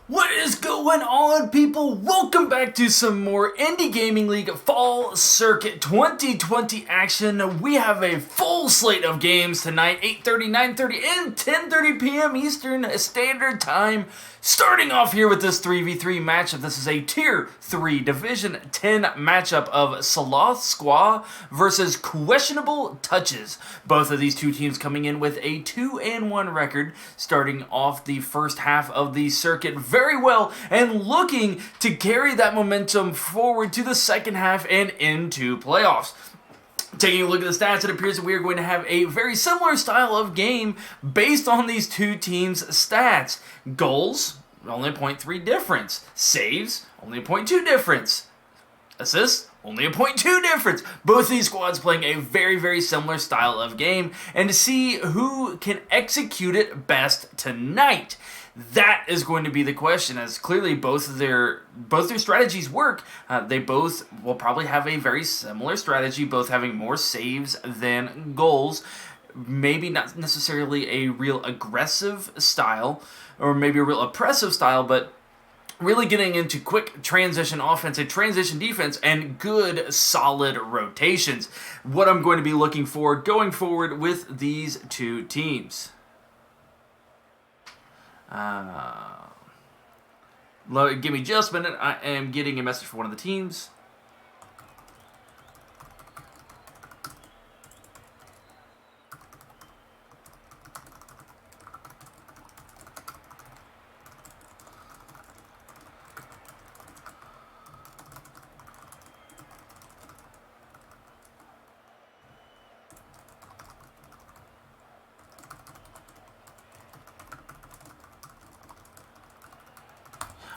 What is going on, people? Welcome back to some more Indie Gaming League Fall Circuit 2020 action. We have a full slate of games tonight, 8:30, 9:30, and 10:30 p.m. Eastern Standard Time. Starting off here with this 3v3 matchup. This is a Tier 3 Division 10 matchup of Sloth Squa versus Questionable Touches. Both of these two teams coming in with a 2-1 record, starting off the first half of the circuit very well and looking to carry that momentum forward to the second half and into playoffs. Taking a look at the stats, it appears that we are going to have a very similar style of game based on these two teams' stats. Goals, only a 0.3 difference. Saves, only a 0.2 difference. Assists, only a 0.2 difference. Both these squads playing a very, very similar style of game, and to see who can execute it best tonight. That is going to be the question, as clearly both their strategies work. They both will probably have a very similar strategy, both having more saves than goals. Maybe not necessarily a real aggressive style, or maybe a real oppressive style, but really getting into quick transition offense and transition defense and good, solid rotations. What I'm going to be looking for going forward with these two teams. Give me just a minute. I am getting a message for one of the teams.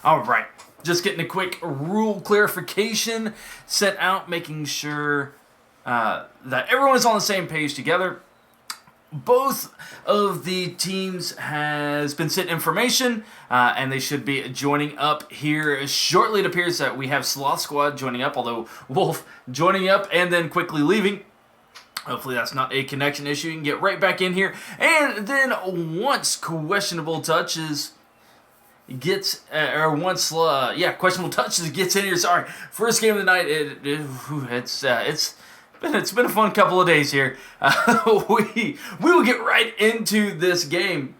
Alright, just getting a quick rule clarification sent out, making sure that everyone is on the same page together. Both of the teams has been sent information, and they should be joining up here shortly. It appears that we have Sloth Squa joining up, although Wolf joining up and then quickly leaving. Hopefully that's not a connection issue. You can get right back in here. And then once Questionable Touches gets, Questionable Touches gets in here. Sorry, first game of the night. It's been a fun couple of days here. We will get right into this game.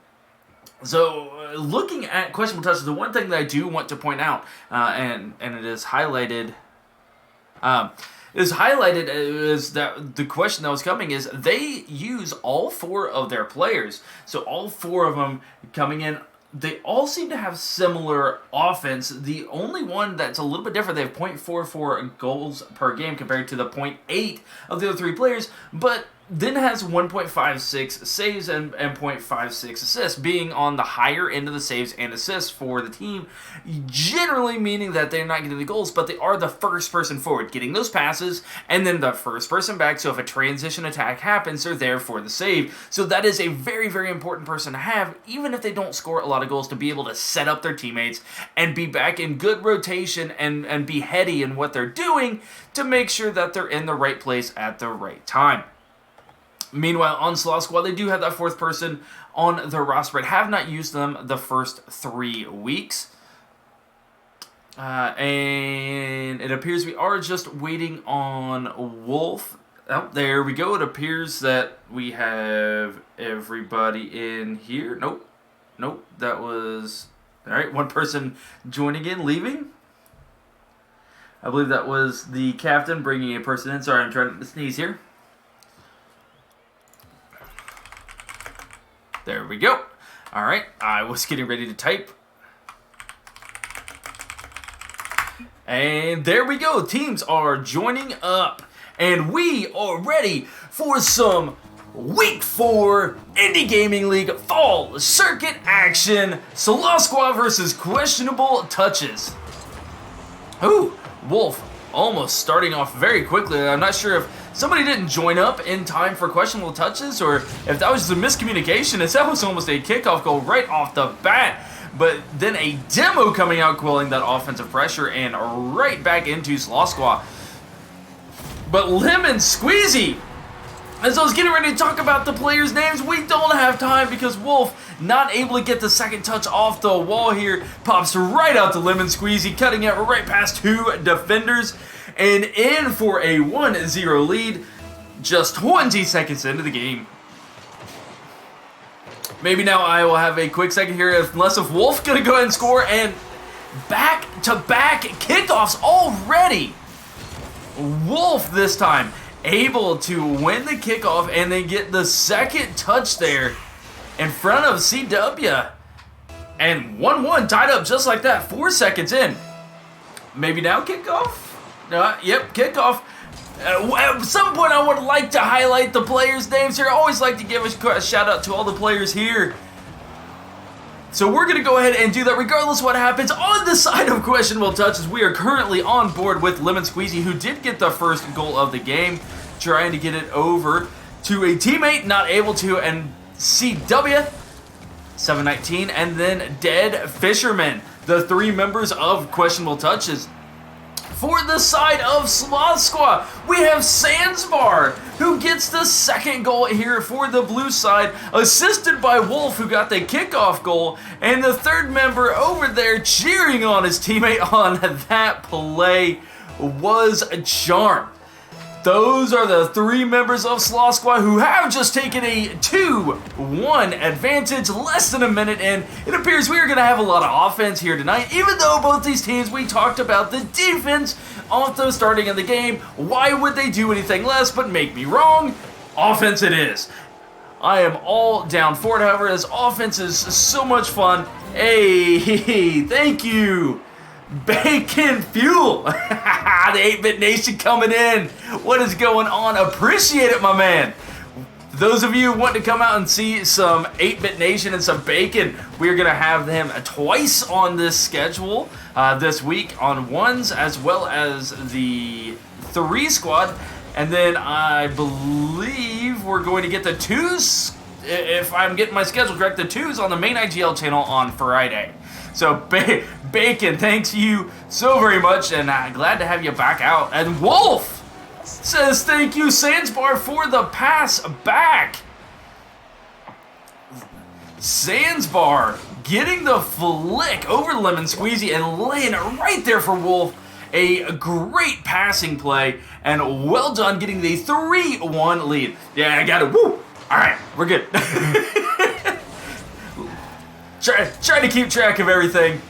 So, looking at Questionable Touches, the one thing that I do want to point out, and it is highlighted. Is that the question that was coming is they use all four of their players. So all four of them coming in. They all seem to have similar offense. The only one that's a little bit different, they have 0.44 goals per game compared to the 0.8 of the other three players, but then has 1.56 saves and 0.56 assists, being on the higher end of the saves and assists for the team, generally meaning that they're not getting the goals, but they are the first person forward, getting those passes, and then the first person back, so if a transition attack happens, they're there for the save. So that is a very, very important person to have, even if they don't score a lot of goals, to be able to set up their teammates and be back in good rotation and be heady in what they're doing to make sure that they're in the right place at the right time. Meanwhile, on Sloth Squa, they do have that fourth person on their roster, but have not used them the first 3 weeks. And it appears we are just waiting on Wolf. Oh, there we go. It appears that we have everybody in here. Nope, that was... Alright, one person joining in, leaving. I believe that was the captain bringing a person in. Sorry, I'm trying to sneeze here. There we go. Alright, I was getting ready to type. And there we go. Teams are joining up. And we are ready for some Week 4 Indie Gaming League Fall Circuit action. Sloth Squa versus Questionable Touches. Ooh, Wolf almost starting off very quickly. I'm not sure if somebody didn't join up in time for Questionable Touches, or if that was just a miscommunication, as that was almost a kickoff goal right off the bat. But then a demo coming out, quelling that offensive pressure, and right back into Sloth Squa. But Lemon Squeezy As I was getting ready to talk about the players' names, we don't have time because Wolf, not able to get the second touch off the wall here, pops right out to Lemon Squeezy, cutting it right past two defenders, and in for a 1-0 lead just 20 seconds into the game. Maybe now I will have a quick second here, unless if Wolf's going to go ahead and score, and back-to-back kickoffs already. Wolf this time able to win the kickoff and then get the second touch there in front of CW. And 1-1 tied up just like that, 4 seconds in. Maybe now kickoff? Yep, kickoff. At some point I would like to highlight the players' names here. I always like to give a shout out to all the players here. So we're going to go ahead and do that regardless of what happens on the side of questionable touches. We are currently on board with Lemon Squeezy, who did get the first goal of the game, trying to get it over to a teammate, not able to, and CW, 719, and then Dead Fisherman, the three members of questionable touches. For the side of Sloth Squa, we have Sandsbar, who gets the second goal here for the blue side, assisted by Wolf, who got the kickoff goal, and the third member over there cheering on his teammate on that play was Charm. Those are the three members of Sloth Squa who have just taken a 2-1 advantage less than a minute in. It appears we are going to have a lot of offense here tonight, even though both these teams, we talked about the defense off the starting of the game. Why would they do anything less but make me wrong? Offense it is. I am all down for it, however, as offense is so much fun. Hey, thank you. Bacon Fuel! The 8-Bit Nation coming in. What is going on? Appreciate it, my man. Those of you who want to come out and see some 8-Bit Nation and some bacon, we're going to have them twice on this schedule this week on ones as well as the 3 squad. And then I believe we're going to get the 2s, if I'm getting my schedule correct, the 2s on the main IGL channel on Friday. So, Bacon, thanks you so very much, and glad to have you back out. And Wolf says thank you, Sandsbar, for the pass back. Sandsbar getting the flick over Lemon Squeezy and laying it right there for Wolf. A great passing play, and well done getting the 3-1 lead. Yeah, I got it. Woo! All right, we're good. Try to keep track of everything.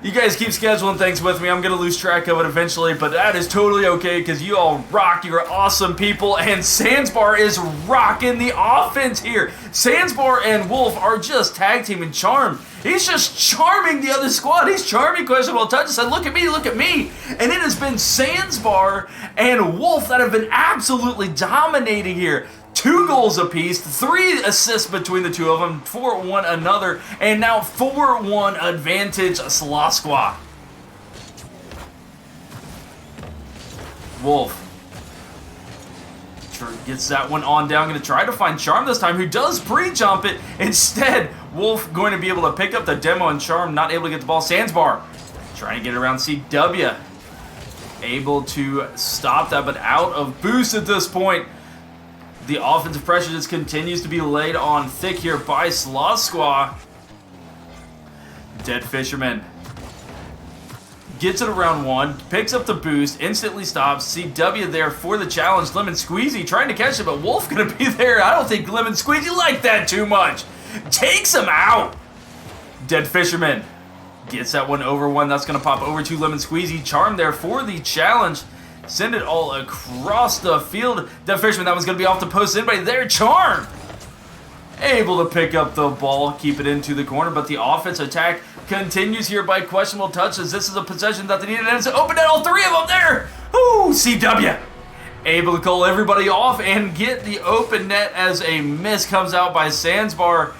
You guys keep scheduling things with me. I'm going to lose track of it eventually, but that is totally okay because you all rock. You're awesome people, and Sandsbar is rocking the offense here. Sandsbar and Wolf are just tag teaming charm. He's just charming the other squad. He's charming questionable touches. Said, look at me, look at me. And it has been Sandsbar and Wolf that have been absolutely dominating here. 2 goals apiece, 3 assists between the two of them, 4-1 another, and now 4-1 advantage Sloth Squa. Wolf gets that one on down, going to try to find Charm this time, who does pre-jump it. Instead, Wolf going to be able to pick up the demo, and Charm not able to get the ball. Sandsbar trying to get around CW. Able to stop that, but out of boost at this point. The offensive pressure just continues to be laid on thick here by Sloth Squa. Dead Fisherman gets it around 1, picks up the boost, instantly stops. CW there for the challenge. Lemon Squeezy trying to catch it, but Wolf gonna be there. I don't think Lemon Squeezy liked that too much. Takes him out. Dead Fisherman gets that one over 1. That's gonna pop over to Lemon Squeezy. Charm there for the challenge. Send it all across the field. Dead Fisherman, that one's going to be off the post. Anybody there? Charm! Able to pick up the ball, keep it into the corner, but the offense attack continues here by questionable touches. This is a possession that they needed, and it's open net, all 3 of them there! Ooh, CW! Able to call everybody off and get the open net as a miss comes out by Sandsbar.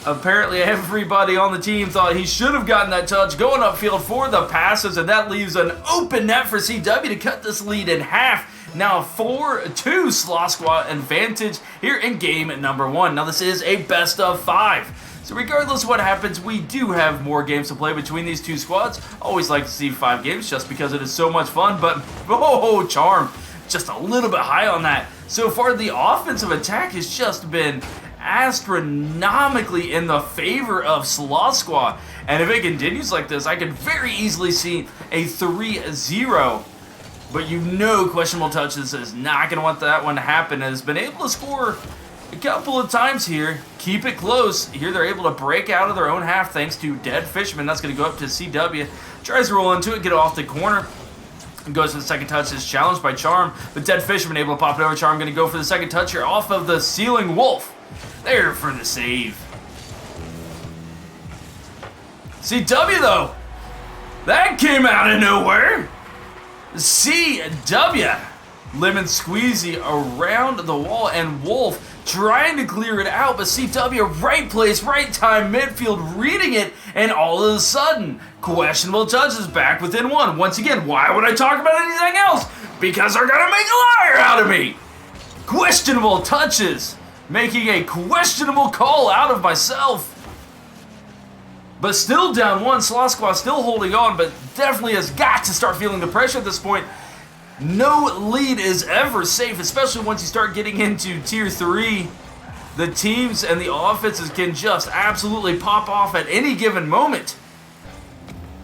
Apparently everybody on the team thought he should have gotten that touch going upfield for the passes, and that leaves an open net for CW to cut this lead in half. Now 4-2 Sloth Squa advantage here in game number 1. Now this is a best of 5. So regardless of what happens, we do have more games to play between these two squads. Always like to see 5 games just because it is so much fun, but oh, Charm just a little bit high on that. So far, the offensive attack has just been astronomically in the favor of Sloth Squa. And if it continues like this, I could very easily see a 3-0. But you know Questionable Touches is not going to want that one to happen. And has been able to score a couple of times here. Keep it close. Here they're able to break out of their own half thanks to Dead Fisherman. That's going to go up to CW. Tries to roll into it, get it off the corner. Goes for the second touch. Is challenged by Charm. But Dead Fisherman able to pop it over. Charm going to go for the second touch here off of the ceiling. Wolf there for the save. CW though, that came out of nowhere. CW, lemon squeezy around the wall, and Wolf trying to clear it out, but CW, right place, right time, midfield, reading it, and all of a sudden, Questionable Touches back within one. Once again, why would I talk about anything else? Because they're gonna make a liar out of me. Questionable Touches, making a questionable call out of myself. But still down one, Sloth Squa still holding on, but definitely has got to start feeling the pressure at this point. No lead is ever safe, especially once you start getting into Tier 3. The teams and the offenses can just absolutely pop off at any given moment.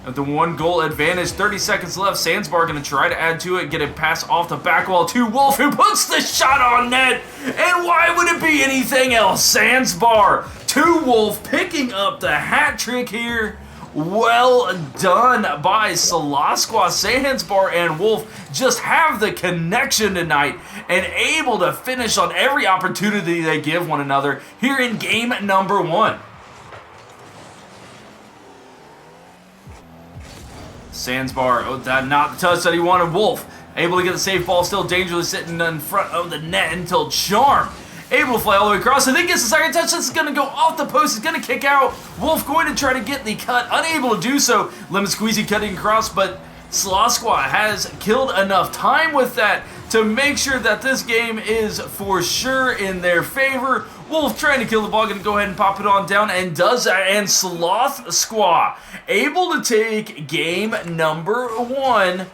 At the 1-goal advantage, 30 seconds left, Sandsbar going to try to add to it, get a pass off the back wall to Wolf, who puts the shot on net. And why would it be anything else? Sandsbar to Wolf, picking up the hat trick here. Well done by Sloth Squa. Sandsbar and Wolf just have the connection tonight and able to finish on every opportunity they give one another here in game number 1. Sandsbar, oh, that not the touch that he wanted. Wolf able to get the safe ball, still dangerously sitting in front of the net until Charm able to fly all the way across, and then gets the second touch. This is going to go off the post. It's going to kick out. Wolf going to try to get the cut, unable to do so. Lemon Squeezy cutting across, but Sloth Squa has killed enough time with that to make sure that this game is for sure in their favor. Wolf trying to kill the ball, going to go ahead and pop it on down, and does that. And Sloth Squa able to take game number 1,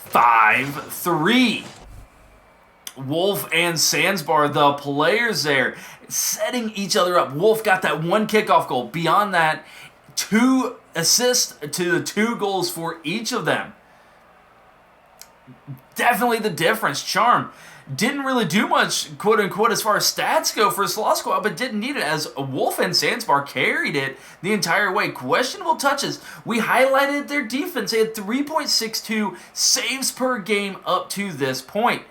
5-3. Wolf and Sandsbar, the players there, setting each other up. Wolf got that 1 kickoff goal. Beyond that, 2 assists to the 2 goals for each of them. Definitely the difference. Charm didn't really do much, quote-unquote, as far as stats go for Sloth Squa, but didn't need it as Wolf and Sandsbar carried it the entire way. Questionable Touches. We highlighted their defense. They had 3.62 saves per game up to this point.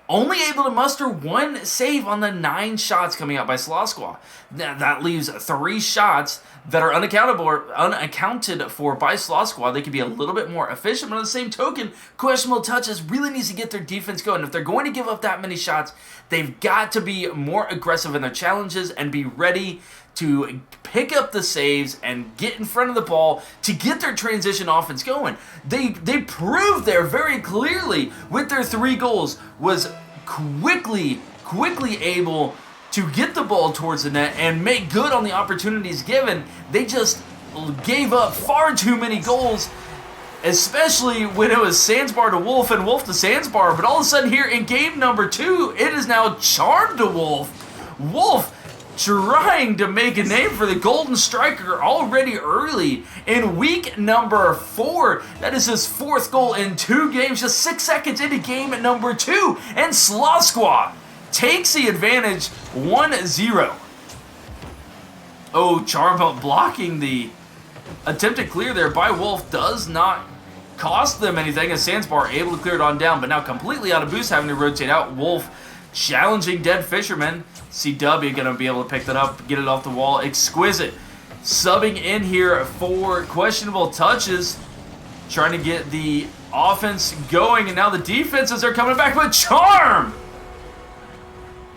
Only able to muster 1 save on the 9 shots coming out by Sloth Squa. That leaves 3 shots that are unaccounted for by Sloth Squa. They could be a little bit more efficient, but on the same token, Questionable Touches really needs to get their defense going. If they're going to give up that many shots, they've got to be more aggressive in their challenges and be ready to pick up the saves and get in front of the ball to get their transition offense going. They proved there very clearly with their 3 goals, was quickly able to get the ball towards the net and make good on the opportunities given. They just gave up far too many goals, especially when it was Sandsbar to Wolf and Wolf to Sandsbar. But all of a sudden here in game number 2, it is now Charm to Wolf. Wolf trying to make a name for the Golden Striker already early in week number 4. That is his 4th goal in 2 games, just 6 seconds into game number 2. And Sloth Squa takes the advantage 1-0. Oh, Charm blocking the attempted clear there by Wolf does not cost them anything, as Sandsbar able to clear it on down, but now completely out of boost, having to rotate out. Wolf challenging Dead Fisherman. CW going to be able to pick that up, get it off the wall. Exquisite subbing in here for Questionable Touches, trying to get the offense going, and now the defenses are coming back. But Charm,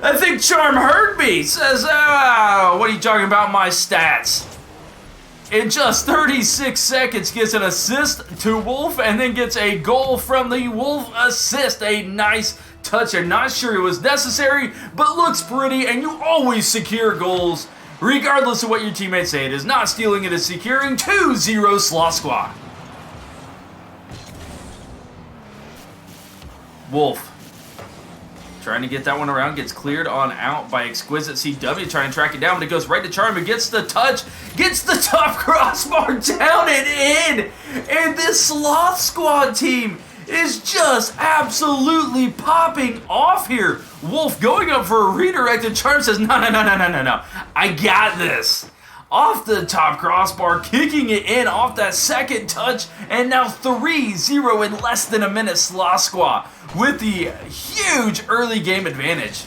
I think Charm heard me, says, what are you talking about my stats? In just 36 seconds, gets an assist to Wolf, and then gets a goal from the Wolf assist. A nice touch. I'm not sure it was necessary, but looks pretty, and you always secure goals, regardless of what your teammates say. It is not stealing, it is securing. 2-0 Sloth Squa. Wolf Trying to get that one around, gets cleared on out by Exquisite CW, trying to track it down, but it goes right to Charm, and gets the touch, gets the top crossbar down and in, and this Sloth Squa team is just absolutely popping off here. Wolf going up for a redirect, and Charm says, no, I got this. Off the top crossbar, kicking it in off that second touch, and now 3-0 in less than a minute. Sloth Squa with the huge early game advantage.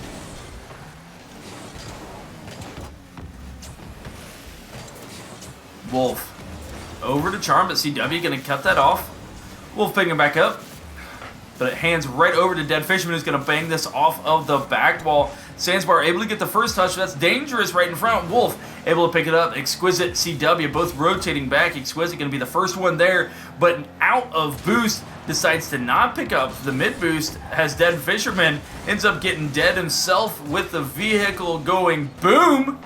Wolf over to Charm, but CW going to cut that off. Wolf picking it back up, but it hands right over to Dead Fisherman, who's going to bang this off of the back wall. Sandsbar able to get the first touch. That's dangerous right in front. Wolf able to pick it up. Exquisite CW both rotating back. Exquisite going to be the first one there, but out of boost decides to not pick up the mid boost as Dead Fisherman ends up getting dead himself with the vehicle going boom.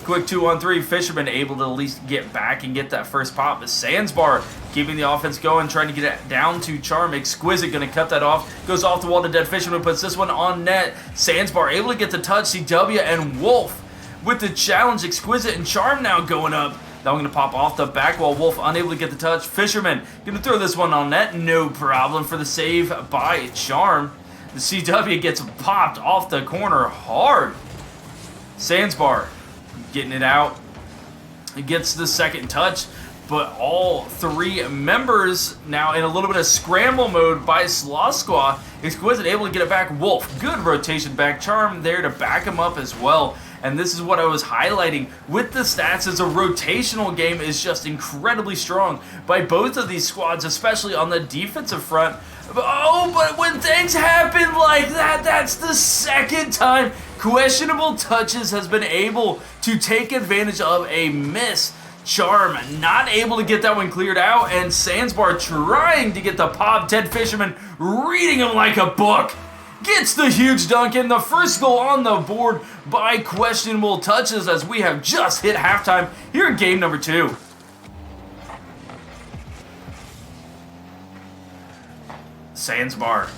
Quick 2-on-3, Fisherman able to at least get back and get that first pop. But Sandsbar keeping the offense going, trying to get it down to Charm. Exquisite going to cut that off. Goes off the wall to Dead Fisherman, puts this one on net. Sandsbar able to get the touch. CW and Wolf with the challenge. Exquisite and Charm now going up. That one going to pop off the back wall. Wolf unable to get the touch. Fisherman going to throw this one on net. No problem for the save by Charm. The CW gets popped off the corner hard. Sandsbar getting it out. It gets the second touch, but all three members now in a little bit of scramble mode by Sloth Squa. Exquisite able to get it back. Wolf, good rotation back. Charm there to back him up as well. And this is what I was highlighting with the stats, as a rotational game is just incredibly strong by both of these squads, especially on the defensive front. Oh, but when things happen like that, that's the second time Questionable Touches has been able to take advantage of a miss. Charm not able to get that one cleared out, and Sandsbar trying to get the pop. Dead Fisherman reading him like a book. Gets the huge dunk, and the first goal on the board by Questionable Touches, as we have just hit halftime here in game number 2. Sandsbar.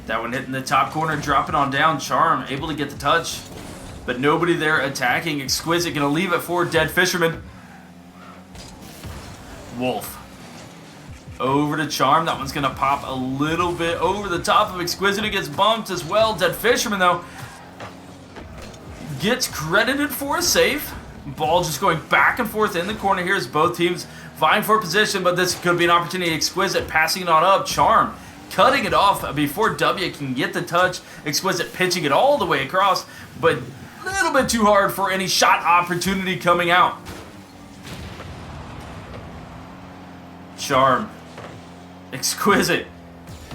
That one hitting the top corner, dropping on down. Charm able to get the touch, but nobody there attacking. Exquisite going to leave it for Dead Fisherman. Wolf over to Charm. That one's going to pop a little bit over the top of Exquisite, who gets bumped as well. Dead Fisherman, though, gets credited for a save. Ball just going back and forth in the corner here as both teams vying for position, but this could be an opportunity. Exquisite passing it on up. Charm cutting it off before W can get the touch. Exquisite pitching it all the way across, but a little bit too hard for any shot opportunity coming out. Charm. Exquisite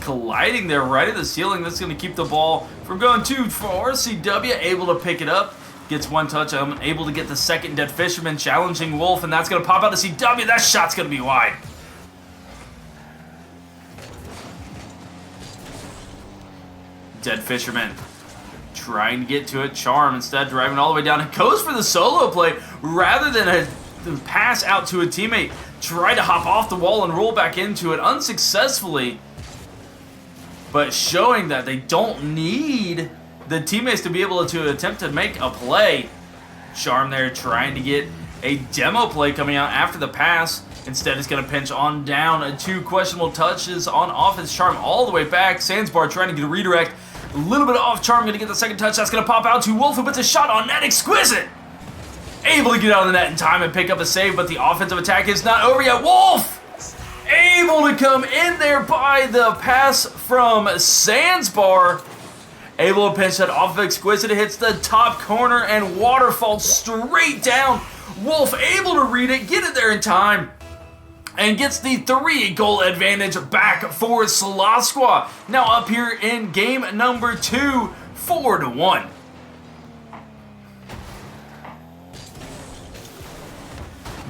colliding there right at the ceiling. That's going to keep the ball from going too far. CW able to pick it up. Gets one touch. Able to get the second. Dead Fisherman challenging Wolf, and that's going to pop out to CW. That shot's going to be wide. Dead Fisherman trying to get to it. Charm instead driving all the way down and goes for the solo play rather than a pass out to a teammate. Tried to hop off the wall and roll back into it unsuccessfully, but showing that they don't need the teammates to be able to attempt to make a play. Charm there trying to get a demo play coming out after the pass. Instead, it's going to pinch on down. 2 questionable touches on offense. Charm all the way back. Sandsbar trying to get a redirect. A little bit off. Charm going to get the second touch. That's going to pop out to Wolf, who puts a shot on net. Exquisite able to get out of the net in time and pick up a save, but the offensive attack is not over yet. Wolf able to come in there by the pass from Sandsbar. Able to pinch that off of Exquisite. It hits the top corner and waterfalls straight down. Wolf able to read it, get it there in time, and gets the 3-goal advantage back for Sloth Squa. Now up here in game number 2, 4-1.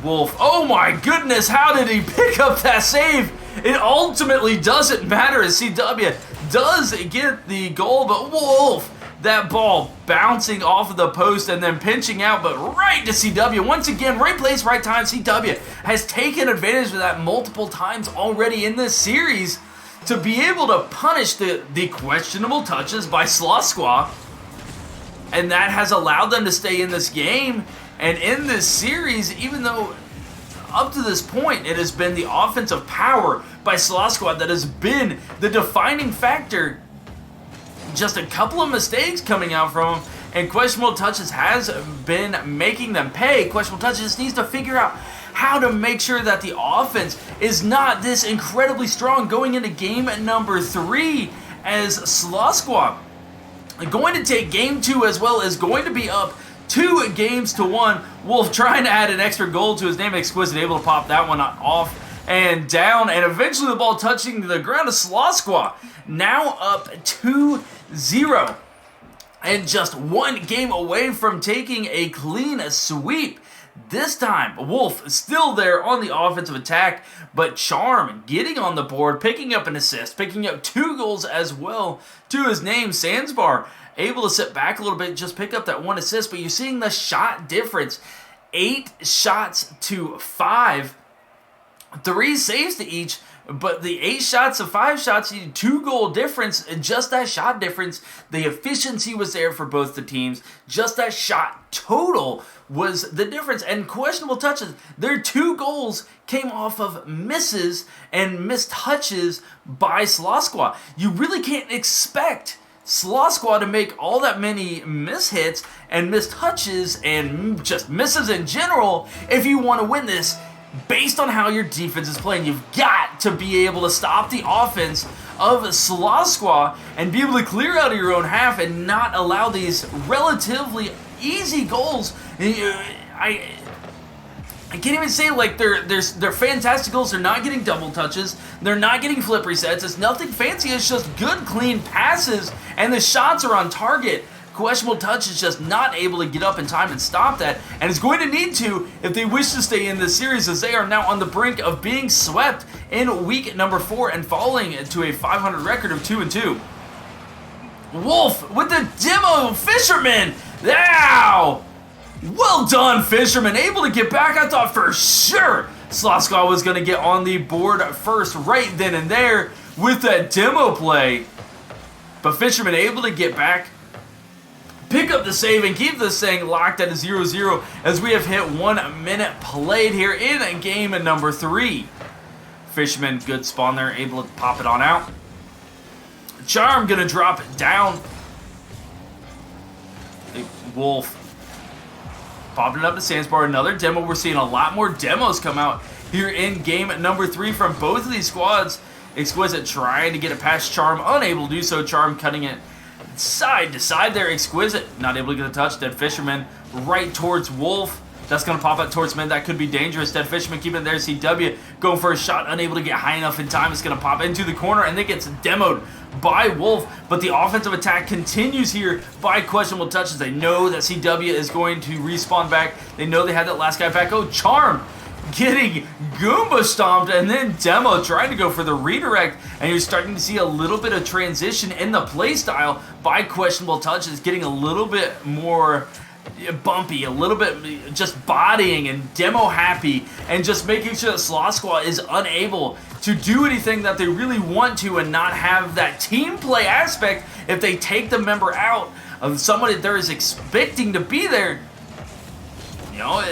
Wolf, oh my goodness, how did he pick up that save? It ultimately doesn't matter as CW does get the goal, but Wolf, that ball bouncing off of the post and then pinching out, but right to CW. Once again, right place, right time. CW has taken advantage of that multiple times already in this series to be able to punish the questionable touches by Sloth Squa. And that has allowed them to stay in this game and in this series, even though up to this point it has been the offensive power by Sloth Squa that has been the defining factor. Just a couple of mistakes coming out from him, and questionable touches has been making them pay. Questionable touches just needs to figure out how to make sure that the offense is not this incredibly strong going into game number 3, as Sloth Squa going to take game 2 as well as going to be up 2-1. Wolf trying to add an extra goal to his name. Exquisite able to pop that one off and down, and eventually the ball touching the ground of Sloth Squa. Now up 2-0 and just one game away from taking a clean sweep. This time, Wolf still there on the offensive attack, but Charm getting on the board, picking up an assist, picking up 2 goals as well to his name. Sandsbar able to sit back a little bit, just pick up that 1 assist, but you're seeing the shot difference. 8 shots to 5, 3 saves to each, but the 8 shots to 5 shots, 2 goal difference, and just that shot difference, the efficiency was there for both the teams. Just that shot total was the difference. And questionable touches, their 2 goals came off of misses and missed touches by Sloth Squa. You really can't expect Sloth Squa to make all that many mishits and missed touches and just misses in general if you want to win this. Based on how your defense is playing, you've got to be able to stop the offense of Sloth Squa and be able to clear out of your own half and not allow these relatively easy goals. I can't even say like they're fantastic goals. They're not getting double touches. They're not getting flip resets. It's nothing fancy. It's just good, clean passes, and the shots are on target. Questionable touch is just not able to get up in time and stop that, and is going to need to if they wish to stay in this series, as they are now on the brink of being swept in week number 4 and falling to a 500 record of 2-2. Wolf with the demo Fisherman. Ow! Well done, Fisherman. Able to get back. I thought for sure Sloth Squa was going to get on the board first right then and there with that demo play. But Fisherman able to get back, pick up the save, and keep this thing locked at a 0-0 as we have hit 1 minute played here in game number 3. Fisherman, good spawn there, able to pop it on out. Charm gonna drop it down. Wolf popping it up to Sandsbar, another demo. We're seeing a lot more demos come out here in game number 3 from both of these squads. Exquisite trying to get it past Charm, unable to do so. Charm cutting it side to side there. Exquisite not able to get a touch. Dead Fisherman right towards Wolf. That's going to pop out towards mid. That could be dangerous. Dead Fisherman keeping it there. CW going for a shot, unable to get high enough in time. It's going to pop into the corner, and it gets demoed by Wolf. But the offensive attack continues here by questionable touches. They know that CW is going to respawn back. They know they had that last guy back. Oh, Charm getting Goomba stomped, and then Demo trying to go for the redirect, and you're starting to see a little bit of transition in the play style by questionable touches, getting a little bit more bumpy, a little bit just bodying and demo happy, and just making sure that Sloth Squa is unable to do anything that they really want to and not have that team play aspect. If they take the member out of somebody that they're expecting to be there, you know,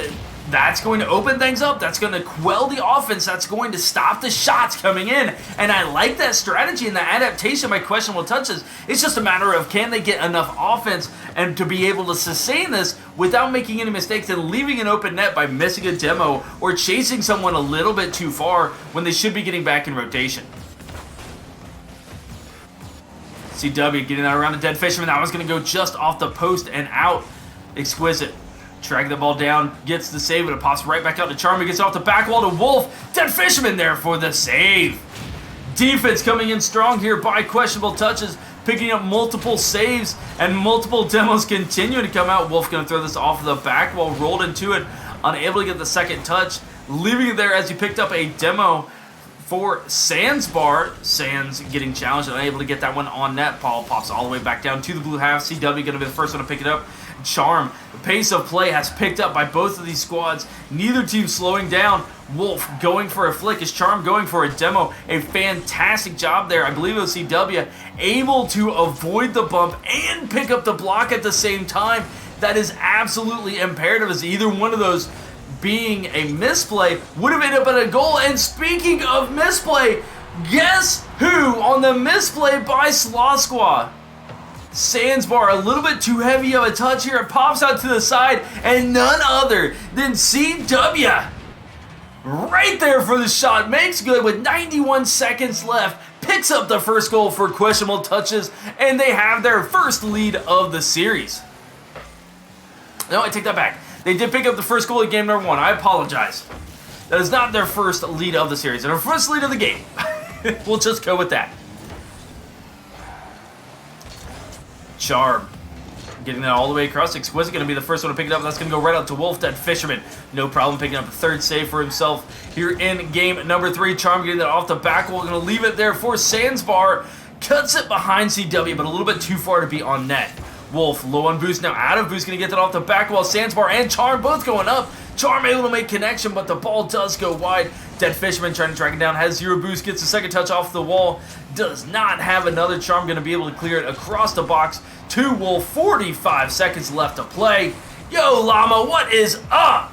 that's going to open things up. That's going to quell the offense. That's going to stop the shots coming in. And I like that strategy and that adaptation by questionable touches. It's just a matter of can they get enough offense and to be able to sustain this without making any mistakes and leaving an open net by missing a demo or chasing someone a little bit too far when they should be getting back in rotation. CW getting that around a Dead Fisherman. That one's going to go just off the post and out. Exquisite tracking the ball down, gets the save, and it pops right back out to Charm. He gets off the back wall to Wolf. Dead Fisherman there for the save. Defense coming in strong here by questionable touches, picking up multiple saves, and multiple demos continue to come out. Wolf going to throw this off the back wall, rolled into it, unable to get the second touch, leaving it there as he picked up a demo for Sandsbar. Sands getting challenged and unable to get that one on net. Paul pops all the way back down to the blue half. CW going to be the first one to pick it up. Charm, the pace of play has picked up by both of these squads. Neither team slowing down. Wolf going for a flick. Is Charm going for a demo? A fantastic job there. I believe it was CW able to avoid the bump and pick up the block at the same time. That is absolutely imperative, as either one of those being a misplay would have ended up at a goal. And speaking of misplay, guess who on the misplay by Sloth Squa? Sandsbar, a little bit too heavy of a touch here. It pops out to the side, and none other than CW. Right there for the shot. Makes good with 91 seconds left. Picks up the first goal for Questionable Touches, and they have their first lead of the series. No, I take that back. They did pick up the first goal in game number 1. I apologize. That is not their first lead of the series. Their first lead of the game. We'll just go with that. Charm getting that all the way across. Exquisite going to be the first one to pick it up. That's going to go right out to Wolf, Dead Fisherman. No problem picking up a third save for himself here in game number 3. Charm getting that off the back wall. Going to leave it there for Sandsbar. Cuts it behind CW, but a little bit too far to be on net. Wolf low on boost, now out of boost, going to get that off the back wall. Sandsbar and Charm both going up. Charm able to make connection, but the ball does go wide. Dead Fisherman trying to track it down, has 0 boost, gets the second touch off the wall. Does not have another. Charm going to be able to clear it across the box to Wolf. 45 seconds left to play. Yo, Llama, what is up?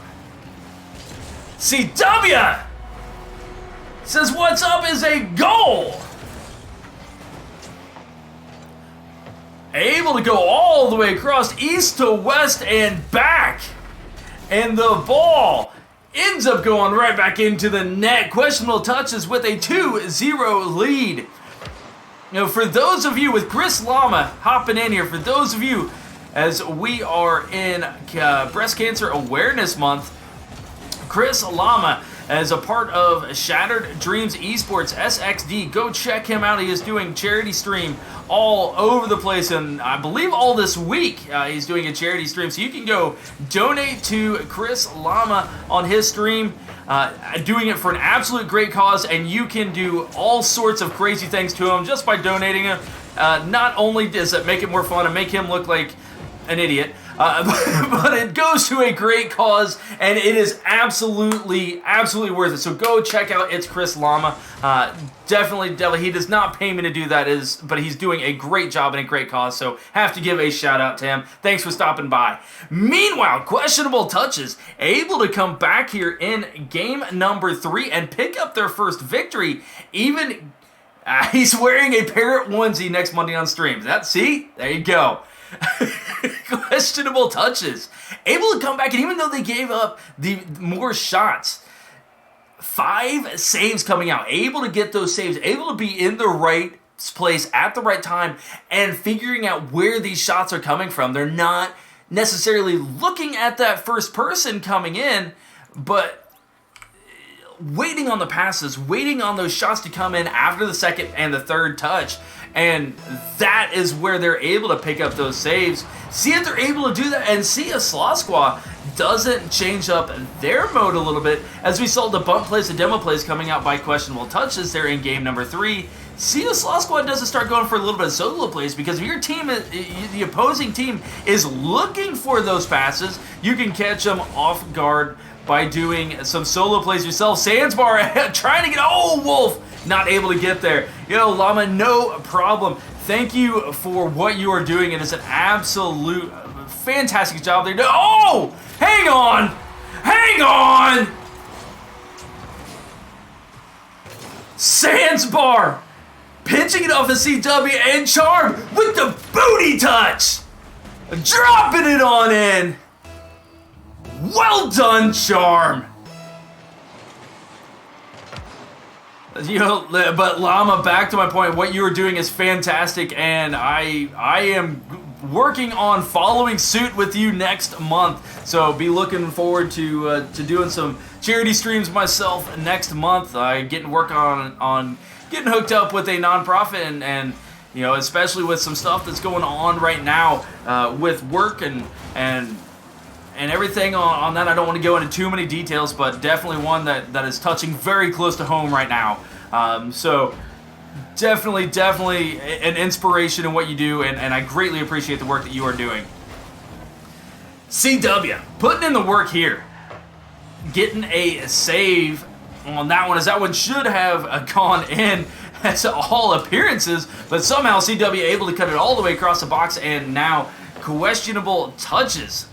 CW says what's up is a goal. Able to go all the way across east to west and back. And the ball ends up going right back into the net. Questionable Touches with a 2-0 lead. Now, for those of you with Chris Llama hopping in here, for those of you, as we are in Breast Cancer Awareness Month, Chris Llama, as a part of Shattered Dreams Esports SXD, go check him out. He is doing charity stream all over the place, and I believe all this week he's doing a charity stream, so you can go donate to Chris Llama on his stream, doing it for an absolute great cause, and you can do all sorts of crazy things to him just by donating him. Not only does it make it more fun and make him look like an idiot, but it goes to a great cause, and it is absolutely worth it. So go check out It's Chris Llama. Definitely, he does not pay me to do that, but he's doing a great job and a great cause, so have to give a shout out to him. Thanks for stopping by. Meanwhile, Questionable Touches able to come back here in game number 3 and pick up their first victory. Even he's wearing a parrot onesie next Monday on streams. See? There you go. Questionable Touches able to come back, and even though they gave up the more shots, 5 saves coming out, able to get those saves, able to be in the right place at the right time and figuring out where these shots are coming from. They're not necessarily looking at that first person coming in, but waiting on the passes, waiting on those shots to come in after the second and the third touch. And that is where they're able to pick up those saves. See if they're able to do that, and see if Sloth Squa doesn't change up their mode a little bit, as we saw the bump plays, the demo plays coming out by Questionable Touches there in game number 3. See if Sloth Squa doesn't start going for a little bit of solo plays, because if your team, the opposing team, is looking for those passes, you can catch them off guard by doing some solo plays yourself. Sandsbar trying to get, Wolf not able to get there. Yo, Llama, no problem. Thank you for what you are doing. It is an absolute fantastic job there. Oh, hang on. Sandsbar pinching it off of CW, and Charm with the booty touch, dropping it on in. Well done, Charm. But Llama, back to my point, what you are doing is fantastic, and I am working on following suit with you next month. So be looking forward to doing some charity streams myself next month. Getting work on getting hooked up with a nonprofit, and especially with some stuff that's going on right now with work and everything on that. I don't want to go into too many details, but definitely one that is touching very close to home right now. So definitely an inspiration in what you do, and I greatly appreciate the work that you are doing. CW, putting in the work here. Getting a save on that one, as that one should have gone in to all appearances, but somehow CW able to cut it all the way across the box, and now questionable touches.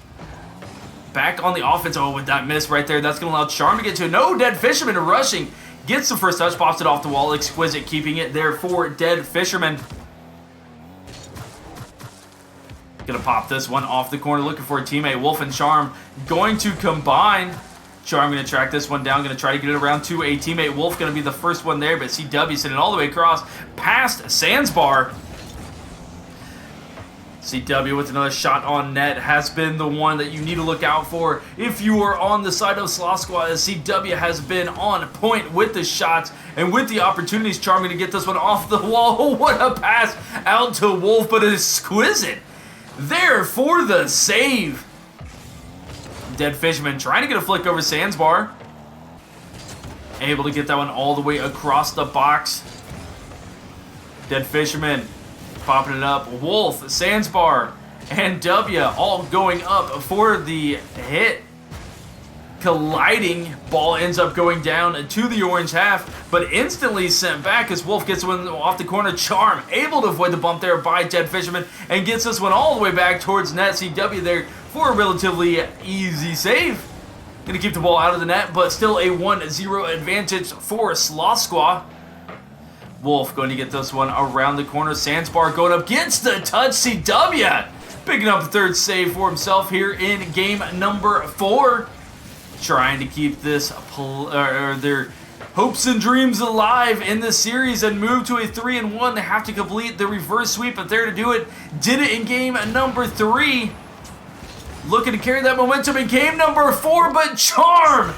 Back on the offense. Oh, with that miss right there, that's going to allow Charm to get to it. No, Dead Fisherman rushing. Gets the first touch, pops it off the wall. Exquisite keeping it there for Dead Fisherman. Gonna pop this one off the corner, looking for a teammate. Wolf and Charm going to combine. Charm gonna track this one down, gonna try to get it around to a teammate. Wolf gonna be the first one there, but CW sending it all the way across past Sandsbar. CW with another shot on net has been the one that you need to look out for if you are on the side of Sloth Squa, as CW has been on point with the shots and with the opportunities. Charm going to get this one off the wall. Oh, what a pass out to Wolf, but exquisite there for the save. Dead Fisherman trying to get a flick over Sandsbar. Able to get that one all the way across the box. Dead Fisherman popping it up. Wolf, Sandsbar, and W all going up for the hit. Colliding, ball ends up going down to the orange half, but instantly sent back as Wolf gets one off the corner. Charm able to avoid the bump there by Dead Fisherman and gets this one all the way back towards net. CW there for a relatively easy save. Gonna keep the ball out of the net, but still a 1-0 advantage for Sloth Squa. Wolf going to get this one around the corner. Sandsbar going up, gets the touch. CW picking up the third save for himself here in game number 4. Trying to keep this their hopes and dreams alive in this series and move to a 3-1. They have to complete the reverse sweep, but there to do it. Did it in game number 3. Looking to carry that momentum in game number 4, but Charm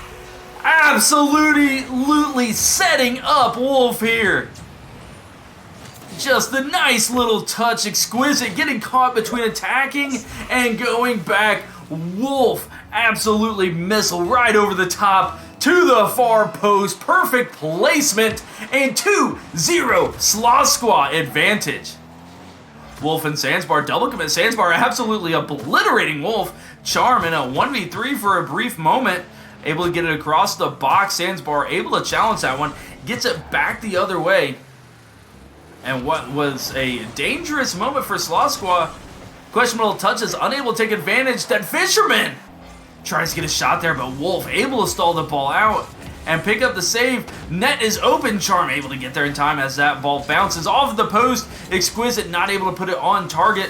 absolutely setting up Wolf here. Just the nice little touch, exquisite, getting caught between attacking and going back. Wolf absolutely missile right over the top to the far post. Perfect placement and 2-0 Sloth Squa advantage. Wolf and Sandsbar double commit. Sandsbar absolutely obliterating Wolf. Charm in a 1v3 for a brief moment. Able to get it across the box. Sandsbar able to challenge that one. Gets it back the other way. And what was a dangerous moment for Sloth Squa. Questionable touches, unable to take advantage. That Fisherman tries to get a shot there, but Wolf able to stall the ball out and pick up the save. Net is open. Charm able to get there in time as that ball bounces off the post. Exquisite not able to put it on target.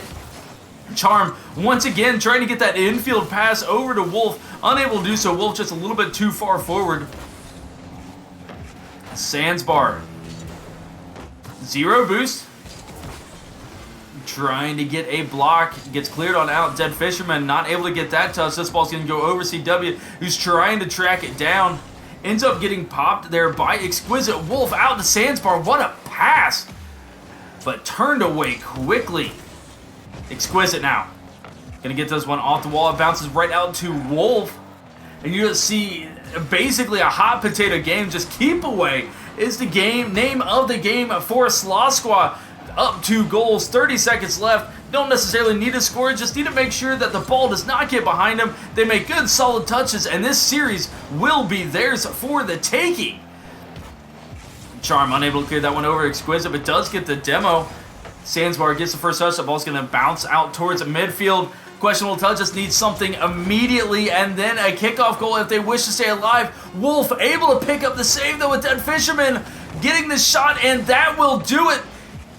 Charm once again trying to get that infield pass over to Wolf. Unable to do so. Wolf just a little bit too far forward. Sandsbar. 0 boost. Trying to get a block. Gets cleared on out. Dead Fisherman not able to get that touch. This ball's going to go over CW, who's trying to track it down. Ends up getting popped there by Exquisite. Wolf out to Sandsbar. What a pass. But turned away quickly. Exquisite now. Going to get this one off the wall. It bounces right out to Wolf. And you just see basically a hot potato game. Just keep away is the name of the game for Sloth Squa. Up 2 goals, 30 seconds left. Don't necessarily need to score, just need to make sure that the ball does not get behind them. They make good solid touches, and this series will be theirs for the taking. Charm unable to clear that one over. Exquisite, but does get the demo. Sandsbar gets the first touch. The ball's going to bounce out towards midfield. Questionable touches, needs something immediately, and then a kickoff goal if they wish to stay alive. Wolf able to pick up the save though with Dead Fisherman getting the shot, and that will do it.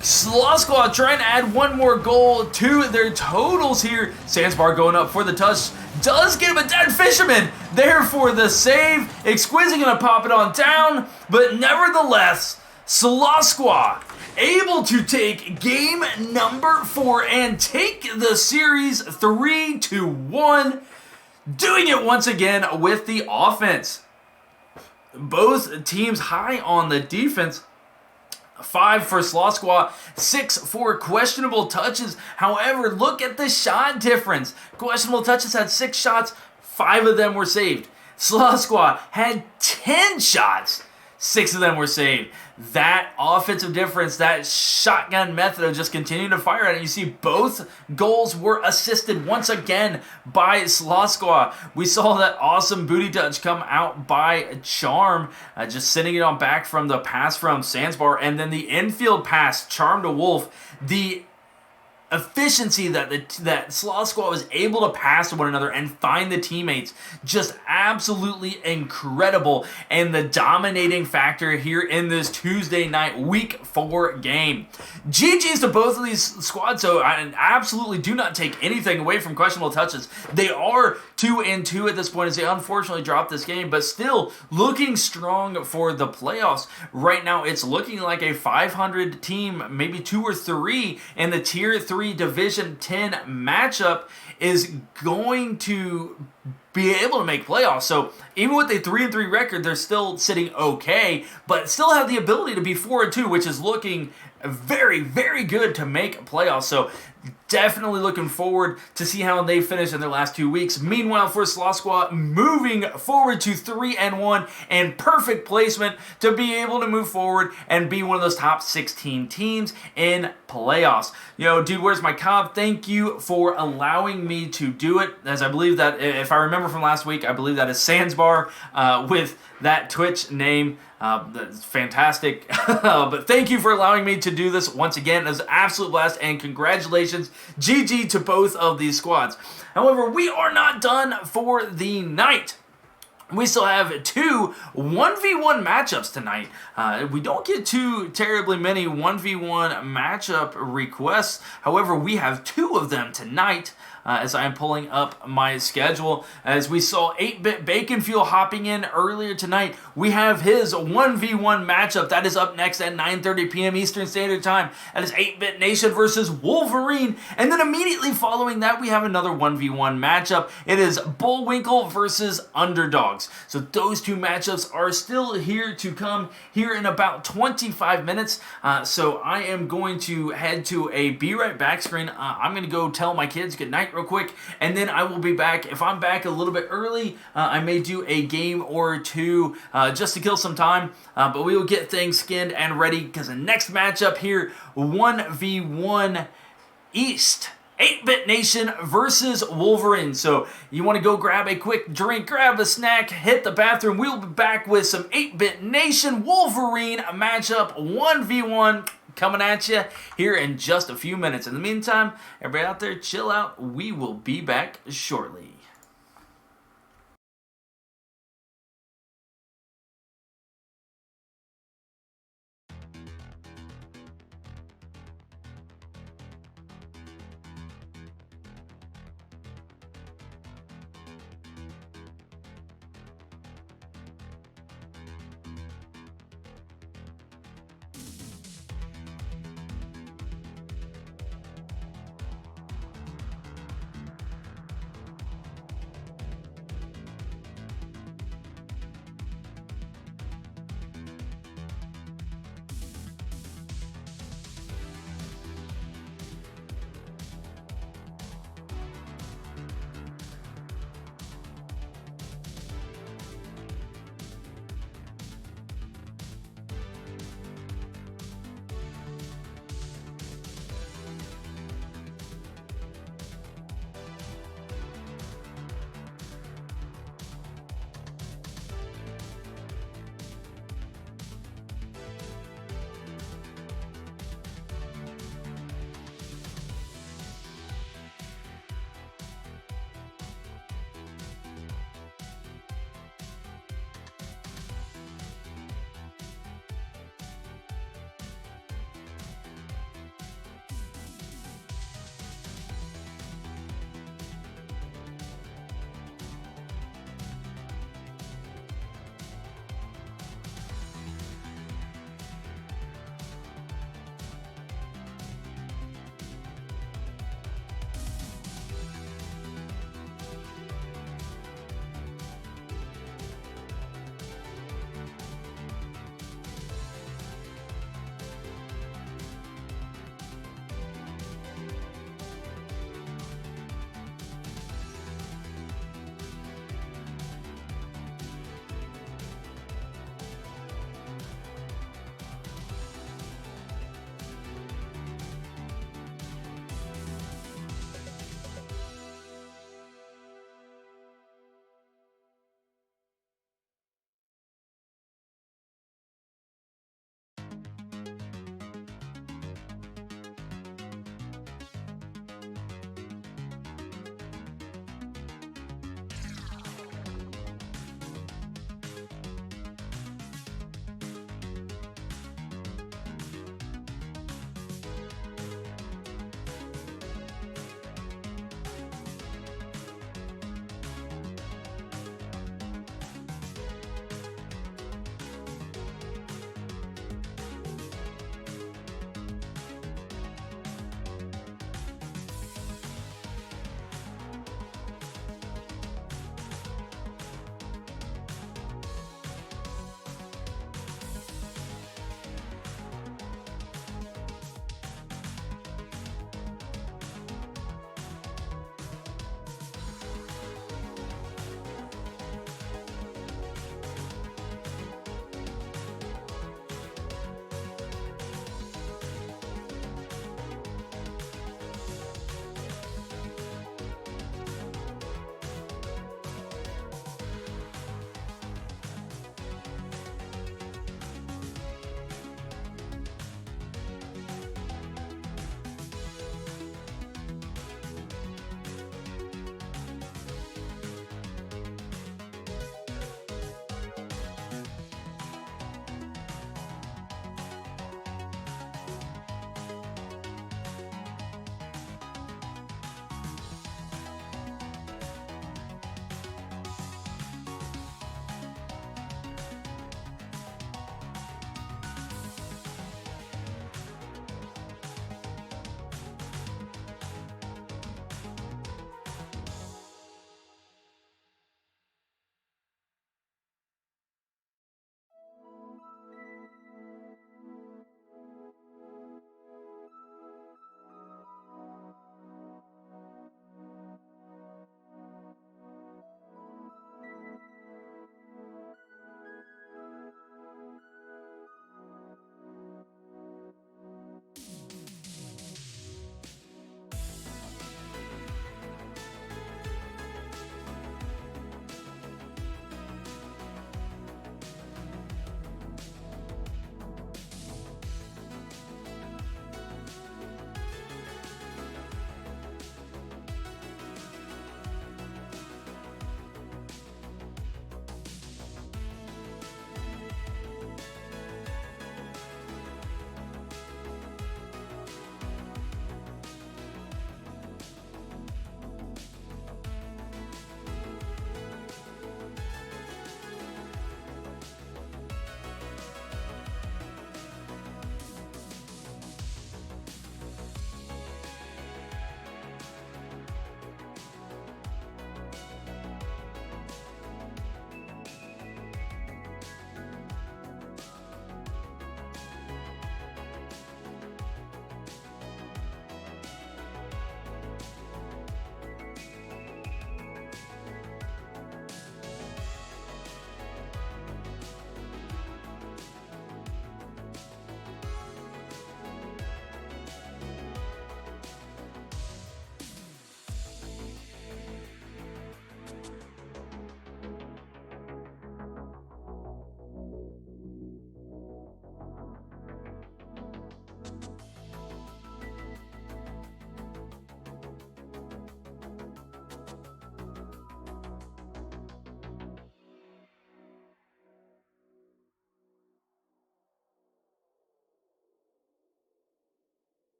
Sloth Squa trying to add one more goal to their totals here. Sandsbar going up for the touch. Does get him a Dead Fisherman there for the save. Exquisite going to pop it on down, but nevertheless, Sloth Squa able to take game number 4 and take the series 3-1. Doing it once again with the offense. Both teams high on the defense. 5 for Sloth Squa, 6 for questionable touches. However, look at the shot difference. Questionable touches had 6 shots, 5 of them were saved. Sloth Squa had 10 shots, 6 of them were saved. that offensive difference, that shotgun method of just continuing to fire at it. You see both goals were assisted once again by Sloth Squa. We saw that awesome booty touch come out by Charm, just sending it on back from the pass from Sandsbar, and then the infield pass, Charm to Wolf. The efficiency that Sloth Squa was able to pass to one another and find the teammates, just absolutely incredible, and the dominating factor here in this Tuesday night Week 4 game. GG's to both of these squads, so I absolutely do not take anything away from questionable touches. They are 2-2 at this point as they unfortunately dropped this game, but still looking strong for the playoffs. Right now it's looking like a 500 team, maybe 2 or 3 in the Tier 3 Division 10 matchup is going to be able to make playoffs. So even with a 3-3 record, they're still sitting okay, but still have the ability to be 4-2, which is looking very, very good to make playoffs. So definitely looking forward to see how they finish in their last 2 weeks. Meanwhile, for Sloth Squa, moving forward to 3-1 and perfect placement to be able to move forward and be one of those top 16 teams in playoffs. Yo, dude, where's my comp? Thank you for allowing me to do it, as I believe that, if I remember from last week, I believe that is Sandsbar with that Twitch name. That's fantastic. But thank you for allowing me to do this once again. It was an absolute blast, and congratulations. GG to both of these squads. However, we are not done for the night. We still have 2 1v1 matchups tonight. We don't get too terribly many 1v1 matchup requests. However, we have 2 of them tonight. As I am pulling up my schedule. As we saw 8-Bit Bacon Fuel hopping in earlier tonight, we have his 1v1 matchup. That is up next at 9:30 p.m. Eastern Standard Time. That is 8-Bit Nation versus Wolverine. And then immediately following that, we have another 1v1 matchup. It is Bullwinkle versus Underdogs. So those 2 matchups are still here to come here in about 25 minutes. So I am going to head to a Be Right Back screen. I'm going to go tell my kids good night real quick, and then I will be back. If I'm back a little bit early, I may do a game or 2 just to kill some time, but we will get things skinned and ready because the next matchup here, 1v1 East. 8-Bit Nation versus Wolverine. So you want to go grab a quick drink, grab a snack, hit the bathroom. We'll be back with some 8-Bit Nation Wolverine matchup 1v1 coming at you here in just a few minutes. In the meantime, everybody out there, chill out. We will be back shortly.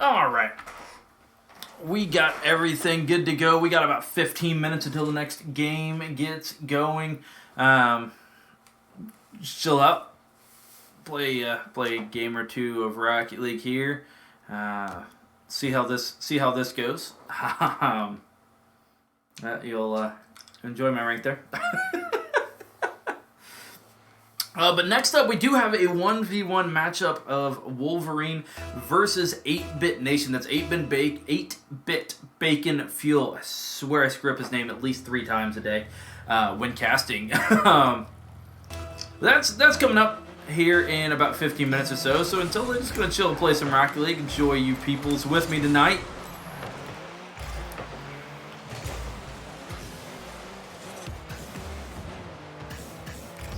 All right. We got everything good to go. We got about 15 minutes until the next game gets going. Just chill out. Play a game or two of Rocket League here. See how this goes. You'll enjoy my rank there. But next up, we do have a 1v1 matchup of Wolverine versus 8-Bit Nation. That's 8-Bit Bacon Fuel. I swear I screw up his name at least 3 times a day when casting. That's coming up here in about 15 minutes or so. So until then, just going to chill and play some Rocket League. Enjoy you peoples with me tonight.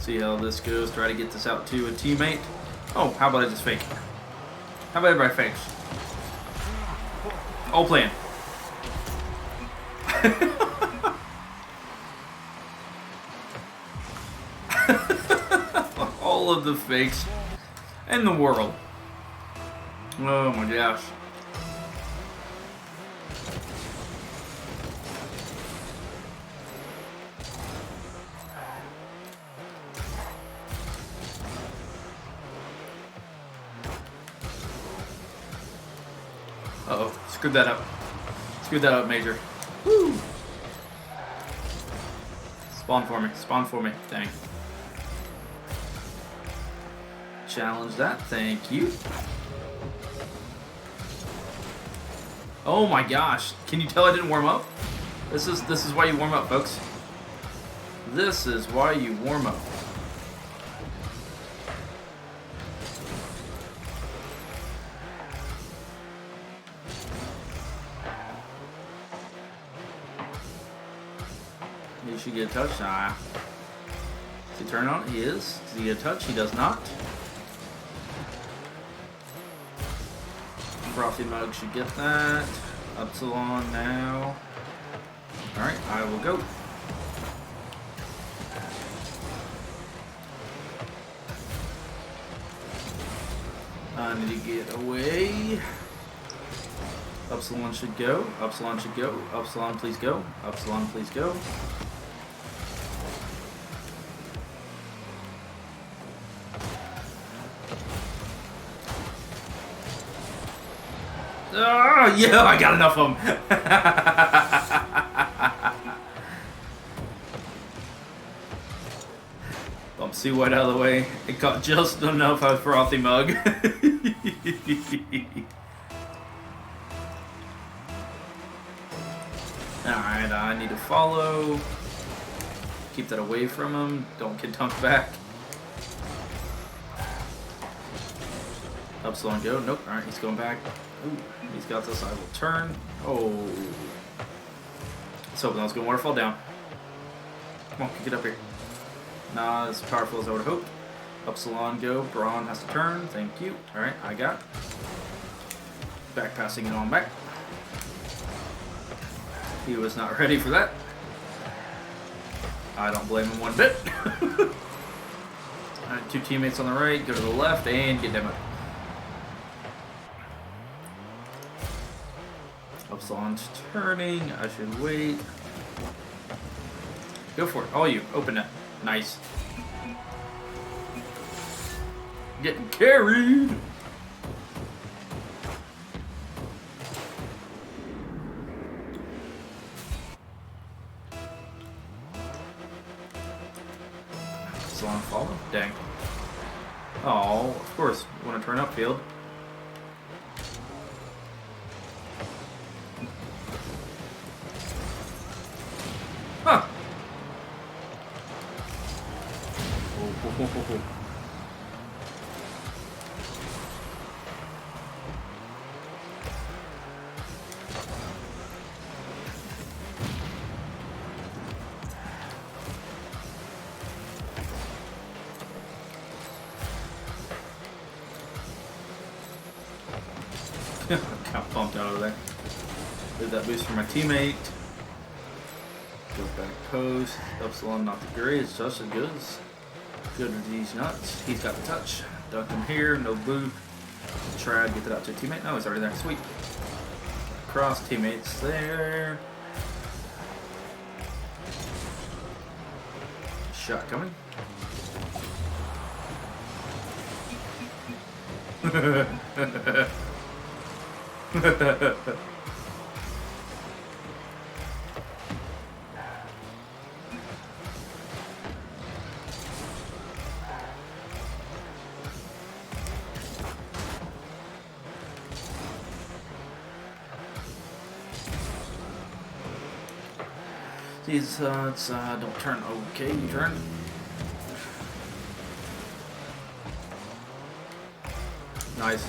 See how this goes. Try to get this out to a teammate. Oh, how about I just fake? How about everybody fakes? All plan. All of the fakes in the world. Oh my gosh. Uh-oh. Screwed that up. Screwed that up, Major. Woo! Spawn for me. Spawn for me. Dang. Challenge that. Thank you. Oh my gosh. Can you tell I didn't warm up? This is why you warm up, folks. This is why you warm up. He should get a touch. Nah. Does he turn on? He is. Does he get a touch? He does not. Frothy Mug should get that. Upsilon now. Alright, I will go. I need to get away. Upsilon should go. Upsilon should go. Upsilon, please go. Upsilon, please go. Oh, yeah, I got enough of them. Bump C White out of the way. It got just enough of Frothy Mug. Alright, I need to follow. Keep that away from him. Don't get dunked back. Upsilon go. Nope. Alright, he's going back. Ooh, he's got this. I will turn. Oh. Let's hope that was going to waterfall down. Come on, kick it up here. Not as powerful as I would have hoped. Upsilon go. Braun has to turn. Thank you. Alright, I got. Back passing it on back. He was not ready for that. I don't blame him one bit. Alright, two teammates on the right. Go to the left and get demoed. Upsilon's turning. I should wait. Go for it. All you. Open it. Nice. Getting carried. Upsilon follow. Dang. Oh, of course. Want to turn upfield. Huh. Oh. Got bumped out of there. Did that boost for my teammate. Go back post. Upsilon not the greatest, just as good as these nuts. He's got the touch. Duck him here, no boot. Try to get that out to a teammate. No, he's already there. Sweet. Cross teammates there. Shot coming. These don't turn. Okay, you turn. Nice.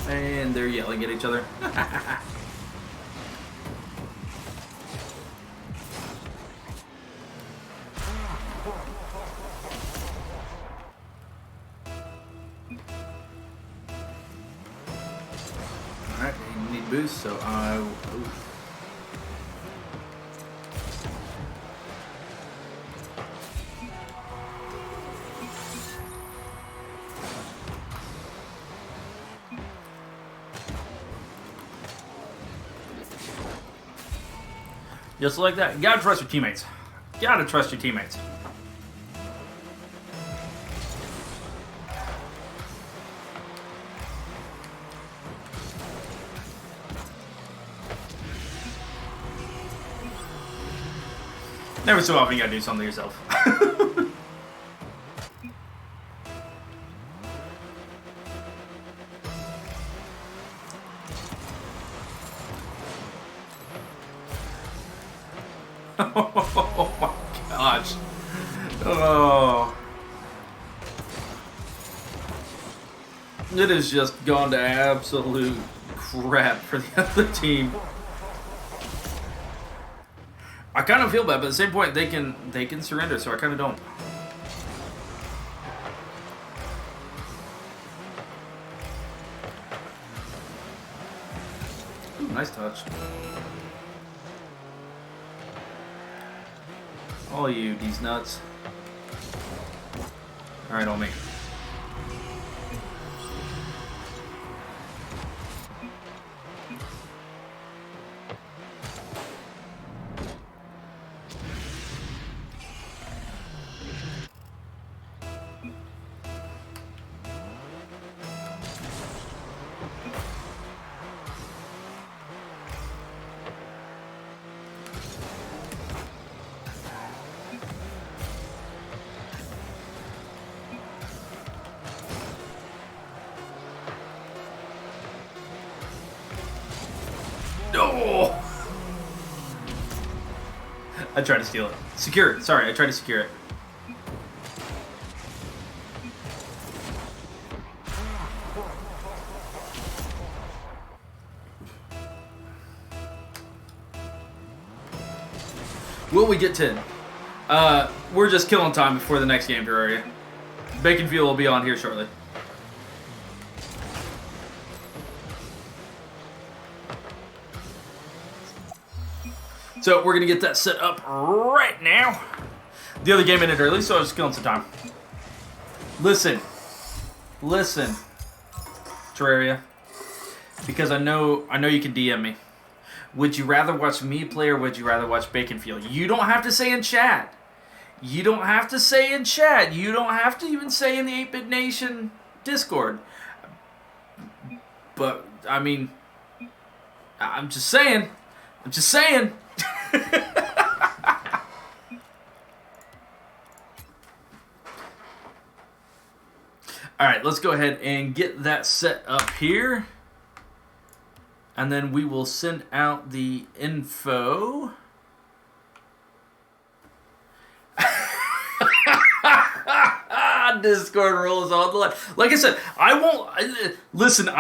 And they're yelling at each other. Alright, you need boost, so I will. Just like that. You gotta trust your teammates. You gotta trust your teammates. Never so often you gotta do something yourself. Oh my gosh. Oh. It has just gone to absolute crap for the other team. I kind of feel bad, but at the same point, they can surrender, so I kind of don't. Ooh, nice touch. All you, these nuts. All right, on me. No! I tried to steal it. Secure it. Sorry, I tried to secure it. Will we get 10? We're just killing time before the next game, Terraria. Bacon Fuel will be on here shortly. So we're going to get that set up right now. The other game ended early, so I was just killing some time. Listen, Terraria, because I know you can DM me. Would you rather watch me play or would you rather watch Bacon Fuel? You don't have to say in chat. You don't have to say in chat. You don't have to even say in the 8-Bit Nation Discord. But, I mean, I'm just saying. Alright, let's go ahead and get that set up here. And then we will send out the info. Discord rules on the line. Like I said, I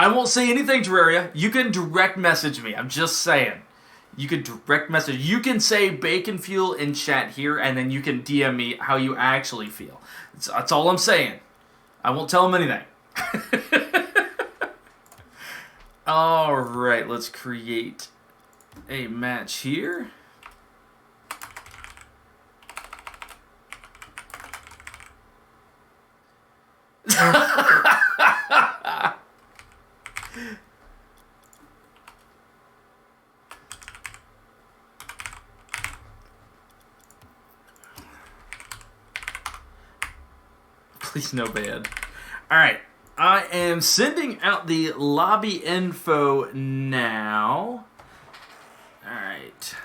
won't say anything, Terraria. You can direct message me. I'm just saying. You can direct message. You can say Bacon Fuel in chat here, and then you can DM me how you actually feel. That's all I'm saying. I won't tell them anything. Alright, let's create a match here. Please no ban. Alright, I am sending out the lobby info now. Alright.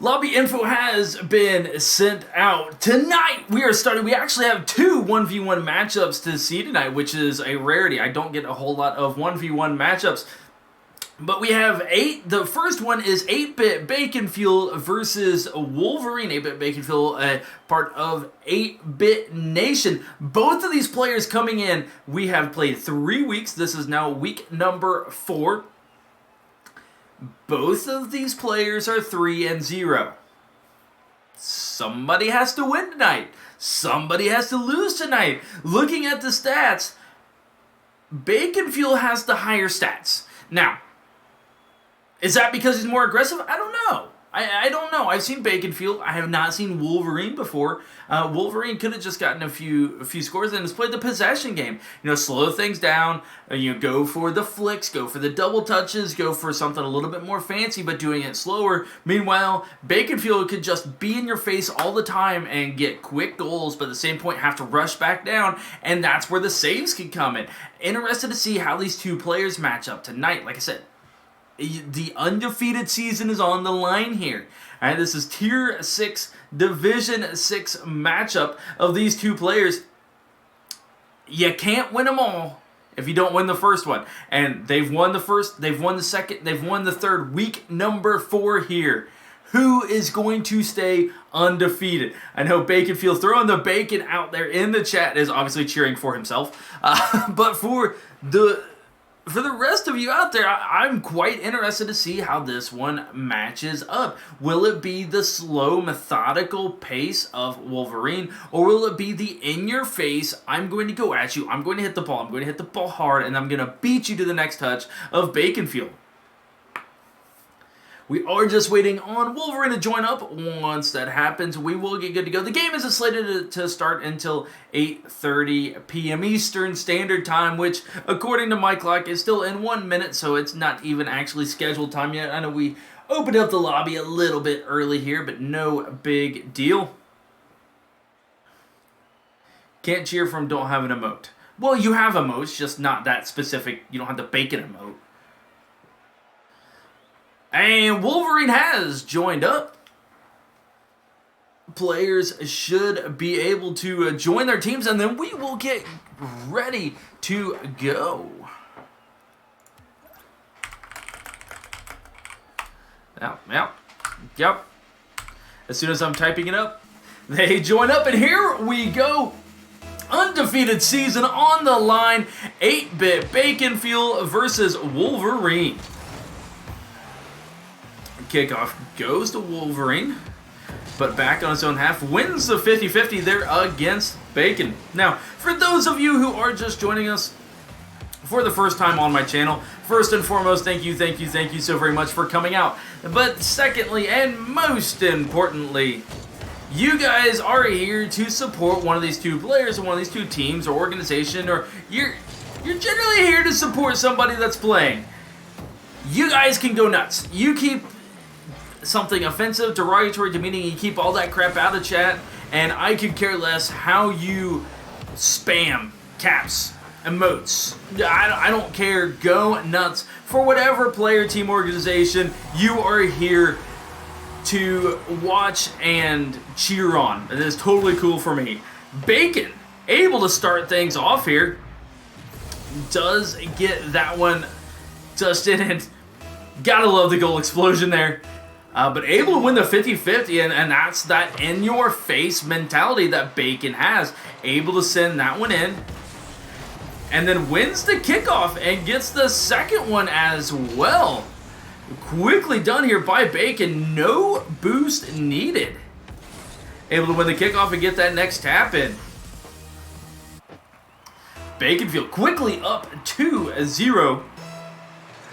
Lobby info has been sent out. Tonight, we actually have 2 1v1 matchups to see tonight, which is a rarity. I don't get a whole lot of 1v1 matchups. But we have 8. The first one is 8-Bit Bacon Fuel versus Wolverine. 8-Bit Bacon Fuel, part of 8-Bit Nation. Both of these players coming in, we have played 3 weeks. This is now week number 4. Both of these players are 3-0. Somebody has to win tonight. Somebody has to lose tonight. Looking at the stats, Bacon Fuel has the higher stats. Now, is that because he's more aggressive? I don't know. I don't know. I've seen Baconfield. I have not seen Wolverine before. Wolverine could have just gotten a few scores and has played the possession game. Slow things down. Go for the flicks, go for the double touches, go for something a little bit more fancy, but doing it slower. Meanwhile, Baconfield could just be in your face all the time and get quick goals, but at the same point have to rush back down, and that's where the saves can come in. Interested to see how these two players match up tonight. Like I said, the undefeated season is on the line here. All right, this is Tier 6, Division 6 matchup of these two players. You can't win them all if you don't win the first one. And they've won the first, they've won the second, they've won the third. Week number 4 here. Who is going to stay undefeated? I know Baconfield throwing the bacon out there in the chat is obviously cheering for himself. But for the rest of you out there, I'm quite interested to see how this one matches up. Will it be the slow, methodical pace of Wolverine, or will it be the in-your-face, I'm going to go at you, I'm going to hit the ball, I'm going to hit the ball hard, and I'm going to beat you to the next touch of Baconfield? We are just waiting on Wolverine to join up. Once that happens, we will get good to go. The game isn't slated to start until 8:30 p.m. Eastern Standard Time, which, according to my clock, is still in 1 minute, so it's not even actually scheduled time yet. I know we opened up the lobby a little bit early here, but no big deal. Can't cheer from don't have an emote. Well, you have emotes, just not that specific. You don't have the bacon emote. And Wolverine has joined up. Players should be able to join their teams, and then we will get ready to go. Yep. As soon as I'm typing it up, they join up, and here we go. Undefeated season on the line. 8-bit Baconfield versus Wolverine. Kickoff goes to Wolverine, but back on his own half, wins the 50-50 there against Bacon. Now, for those of you who are just joining us for the first time on my channel, first and foremost, thank you so very much for coming out. But secondly, and most importantly, you guys are here to support one of these two players or one of these two teams or organization, or you're generally here to support somebody that's playing. You guys can go nuts. You keep something offensive, derogatory, demeaning, you keep all that crap out of chat, and I could care less how you spam caps, emotes. I don't care. Go nuts. For whatever player, team, organization you are here to watch and cheer on. It is totally cool for me. Bacon, able to start things off here, does get that one just in it. Gotta love the goal explosion there. But able to win the 50-50, and that's that in-your-face mentality that Bacon has. Able to send that one in, and then wins the kickoff and gets the second one as well. Quickly done here by Bacon. No boost needed. Able to win the kickoff and get that next tap in. Baconfield quickly up 2-0.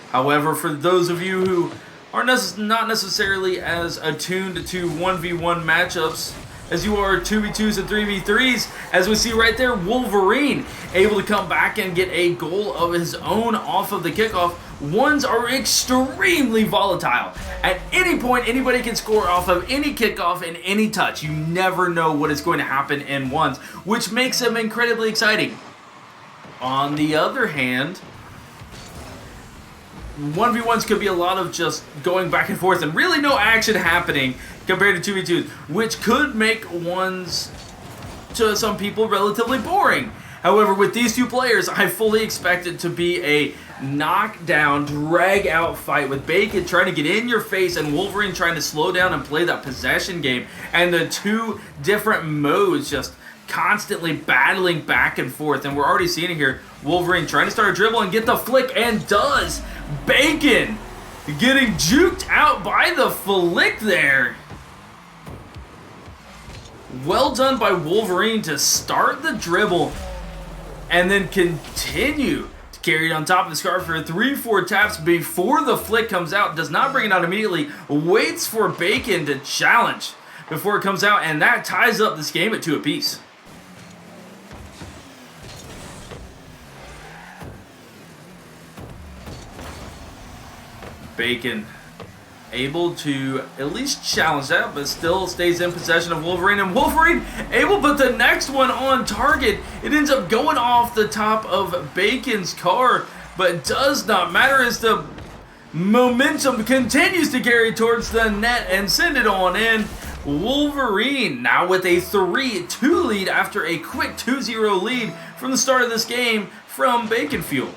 However, for those of you who are not necessarily as attuned to 1v1 matchups as you are 2v2s and 3v3s, as we see right there, Wolverine able to come back and get a goal of his own off of the kickoff. Ones are extremely volatile. At any point, anybody can score off of any kickoff and any touch. You never know what is going to happen in ones, which makes them incredibly exciting. On the other hand, 1v1s could be a lot of just going back and forth and really no action happening compared to 2v2s, which could make ones, to some people, relatively boring. However, with these two players, I fully expect it to be a knockdown, drag-out fight with Bacon trying to get in your face and Wolverine trying to slow down and play that possession game, and the two different modes just constantly battling back and forth. And we're already seeing it here. Wolverine trying to start a dribble and get the flick, and does. Bacon getting juked out by the flick there. Well done by Wolverine to start the dribble and then continue to Carried on top of the scarf for 3-4 taps before the flick comes out. Does not bring it out immediately. Waits for Bacon to challenge before it comes out, and that ties up this game at 2 apiece. Bacon able to at least challenge that, but still stays in possession of Wolverine. And Wolverine able to put the next one on target. It ends up going off the top of Bacon's car, but does not matter as the momentum continues to carry towards the net and send it on in. Wolverine now with a 3-2 lead after a quick 2-0 lead from the start of this game from Bacon Fuel.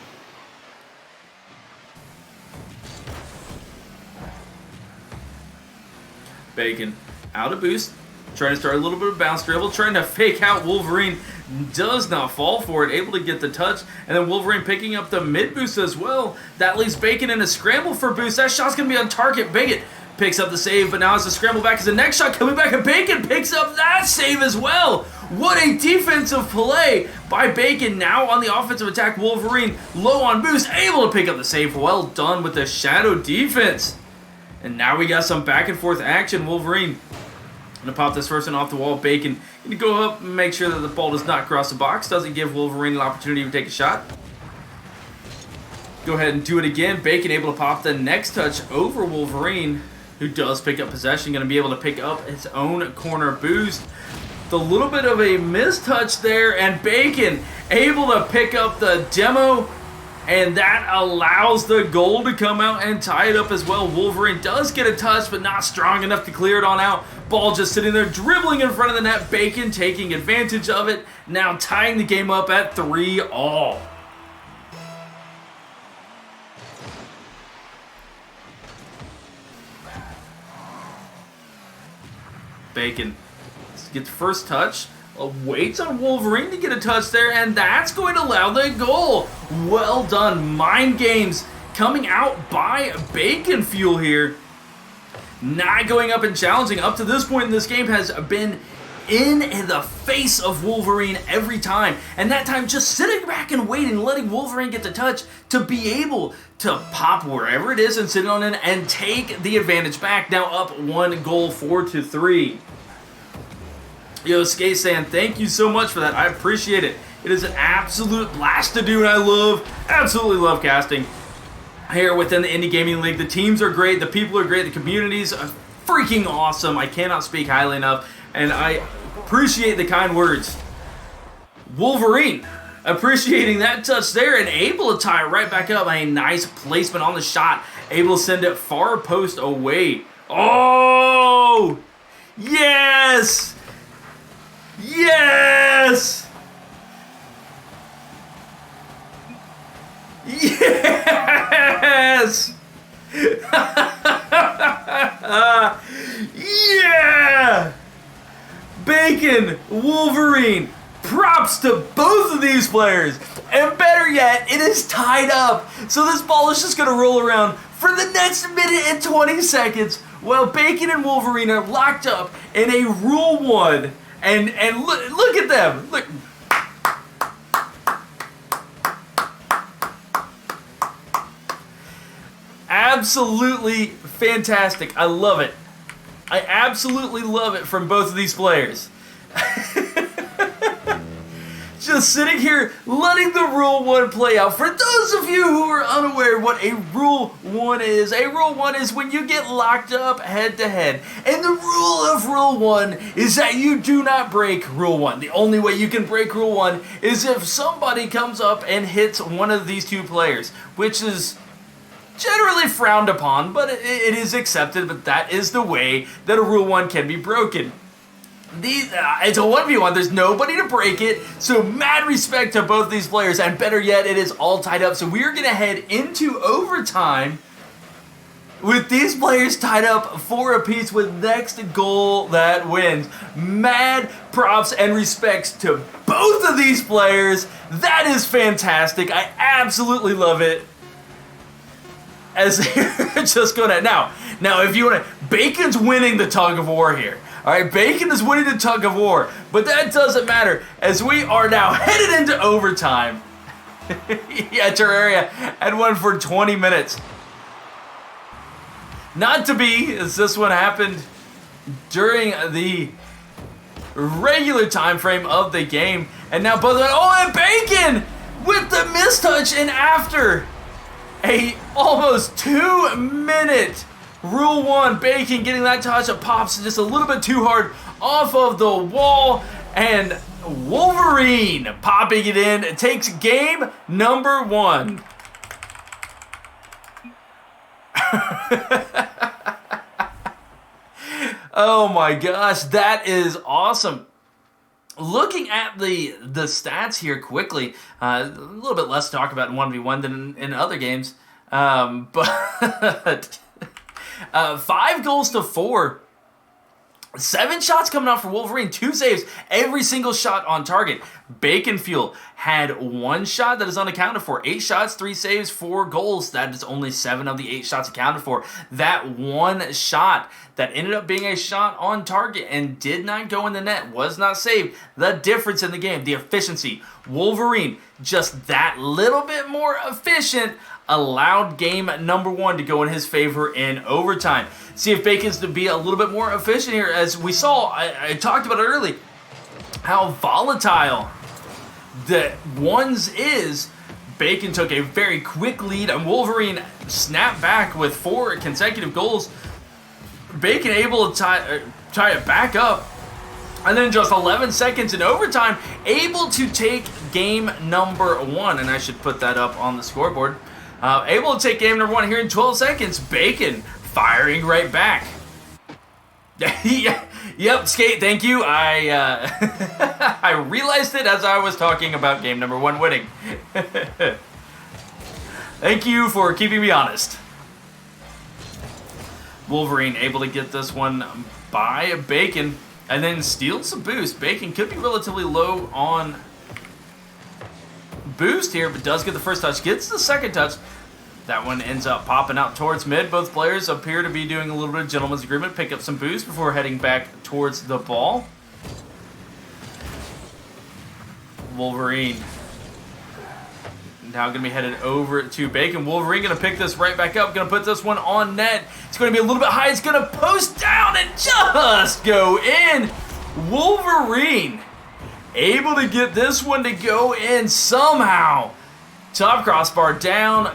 Bacon out of boost, trying to start a little bit of bounce dribble, trying to fake out Wolverine, does not fall for it, able to get the touch, and then Wolverine picking up the mid boost as well. That leaves Bacon in a scramble for boost. That shot's going to be on target. Bacon picks up the save, but now has to scramble back as the next shot coming back, and Bacon picks up that save as well. What a defensive play by Bacon. Now on the offensive attack, Wolverine low on boost, able to pick up the save. Well done with the shadow defense. And now we got some back and forth action. Wolverine gonna pop this first one off the wall. Bacon gonna go up and make sure that the ball does not cross the box. Doesn't give Wolverine an opportunity to take a shot. Go ahead and do it again. Bacon able to pop the next touch over Wolverine, who does pick up possession. Gonna be able to pick up his own corner boost. The little bit of a mistouch there, and Bacon able to pick up the demo. And that allows the goal to come out and tie it up as well. Wolverine does get a touch, but not strong enough to clear it on out. Ball just sitting there, dribbling in front of the net. Bacon taking advantage of it. Now tying the game up at 3-all. Bacon gets the first touch. Waits on Wolverine to get a touch there, and that's going to allow the goal. Well done. Mind games coming out by Bacon Fuel here. Not going up and challenging. Up to this point in this game has been in the face of Wolverine every time. And that time just sitting back and waiting, letting Wolverine get the touch to be able to pop wherever it is and sit on it and take the advantage back. Now up 1 goal, 4-3. Yo, Skay-san, thank you so much for that. I appreciate it. It is an absolute blast to do, and I absolutely love casting here within the Indie Gaming League. The teams are great, the people are great, the communities are freaking awesome. I cannot speak highly enough, and I appreciate the kind words. Wolverine appreciating that touch there and able to tie it right back up. A nice placement on the shot, able to send it far post away. Oh, yes! Yes! Yes! Yeah! Bacon, Wolverine, props to both of these players. And better yet, it is tied up. So this ball is just going to roll around for the next minute and 20 seconds while Bacon and Wolverine are locked up in a Rule 1. And look at them. Look. Absolutely fantastic. I love it. I absolutely love it from both of these players. Just sitting here letting the Rule 1 play out. For those of you who are unaware of what a Rule 1 is, a Rule 1 is when you get locked up head to head. And the rule of Rule 1 is that you do not break Rule 1. The only way you can break Rule 1 is if somebody comes up and hits one of these two players, which is generally frowned upon, but it is accepted, but that is the way that a Rule 1 can be broken. It's a 1v1, there's nobody to break it, so mad respect to both these players, and better yet, it is all tied up, so we are going to head into overtime with these players tied up 4 apiece with next goal that wins. Mad props and respects to both of these players. That is fantastic. I absolutely love it. As they're just going to... Now, if you want to... Bacon's winning the tug of war here. Alright, Bacon is winning the tug of war, but that doesn't matter as we are now headed into overtime. Yeah, Terraria had one for 20 minutes. Not to be, as this one happened during the regular time frame of the game. And now both of them, oh, and Bacon with the mistouch, and after a almost 2-minute Rule 1, Bacon getting that touch, it pops just a little bit too hard off of the wall, and Wolverine popping it in. It takes game number 1. Oh my gosh, that is awesome. Looking at the stats here quickly, a little bit less to talk about in 1v1 than in other games, but 5 goals to 4. 7 shots coming out for Wolverine, 2 saves, every single shot on target. Bacon Fuel had 1 shot that is unaccounted for. 8 shots, 3 saves, 4 goals. That is only 7 of the 8 shots accounted for. That 1 shot that ended up being a shot on target and did not go in the net, was not saved. The difference in the game, the efficiency. Wolverine, just that little bit more efficient, allowed game number 1 to go in his favor in overtime. See if Bacon's to be a little bit more efficient here. As we saw, I talked about it early, how volatile the ones is. Bacon took a very quick lead, and Wolverine snapped back with 4 consecutive goals. Bacon able to tie it back up, and then just 11 seconds in overtime, able to take game number 1. And I should put that up on the scoreboard. Able to take game number 1 here in 12 seconds. Bacon firing right back. Yep, Skate, thank you. I realized it as I was talking about game number 1 winning. Thank you for keeping me honest. Wolverine able to get this one by Bacon and then steals a boost. Bacon could be relatively low on boost here, but does get the first touch, gets the second touch. That one ends up popping out towards mid. Both players appear to be doing a little bit of gentleman's agreement, pick up some boost before heading back towards the ball. Wolverine now going to be headed over to Bacon. Wolverine going to pick this right back up, going to put this one on net. It's going to be a little bit high. It's going to post down and just go in. Wolverine able to get this one to go in somehow. Top crossbar down,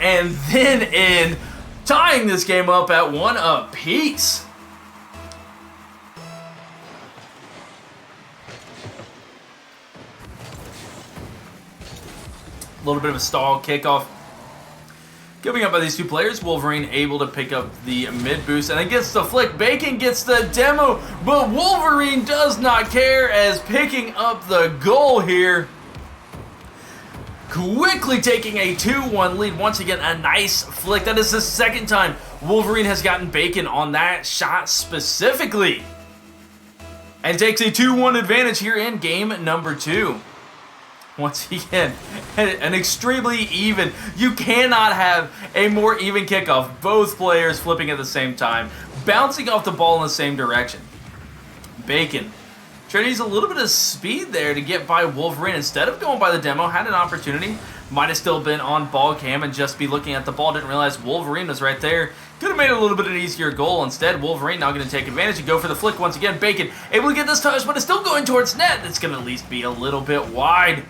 and then in, tying this game up at 1 apiece. A little bit of a stall kickoff coming up by these 2 players. Wolverine able to pick up the mid boost and then gets the flick. Bacon gets the demo, but Wolverine does not care as picking up the goal here. Quickly taking a 2-1 lead. Once again, a nice flick. That is the second time Wolverine has gotten Bacon on that shot specifically. And takes a 2-1 advantage here in game number 2. Once again, an extremely even. You cannot have a more even kickoff. Both players flipping at the same time, bouncing off the ball in the same direction. Bacon trying to use a little bit of speed there to get by Wolverine. Instead of going by the demo, had an opportunity. Might have still been on ball cam and just be looking at the ball. Didn't realize Wolverine was right there. Could have made it a little bit of an easier goal. Instead, Wolverine now going to take advantage and go for the flick once again. Bacon able to get this touch, but it's still going towards net. It's going to at least be a little bit wide.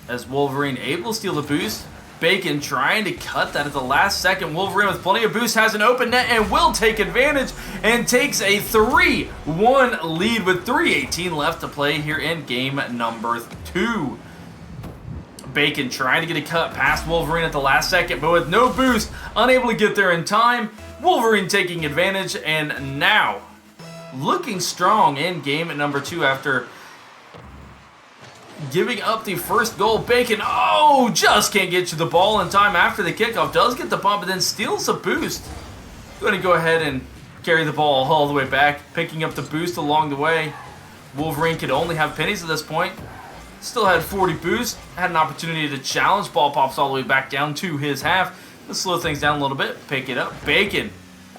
As Wolverine able to steal the boost. Bacon trying to cut that at the last second. Wolverine with plenty of boost has an open net and will take advantage and takes a 3-1 lead with 3:18 left to play here in game number 2. Bacon trying to get a cut past Wolverine at the last second, but with no boost, unable to get there in time. Wolverine taking advantage and now looking strong in game number 2 after giving up the first goal. Bacon, oh, just can't get to the ball in time after the kickoff. Does get the bump, but then steals the boost. Going to go ahead and carry the ball all the way back, picking up the boost along the way. Wolverine could only have pennies at this point. Still had 40 boost, had an opportunity to challenge. Ball pops all the way back down to his half. Let's slow things down a little bit, pick it up. Bacon,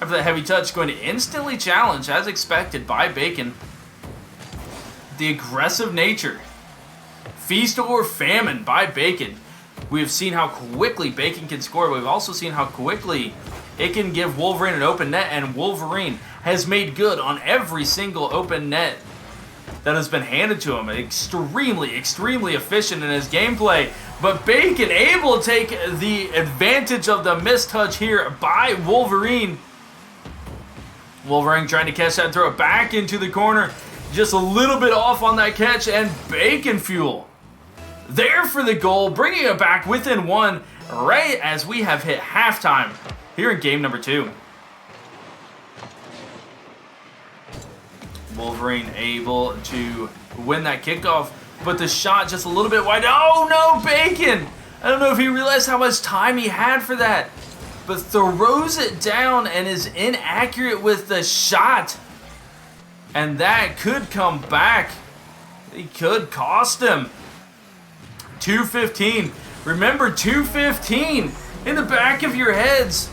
after that heavy touch, going to instantly challenge, as expected by Bacon. The aggressive nature Feast or famine by Bacon. We have seen how quickly Bacon can score. We've also seen how quickly it can give Wolverine an open net, and Wolverine has made good on every single open net that has been handed to him. Extremely, extremely efficient in his gameplay. But Bacon able to take the advantage of the mistouch here by Wolverine. Wolverine trying to catch that, throw it back into the corner. Just a little bit off on that catch, and Bacon Fuel there for the goal, bringing it back within one right as we have hit halftime here in game number 2. Wolverine able to win that kickoff, but the shot just a little bit wide. Oh no, Bacon! I don't know if he realized how much time he had for that, but throws it down and is inaccurate with the shot. And that could come back. It could cost him. 2:15. Remember 2:15 in the back of your heads.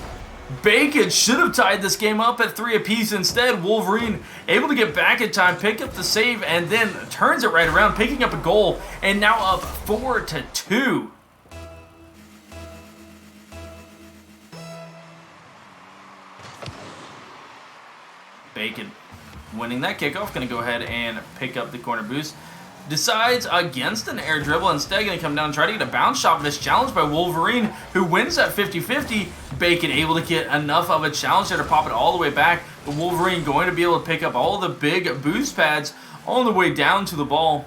Bacon should have tied this game up at 3 apiece. Instead, Wolverine able to get back in time, pick up the save, and then turns it right around, picking up a goal, and now up 4-2. Bacon winning that kickoff, going to go ahead and pick up the corner boost. Decides against an air dribble, instead going to come down and try to get a bounce shot, but it's challenged by Wolverine, who wins that 50-50. Bacon able to get enough of a challenge there to pop it all the way back, but Wolverine going to be able to pick up all the big boost pads on the way down to the ball,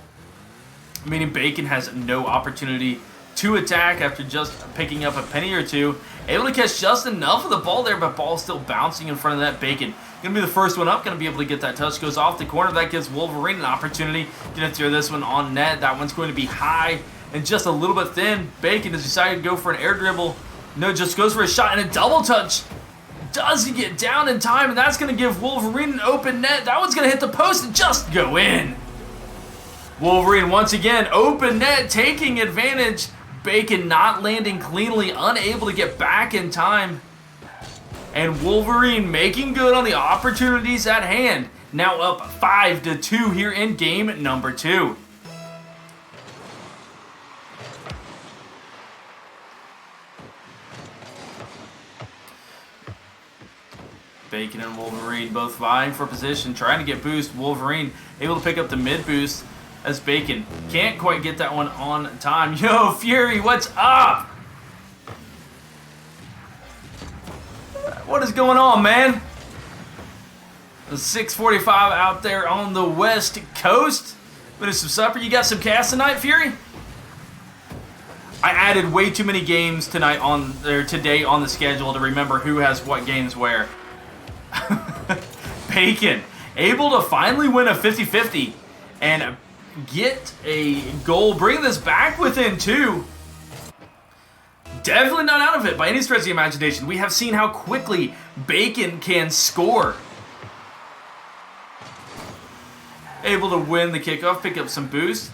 meaning Bacon has no opportunity to attack after just picking up a penny or two. Able to catch just enough of the ball there, but ball still bouncing in front of that. Bacon going to be the first one up, going to be able to get that touch. Goes off the corner. That gives Wolverine an opportunity. Going to throw this one on net. That one's going to be high and just a little bit thin. Bacon has decided to go for an air dribble. No, just goes for a shot and a double touch. Doesn't get down in time, and that's going to give Wolverine an open net. That one's going to hit the post and just go in. Wolverine once again, open net, taking advantage. Bacon not landing cleanly, unable to get back in time. And Wolverine making good on the opportunities at hand. Now up 5-2 here in game number 2. Bacon and Wolverine both vying for position, trying to get boost. Wolverine able to pick up the mid boost as Bacon can't quite get that one on time. Yo, Fury, what's up? What is going on, man? 6:45 out there on the West Coast. Finish some supper. You got some cast tonight, Fury? I added way too many games today on the schedule to remember who has what games where. Bacon able to finally win a 50-50 and get a goal, bring this back within 2. Definitely not out of it by any stretch of the imagination. We have seen how quickly Bacon can score. Able to win the kickoff, pick up some boost.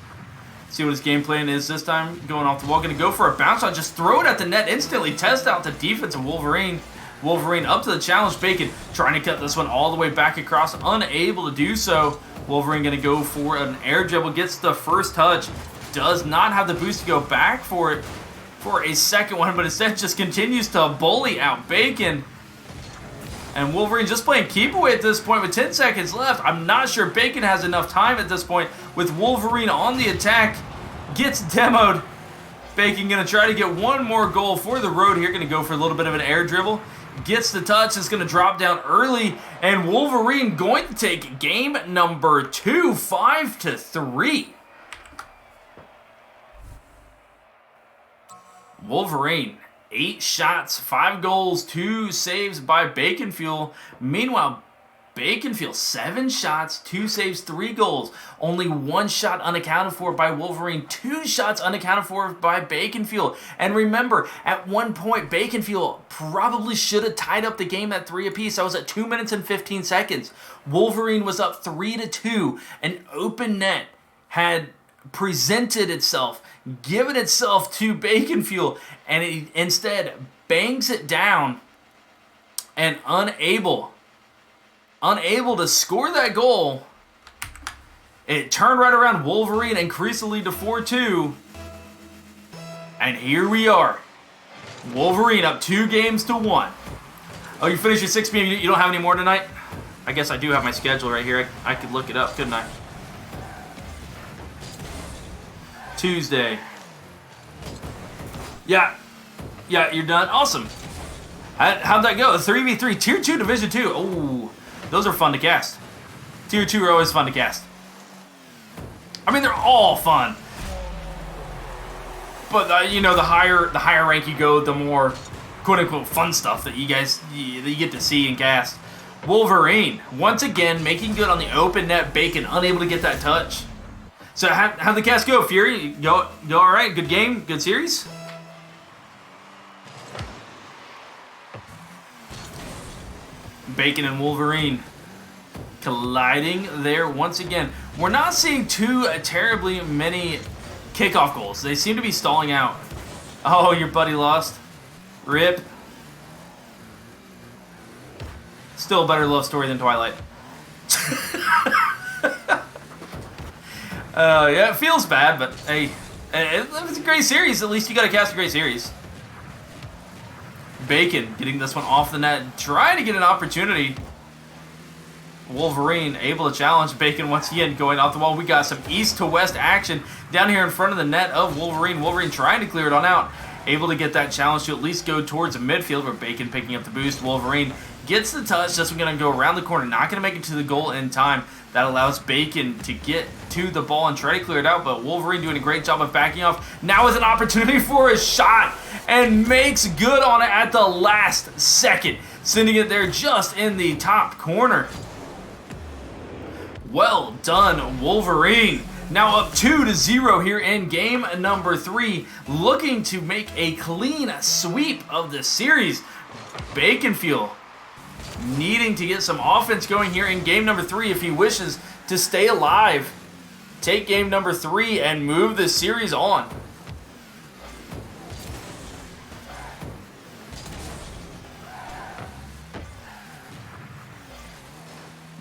See what his game plan is this time. Going off the wall, going to go for a bounce shot. Just throw it at the net instantly. Test out the defense of Wolverine. Wolverine up to the challenge. Bacon trying to cut this one all the way back across. Unable to do so. Wolverine going to go for an air dribble. Gets the first touch. Does not have the boost to go back for it for a second one, but instead just continues to bully out Bacon. And Wolverine just playing keep away at this point with 10 seconds left. I'm not sure Bacon has enough time at this point with Wolverine on the attack. Gets demoed. Bacon going to try to get one more goal for the road here. Going to go for a little bit of an air dribble. Gets the touch. It's going to drop down early. And Wolverine going to take game number 2, 5-3. Wolverine, 8 shots, 5 goals, 2 saves by Bacon Fuel. Meanwhile, Bacon Fuel, 7 shots, 2 saves, 3 goals. Only 1 shot unaccounted for by Wolverine, 2 shots unaccounted for by Bacon Fuel. And remember, at one point, Bacon Fuel probably should have tied up the game at 3 apiece. That was at 2 minutes and 15 seconds. Wolverine was up 3-2. An open net had presented itself, given itself to Bacon Fuel, and it instead bangs it down and unable to score that goal. It turned right around. Wolverine increased the lead to 4-2. And here we are. Wolverine up 2 games to 1. Oh, you finished your 6 p.m. You don't have any more tonight? I guess I do have my schedule right here. I could look it up, couldn't I? Tuesday. Yeah, you're done. Awesome. How'd that go? 3v3, Tier 2, Division 2. Oh, those are fun to cast. Tier 2 are always fun to cast. I mean, they're all fun. But, you know, the higher rank you go, the more quote-unquote fun stuff that you get to see and cast. Wolverine, once again, making good on the open net. Bacon, unable to get that touch. So how'd the cast go, Fury? Go all right? Good game? Good series? Bacon and Wolverine colliding there once again. We're not seeing too terribly many kickoff goals. They seem to be stalling out. Oh, your buddy lost. Rip. Still a better love story than Twilight. Yeah, it feels bad, but hey, it's a great series. At least you got to cast a great series. Bacon getting this one off the net, trying to get an opportunity. Wolverine able to challenge Bacon once again, going off the wall. We got some east to west action down here in front of the net of Wolverine. Wolverine trying to clear it on out. Able to get that challenge to at least go towards the midfield, where Bacon picking up the boost. Wolverine gets the touch. Just going to go around the corner. Not going to make it to the goal in time. That allows Bacon to get to the ball and try to clear it out. But Wolverine doing a great job of backing off. Now with an opportunity for a shot. And makes good on it at the last second. Sending it there just in the top corner. Well done, Wolverine. Now up 2-0 here in game number 3. Looking to make a clean sweep of the series. Baconfield needing to get some offense going here in game number 3 if he wishes to stay alive. Take game number 3 and move the series on.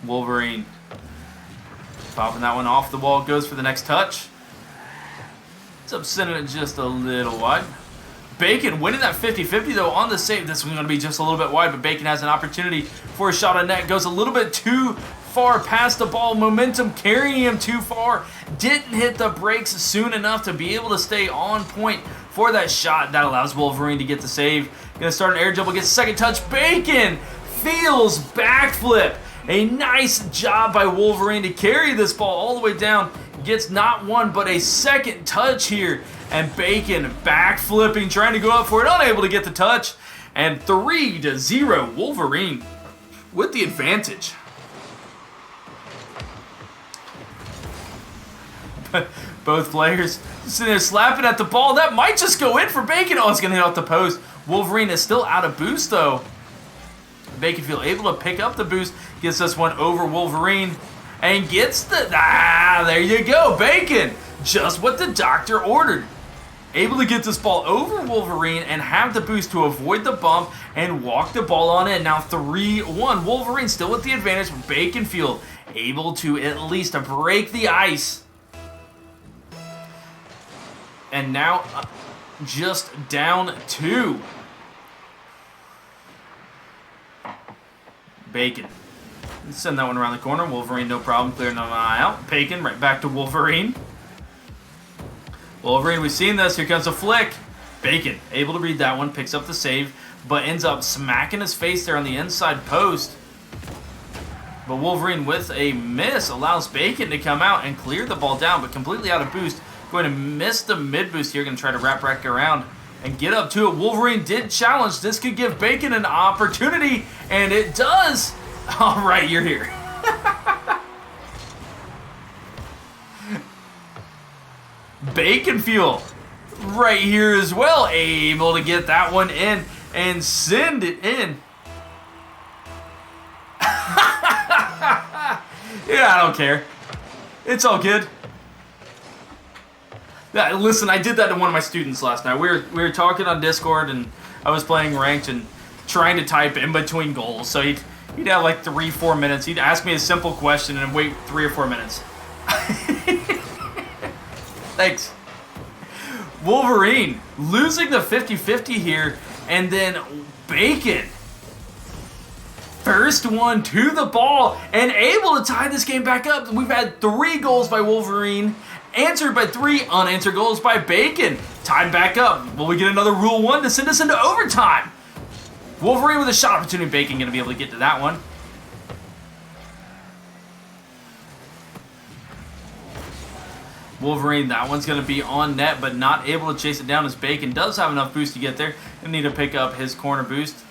Wolverine popping that one off the wall, goes for the next touch. It's up sending it just a little wide. Bacon winning that 50-50 though on the save. This one's going to be just a little bit wide, but Bacon has an opportunity for a shot on net. Goes a little bit too far past the ball. Momentum carrying him too far. Didn't hit the brakes soon enough to be able to stay on point for that shot. That allows Wolverine to get the save. Going to start an air dribble, gets second touch. Bacon feels backflip. A nice job by Wolverine to carry this ball all the way down. Gets not one, but a second touch here. And Bacon backflipping, trying to go up for it, unable to get the touch. And 3-0, Wolverine with the advantage. Both players sitting there slapping at the ball. That might just go in for Bacon. Oh, it's going to hit off the post. Wolverine is still out of boost, though. Baconfield able to pick up the boost, gets this one over Wolverine, and gets the... there you go, Bacon! Just what the doctor ordered. Able to get this ball over Wolverine and have the boost to avoid the bump and walk the ball on in. Now 3-1. Wolverine still with the advantage, but Baconfield able to at least break the ice. And now just down 2. Bacon. Send that one around the corner. Wolverine, no problem, clearing them out. Bacon, right back to Wolverine. Wolverine, we've seen this. Here comes a flick. Bacon, able to read that one, picks up the save, but ends up smacking his face there on the inside post. But Wolverine, with a miss, allows Bacon to come out and clear the ball down, but completely out of boost. Going to miss the mid boost here. Going to try to wrap back around and get up to it. Wolverine did challenge. This could give Bacon an opportunity, and it does. All right, you're here. Baconfield right here as well, able to get that one in and send it in. Yeah, I don't care. It's all good. Yeah, listen, I did that to one of my students last night. We were talking on Discord, and I was playing ranked and trying to type in between goals. So he'd have like 3-4 minutes. He'd ask me a simple question and wait 3 or 4 minutes. Thanks. Wolverine losing the 50-50 here, and then Bacon. First one to the ball and able to tie this game back up. We've had 3 goals by Wolverine, answered by 3 unanswered goals by Bacon. Tied back up. Will we get another Rule 1 to send us into overtime? Wolverine with a shot opportunity. Bacon going to be able to get to that one. Wolverine, that one's going to be on net, but not able to chase it down as Bacon does have enough boost to get there and need to pick up his corner boost.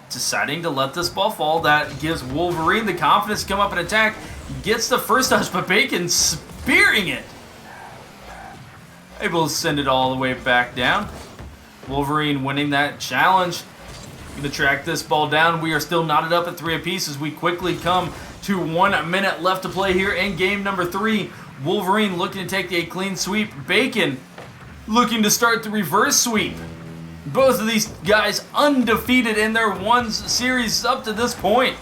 Deciding to let this ball fall. That gives Wolverine the confidence to come up and attack. Gets the first touch, but Bacon spearing it. Able to send it all the way back down. Wolverine winning that challenge. Going to track this ball down. We are still knotted up at 3 apiece as we quickly come to 1 minute left to play here in game number 3. Wolverine looking to take a clean sweep. Bacon looking to start the reverse sweep. Both of these guys undefeated in their one series up to this point.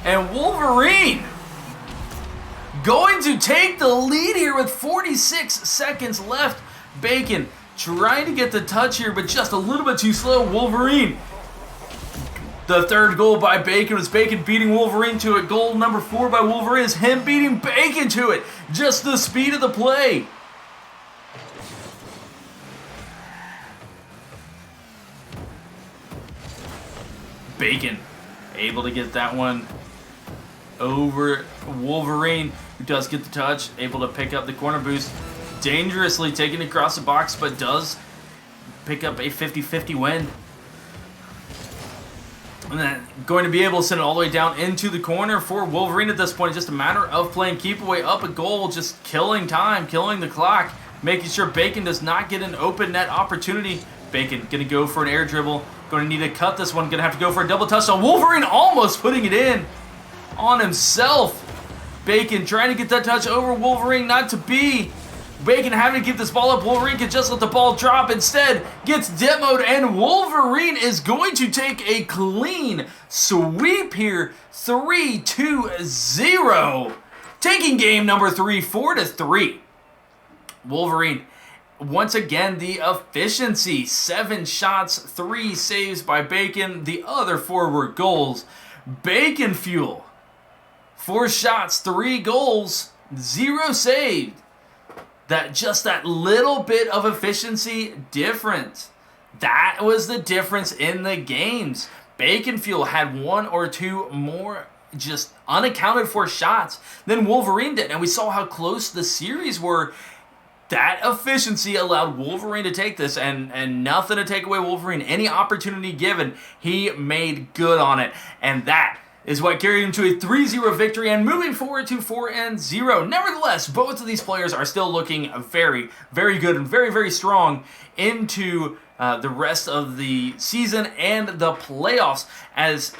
And Wolverine going to take the lead here with 46 seconds left. Bacon trying to get the touch here, but just a little bit too slow. Wolverine. The third goal by Bacon was Bacon beating Wolverine to it. Goal number 4 by Wolverine is him beating Bacon to it. Just the speed of the play. Bacon able to get that one over Wolverine, who does get the touch, able to pick up the corner boost. Dangerously taking it across the box, but does pick up a 50-50 win. And then going to be able to send it all the way down into the corner for Wolverine at this point. Just a matter of playing keep away up a goal, just killing time, killing the clock, making sure Bacon does not get an open net opportunity. Bacon going to go for an air dribble. Going to need to cut this one. Going to have to go for a double touchdown. Wolverine almost putting it in on himself. Bacon trying to get that touch over Wolverine, not to be. Bacon having to keep this ball up. Wolverine can just let the ball drop. Instead, gets demoed, and Wolverine is going to take a clean sweep here. 3-2-0. Taking game number 3, 4-3. Wolverine, once again, the efficiency. 7 shots, 3 saves by Bacon. The other 4 were goals. Bacon fuel. 4 shots, 3 goals, 0 saved. That little bit of efficiency difference. That was the difference in the games. Bacon Fuel had 1 or 2 more just unaccounted for shots than Wolverine did. And we saw how close the series were. That efficiency allowed Wolverine to take this, and nothing to take away Wolverine. Any opportunity given, he made good on it. And that is what carried him to a 3-0 victory and moving forward to 4-0. Nevertheless, both of these players are still looking very, very good and very, very strong into the rest of the season and the playoffs. As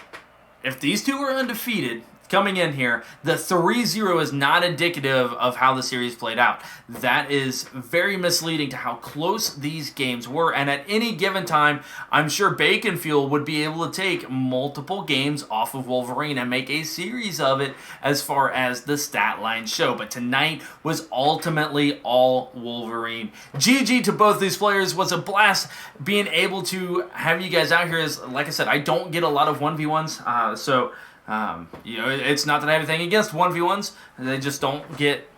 if these two are undefeated coming in here, the 3-0 is not indicative of how the series played out. That is very misleading to how close these games were, and at any given time, I'm sure Bacon Fuel would be able to take multiple games off of Wolverine and make a series of it as far as the stat lines show. But tonight was ultimately all Wolverine. GG to both these players. Was a blast being able to have you guys out here. As like I said, I don't get a lot of 1v1s, so it's not that I have anything against 1v1s. They just don't get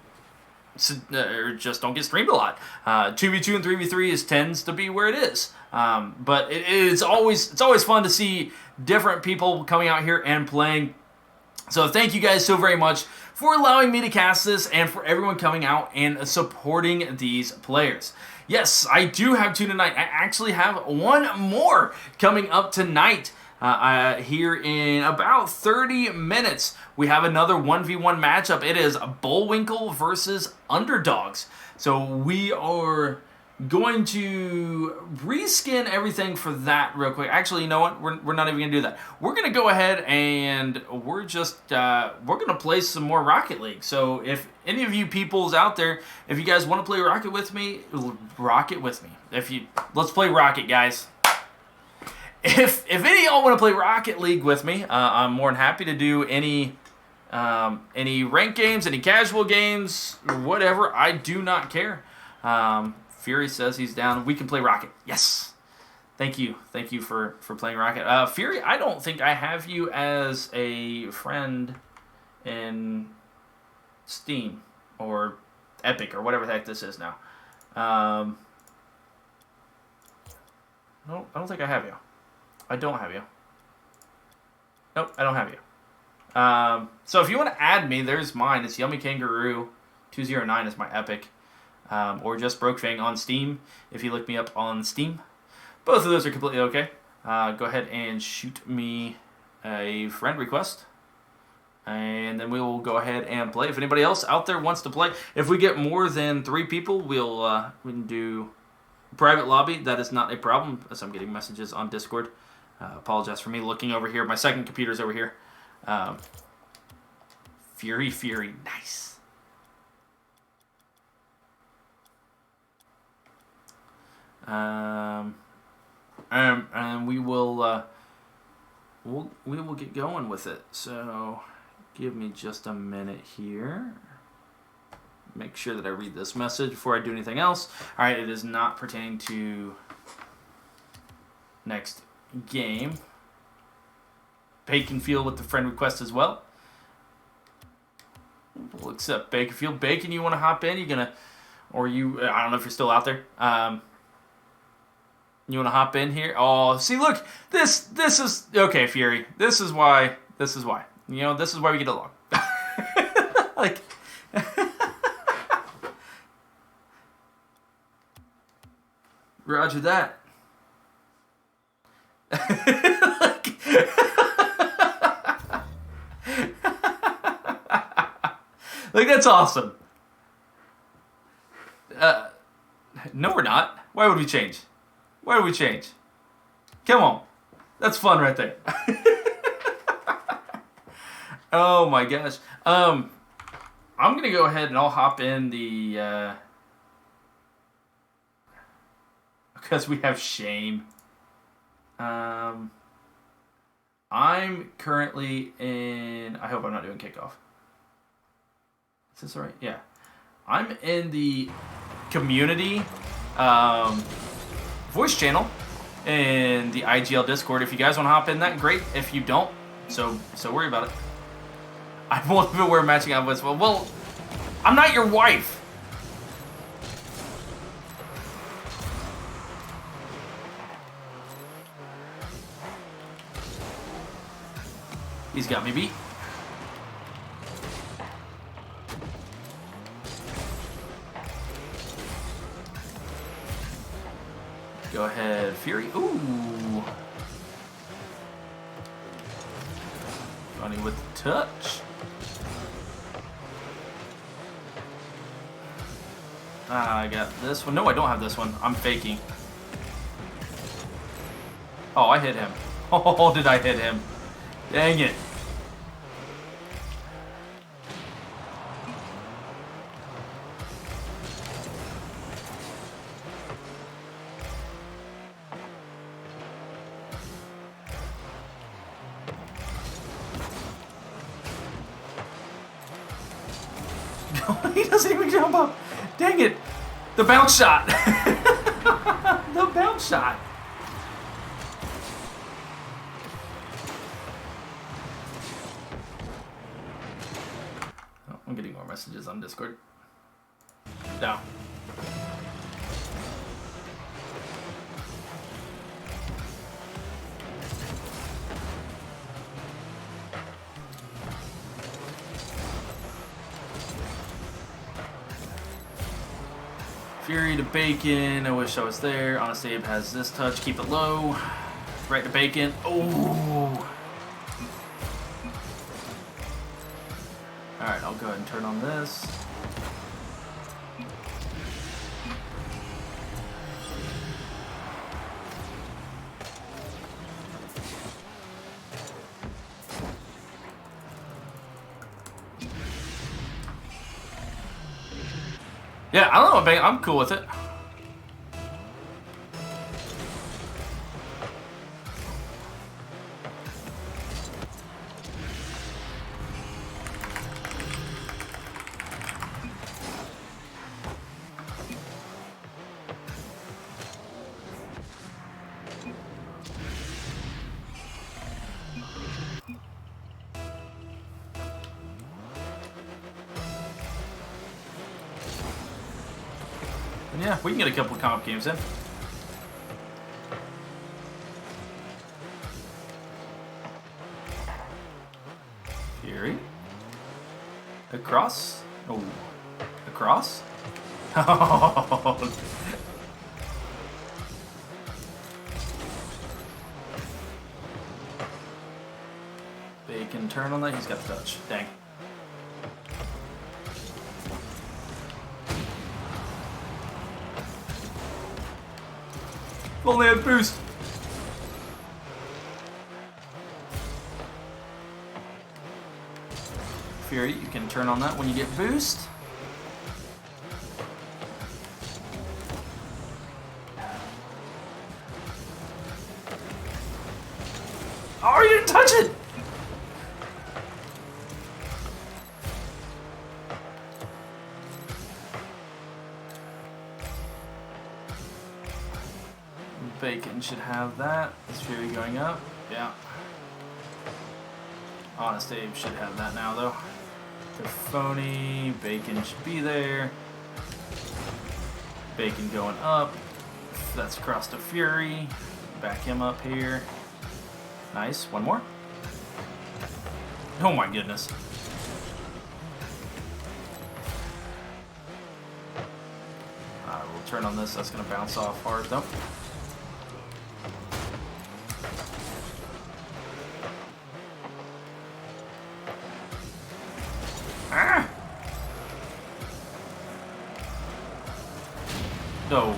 streamed a lot. 2v2 and 3v3 tends to be where it is. But it's always fun to see different people coming out here and playing. So thank you guys so very much for allowing me to cast this and for everyone coming out and supporting these players. Yes, I do have 2 tonight. I actually have 1 more coming up tonight. Here in about 30 minutes, we have another 1v1 matchup. It is Bullwinkle versus Underdogs. So we are going to reskin everything for that real quick. Actually, you know what? We're not even going to do that. We're going to go ahead and we're going to play some more Rocket League. So if any of you peoples out there, if you guys want to play Rocket with me, let's play Rocket, guys. if any of y'all want to play Rocket League with me, I'm more than happy to do any ranked games, any casual games, whatever. I do not care. Fury says he's down. We can play Rocket. Yes. Thank you for playing Rocket. Fury, I don't think I have you as a friend in Steam or Epic or whatever the heck this is now. No, I don't think I have you. I don't have you. Nope, I don't have you. So if you want to add me, there's mine. It's Yummy Kangaroo 209 is my Epic. Or just Broke Fang on Steam if you look me up on Steam. Both of those are completely okay. Go ahead and shoot me a friend request. And then we will go ahead and play. If anybody else out there wants to play, if we get more than 3 people, we can do private lobby. That is not a problem, as I'm getting messages on Discord. Apologize for me looking over here. My second computer's over here. Fury, nice. And we will we will get going with it. So give me just a minute here. Make sure that I read this message before I do anything else. All right, it is not pertaining to next game. Baconfield with the friend request as well. We'll accept Baconfield. Bacon, you want to hop in? You gonna, or you? I don't know if you're still out there. You want to hop in here? Oh, see, look, this is okay, Fury. This is why. You know, this is why we get along. Like. Roger that. Like, that's awesome. No, we're not. Why would we change? Why would we change? Come on. That's fun right there. Oh my gosh. I'm going to go ahead and I'll hop in the... because we have shame. I'm currently in... I hope I'm not doing kickoff. Is this alright? Yeah. I'm in the community voice channel in the IGL Discord. If you guys want to hop in that, great. If you don't, so worry about it. I won't even wear matching outfits. Well, I'm not your wife. He's got me beat. Go ahead, Fury. Ooh. Funny with the touch. I got this one. No, I don't have this one. I'm faking. Oh, I hit him. Oh, did I hit him? Dang it. He doesn't even jump up. Dang it. The bounce shot. The bounce shot. Oh, I'm getting more messages on Discord. Down. Fury to Bacon. I wish I was there. Honestly, Abe has this touch. Keep it low. Right to Bacon. Oh. Alright, I'll go ahead and turn on this. Yeah, I don't know, Bacon. I'm cool with it. Yeah, we can get a couple comp games in. Fury. Across. Oh. Across? Oh. Bacon turn on that. He's got the touch. Dang. Only had boost. Fury, you can turn on that when you get boost. Oh, you didn't touch it! Bacon should have that. Is Fury going up? Yeah. Honest Abe should have that now, though. The phony. Bacon should be there. Bacon going up. That's across to Fury. Back him up here. Nice. One more. Oh my goodness. We'll turn on this. That's going to bounce off hard, though. Ah! No.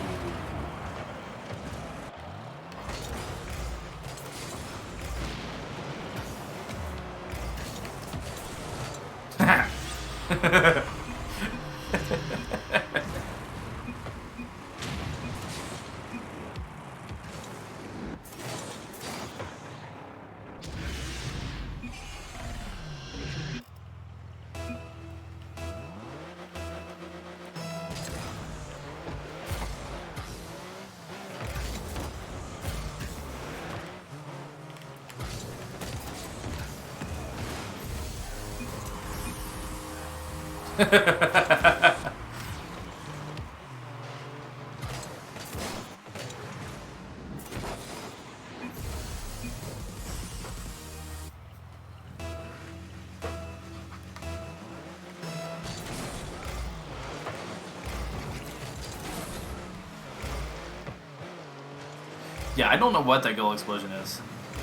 Yeah, I don't know what that goal explosion is.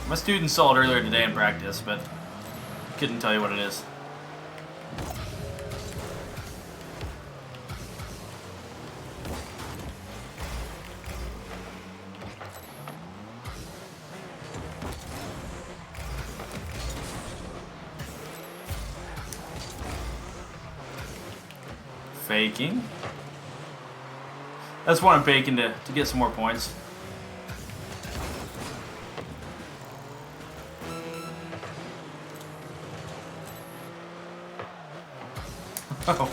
My students saw it earlier today in practice, but couldn't tell you what it is. Faking. That's one I'm faking to get some more points. Oh.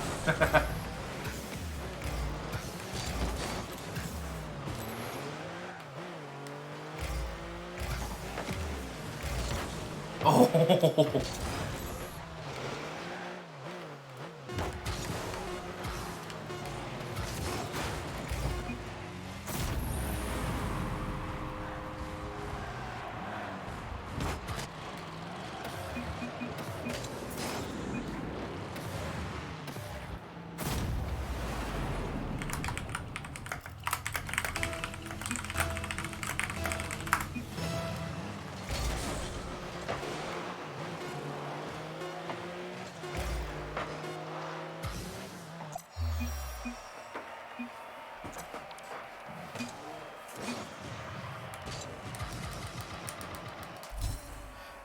Oh.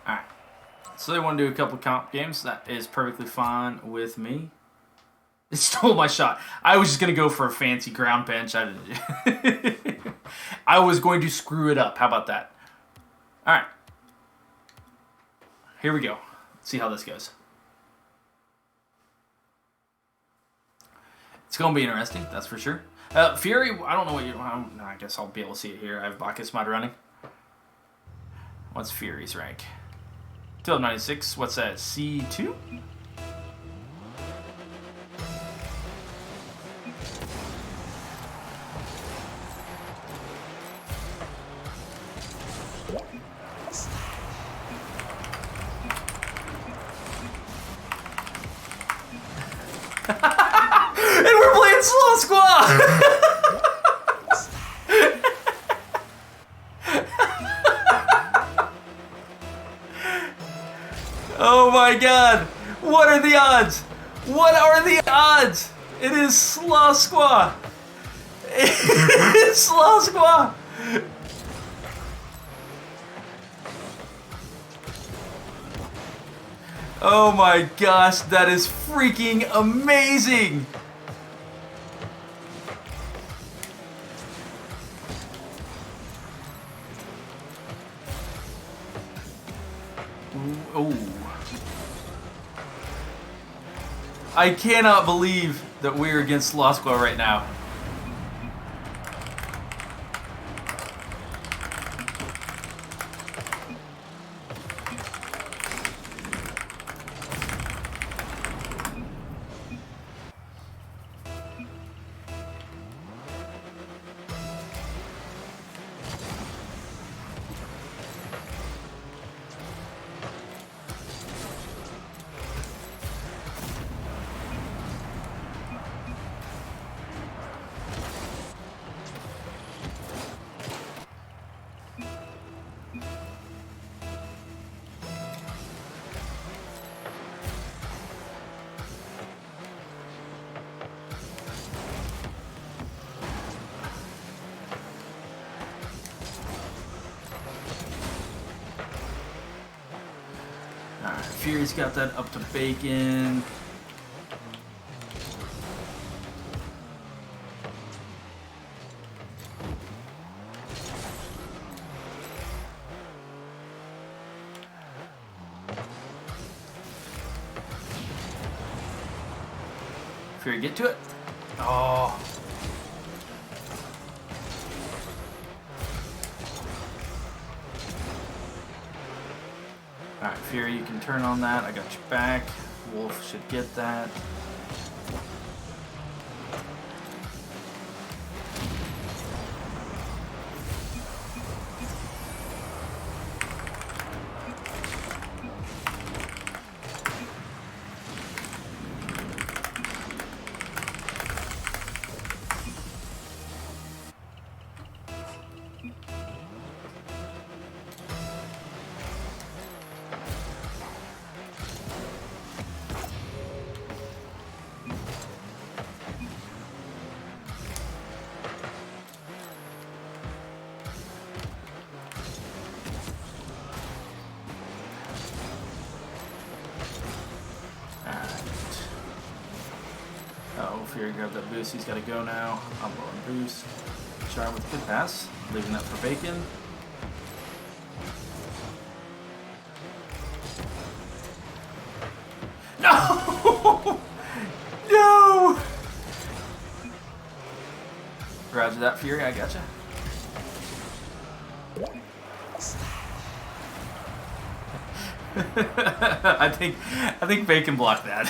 Alright, so they want to do a couple comp games. That is perfectly fine with me. It stole my shot. I was just going to go for a fancy ground bench. I was going to screw it up. How about that? Alright. Here we go. Let's see how this goes. It's going to be interesting, that's for sure. Fury, I don't know what you... I guess I'll be able to see it here. I have Bacchus mod running. What's Fury's rank? 1296. What's that? C2? Sloth Squa! Oh my god! What are the odds? What are the odds? It is Sloth Squa! It's Sloth Squa! Oh my gosh, that is freaking amazing! Oh. I cannot believe that we're against Sloth Squa right now. Alright, Fury's got that up to bacon. Fury, get to it. Oh. Alright, Fury, you can turn on that. I got your back. Wolf should get that. Oh, Fury grabbed that boost. He's got to go now. I'm low on boost. Charm with a good pass. Leaving that for bacon. No! No! Roger that, Fury. I gotcha. I think bacon blocked that.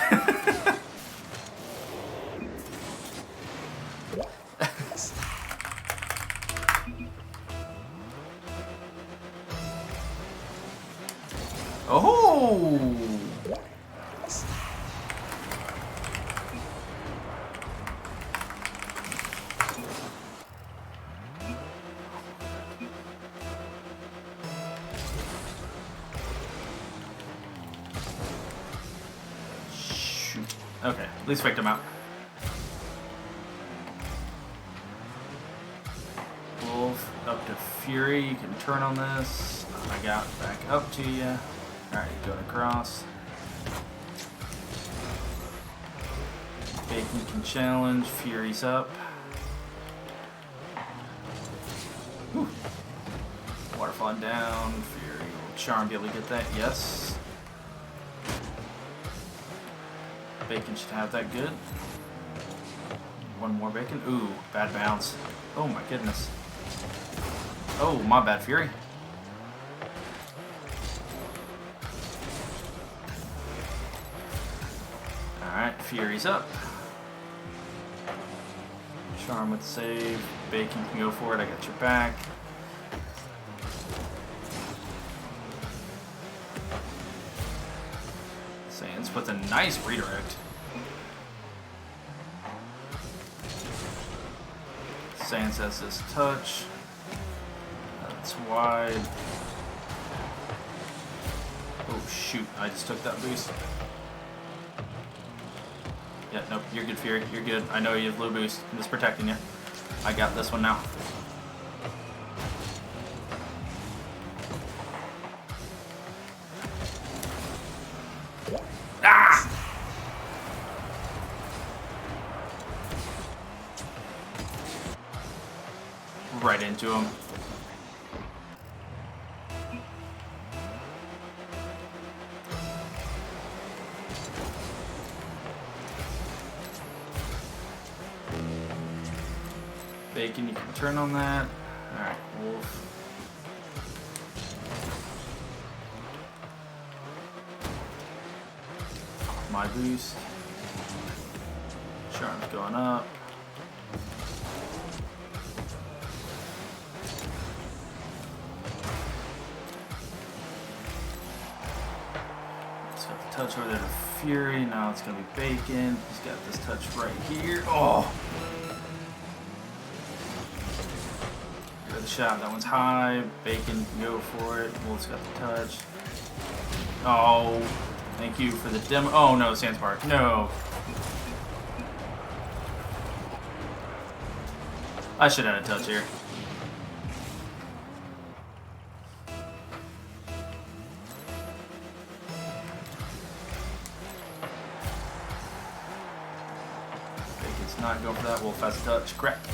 Oh! Shoot. Okay, at least faked him out. Wolf up to Fury. You can turn on this. I got back up to you. Alright, going across. Bacon can challenge. Fury's up. Whew. Water falling down. Fury will charm be able to get that. Yes. Bacon should have that good. One more bacon. Ooh, bad bounce. Oh my goodness. Oh, my bad, Fury. Alright, Fury's up. Charm with save. Bacon can go for it. I got your back. Sands with a nice redirect. Sans has this touch. That's wide. Oh shoot, I just took that boost. Yeah, nope, you're good, Fury. You're good. I know you have blue boost. I'm just protecting you. I got this one now. Ah! Right into him. Bacon, you can turn on that. Alright, Wolf. My boost. Charm's going up. It's got the touch over there to Fury. Now it's going to be Bacon. He's got this touch right here. Oh! Go to the shot. That one's high. Bacon can go for it. Wolf's got the touch. Oh! Thank you for the demo. Oh no, Sandspark. No. I should have had a touch here. Bacon's not going for that. Wolf has a touch. Correct.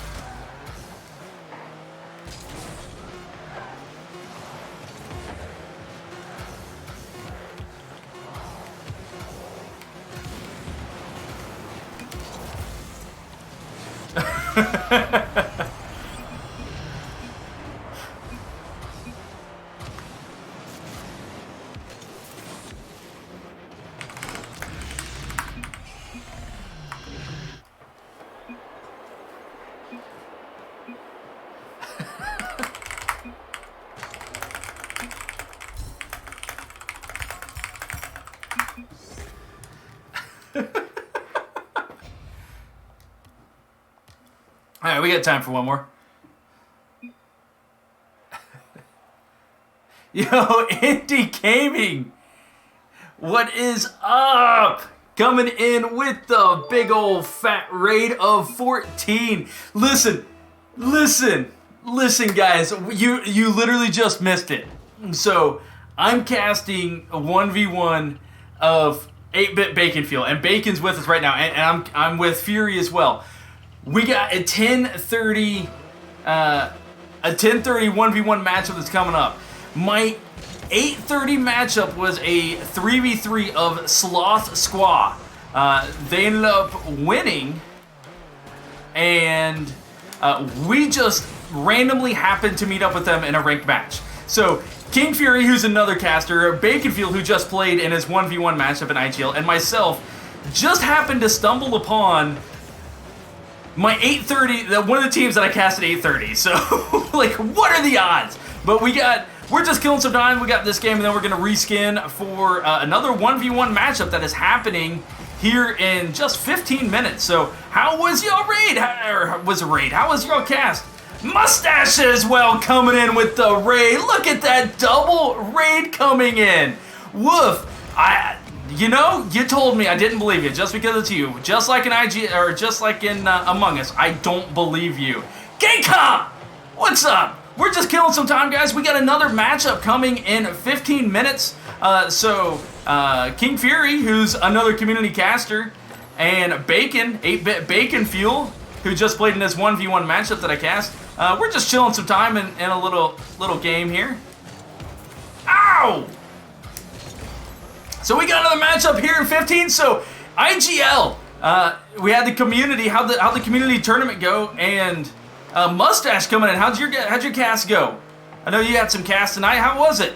Alright, we got time for one more. Yo, Indie Gaming! What is up? Coming in with the big old fat raid of 14. Listen, guys. You literally just missed it. So, I'm casting a 1v1 of 8-bit Bacon Fuel, and Bacon's with us right now, and I'm with Fury as well. We got a 10:30 1v1 matchup that's coming up. My 8:30 matchup was a 3v3 of Sloth Squa. They ended up winning, and we just randomly happened to meet up with them in a ranked match. So King Fury, who's another caster, Baconfield, who just played in his 1v1 matchup in IGL, and myself just happened to stumble upon my 8:30, one of the teams that I cast at 8:30. So, like, what are the odds? But we're just killing some time. We got this game, and then we're going to reskin for another 1v1 matchup that is happening here in just 15 minutes. So, how was your raid? How was your cast? Mustache as well coming in with the raid. Look at that double raid coming in. Woof. You told me I didn't believe you just because it's you. Just like in or just like in Among Us, I don't believe you. Gamecom! What's up? We're just killing some time, guys. We got another matchup coming in 15 minutes. King Fury, who's another community caster, and Bacon, 8-bit Bacon Fuel, who just played in this 1v1 matchup that I cast. We're just chilling some time in a little game here. Ow! So we got another matchup here in 15. So IGL, we had the community. How'd the community tournament go? And Mustache coming in. How'd your cast go? I know you had some cast tonight. How was it?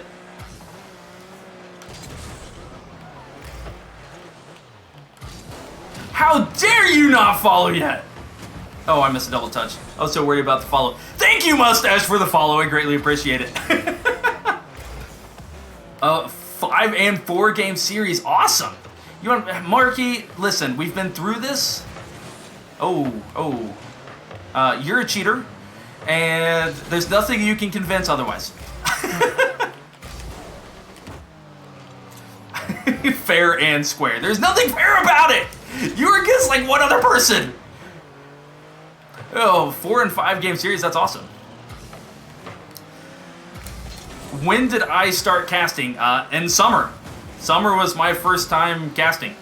How dare you not follow yet? Oh, I missed a double touch. I was so worried about the follow. Thank you, Mustache, for the follow. I greatly appreciate it. 5 and 4 game series. Awesome. You want Marky? Listen, we've been through this. You're a cheater. And there's nothing you can convince otherwise. Fair and square. There's nothing fair about it! You were against like one other person! Oh, 4 and 5 game series, that's awesome. When did I start casting? In summer. Summer was my first time casting.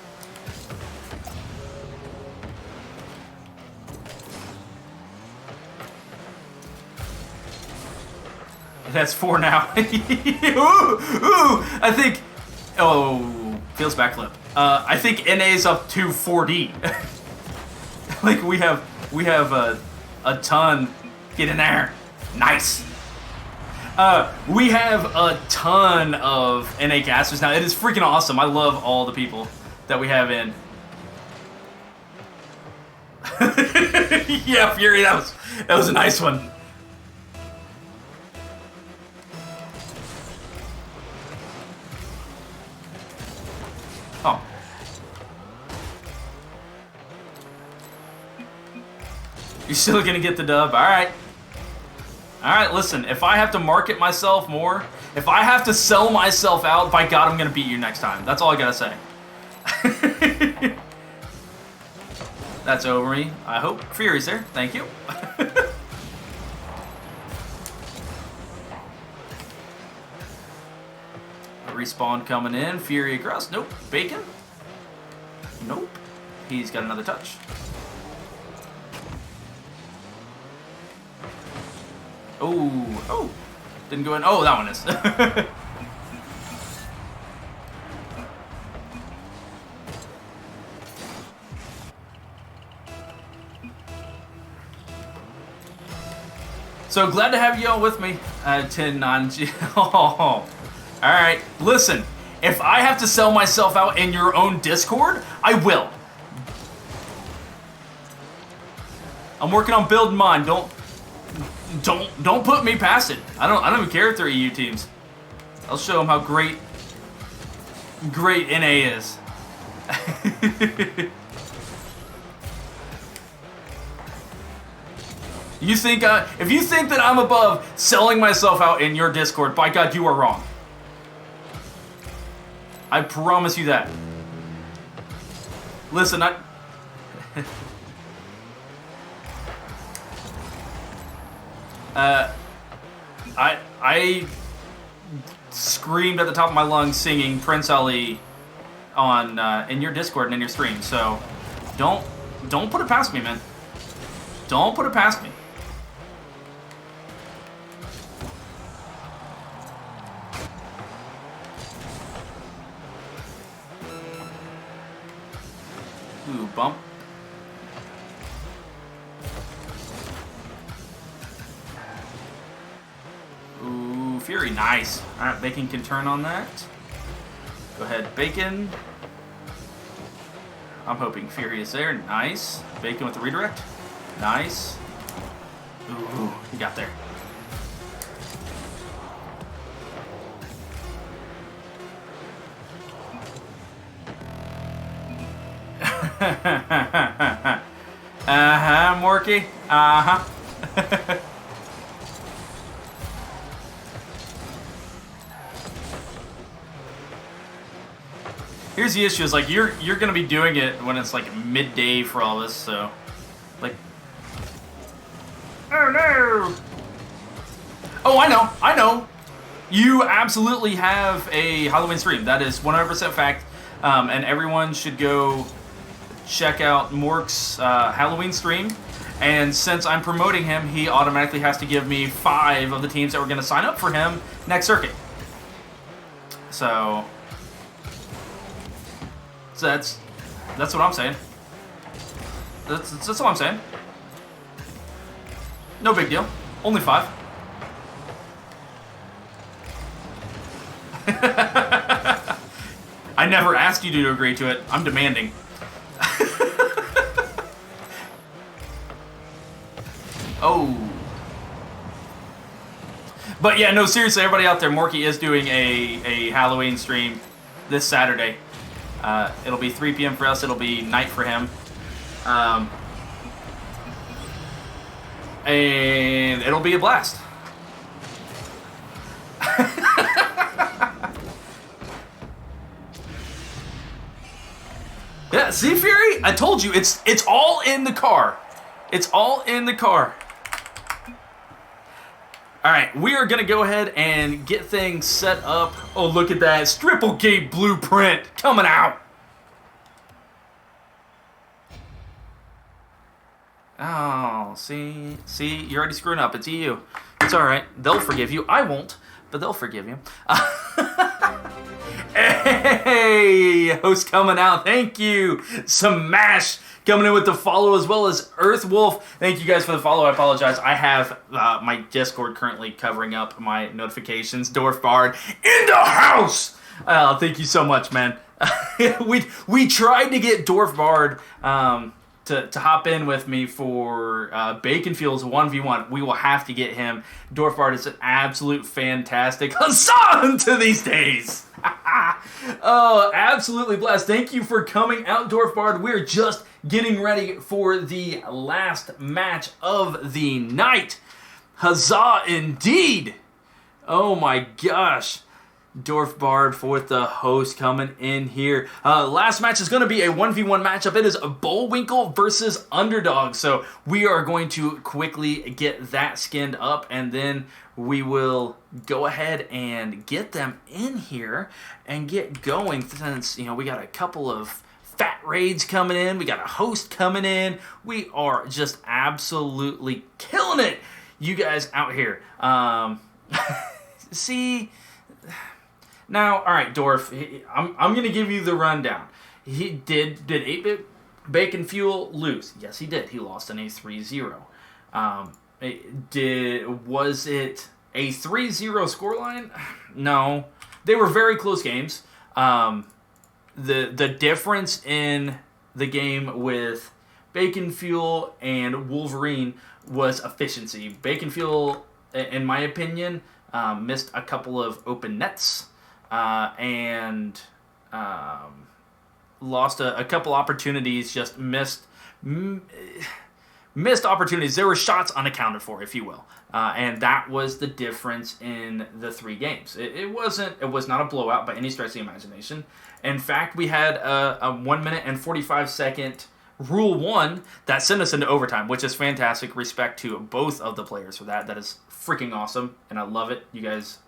That's 4 now. ooh, I think... Oh, feels backflip. I think NA's up to 4D. Like, we have a ton. Get in there. Nice. We have a ton of NA casters now. It is freaking awesome. I love all the people that we have in. Yeah, Fury, that was a nice one. Oh. You're still gonna get the dub? Alright. Alright, listen, if I have to market myself more, if I have to sell myself out, by God, I'm gonna beat you next time. That's all I gotta say. That's over me. I hope. Fury's there. Thank you. Respawn coming in. Fury across. Nope. Bacon. Nope. He's got another touch. Oh. Didn't go in. Oh, that one is. So glad to have you all with me. 10-9. Oh. Alright, listen, if I have to sell myself out in your own Discord, I will. I'm working on building mine. Don't put me past it. I don't even care if they're EU teams. I'll show them how great NA is. You think if you think that I'm above selling myself out in your Discord, by God, you are wrong. I promise you that. Listen, I screamed at the top of my lungs singing Prince Ali on in your Discord and in your stream. So don't put it past me, man. Don't put it past me. Ooh, bump. Ooh, Fury, nice. Alright, Bacon can turn on that. Go ahead, Bacon. I'm hoping Fury is there. Nice. Bacon with the redirect. Nice. Ooh, he got there. Uh-huh, Morky. Uh-huh. Here's the issue, is like you're gonna be doing it when it's like midday for all this, so like, oh no. Oh, I know. You absolutely have a Halloween stream. That is 100% fact. And everyone should go check out Mork's Halloween stream. And since I'm promoting him, he automatically has to give me 5 of the teams that were going to sign up for him next circuit. So that's what I'm saying. That's all I'm saying. No big deal. Only 5. I never asked you to agree to it. I'm demanding. Oh. But yeah, no, seriously, everybody out there, Morky is doing a Halloween stream this Saturday. It'll be 3 p.m. for us. It'll be night for him. And it'll be a blast. Yeah, see, Fury? I told you, it's all in the car. It's all in the car. All right, we are going to go ahead and get things set up. Oh, look at that. Stripple-gate blueprint coming out. Oh, see, you're already screwing up. It's EU. It's all right. They'll forgive you. I won't, but they'll forgive you. Hey, host coming out. Thank you. Smash coming in with the follow, as well as Earth Wolf. Thank you guys for the follow. I apologize. I have my Discord currently covering up my notifications. Dwarf Bard in the house. Thank you so much, man. we tried to get Dwarf Bard to hop in with me for Bacon Fuel's 1v1. We will have to get him. Dwarf Bard is an absolute fantastic Hassan to these days. Oh, absolutely blessed. Thank you for coming out, Dwarf Bard. We're just getting ready for the last match of the night. Huzzah indeed. Oh my gosh. Dwarf Bard for the host coming in here. Last match is going to be a 1v1 matchup. It is Bullwinkle versus Underdogs. So we are going to quickly get that skinned up, and then we will go ahead and get them in here and get going, since, you know, we got a couple of fat raids coming in. We got a host coming in. We are just absolutely killing it, you guys out here. See... Now, all right, Dwarf, I'm going to give you the rundown. He did 8-bit Bacon Fuel lose? Yes, he did. He lost in a 3-0. Was it a 3-0 scoreline? No. They were very close games. The difference in the game with Bacon Fuel and Wolverine was efficiency. Bacon Fuel, in my opinion, missed a couple of open nets. And lost a couple opportunities, just missed opportunities. There were shots unaccounted for, if you will. And that was the difference in the 3 games. It was not a blowout by any stretch of the imagination. In fact, we had a 1 minute and 45 second Rule 1 that sent us into overtime, which is fantastic. Respect to both of the players for that. That is freaking awesome, and I love it. You guys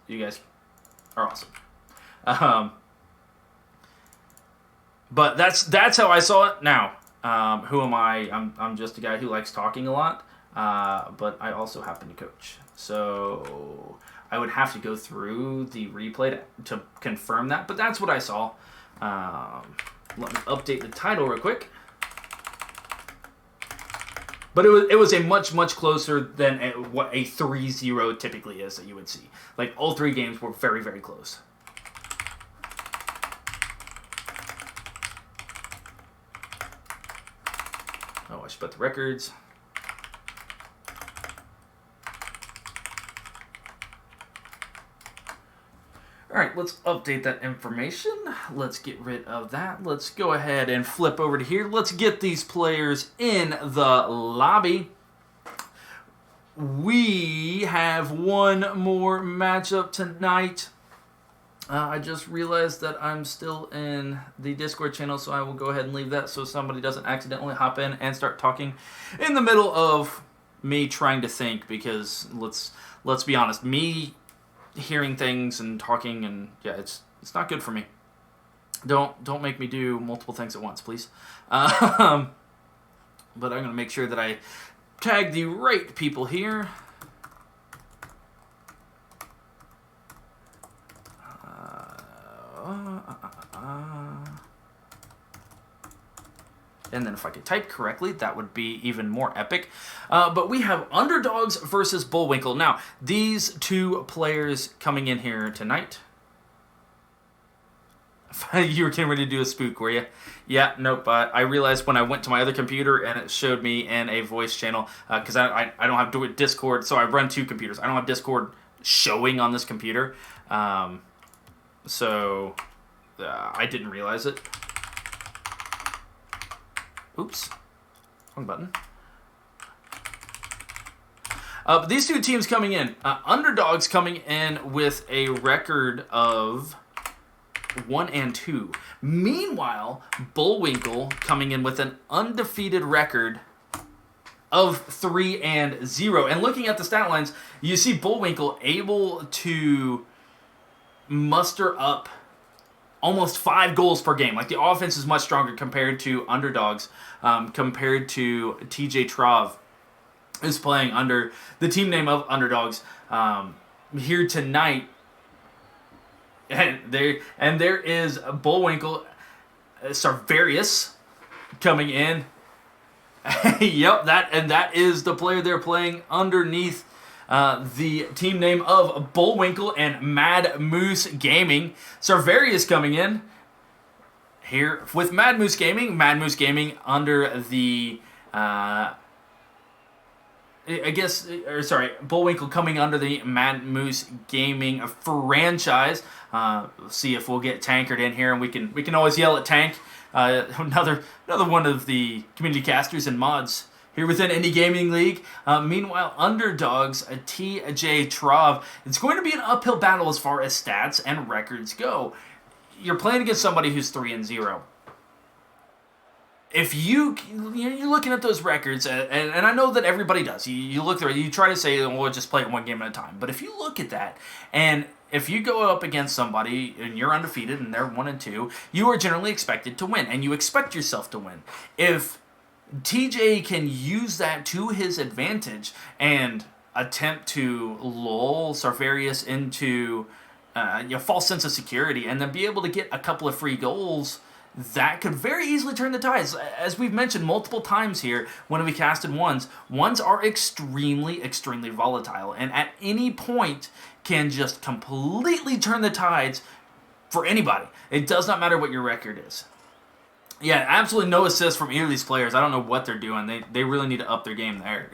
are awesome. But that's how I saw it. Now, who am I? I'm just a guy who likes talking a lot, but I also happen to coach. So I would have to go through the replay to confirm that, but that's what I saw. Let me update the title real quick. But it was a much closer than what a 3-0 typically is that you would see. Like, all 3 games were very, very close. Oh, I should put the records. All right, let's update that information. Let's get rid of that. Let's go ahead and flip over to here. Let's get these players in the lobby. We have one more matchup tonight. I just realized that I'm still in the Discord channel, so I will go ahead and leave that so somebody doesn't accidentally hop in and start talking in the middle of me trying to think, because let's be honest, me hearing things and talking, and yeah, it's not good for me. Don't make me do multiple things at once, please. But I'm going to make sure that I tag the right people here. And then if I could type correctly, that would be even more epic. But we have Underdogs versus Bullwinkle. Now, these 2 players coming in here tonight. You were getting ready to do a spook, were you? Yeah, nope. I realized when I went to my other computer and it showed me in a voice channel, because I don't have Discord, so I run 2 computers. I don't have Discord showing on this computer. So I didn't realize it. Oops. Wrong button. But these two teams coming in, Underdogs coming in with a record of 1-2. Meanwhile, Bullwinkle coming in with an undefeated record of 3-0. And looking at the stat lines, you see Bullwinkle able to muster up almost 5 goals per game. Like, the offense is much stronger compared to Underdogs, compared to TJ Trav, who's playing under the team name of Underdogs here tonight. And there is Bullwinkle, Sarvarius coming in. Yep, that is the player they're playing underneath the team name of Bullwinkle and Mad Moose Gaming. Sarvarius coming in here with Mad Moose Gaming. Mad Moose Gaming under the Bullwinkle coming under the Mad Moose Gaming franchise. See if we'll get Tankard in here, and we can always yell at Tank. Another one of the community casters and mods here within Indie Gaming League. Meanwhile, Underdogs, TJ Trav. It's going to be an uphill battle as far as stats and records go. You're playing against somebody who's 3-0. If you're looking at those records, and I know that everybody does. You look through it, you try to say, well, we'll just play it one game at a time. But if you look at that, and if you go up against somebody and you're undefeated and they're 1-2, you are generally expected to win, and you expect yourself to win. If TJ can use that to his advantage and attempt to lull Sarvarius into a false sense of security and then be able to get a couple of free goals, that could very easily turn the tides. As we've mentioned multiple times here when we casted ones are extremely, extremely volatile, and at any point can just completely turn the tides for anybody. It does not matter what your record is. Yeah, absolutely no assists from either of these players. I don't know what they're doing. They really need to up their game there.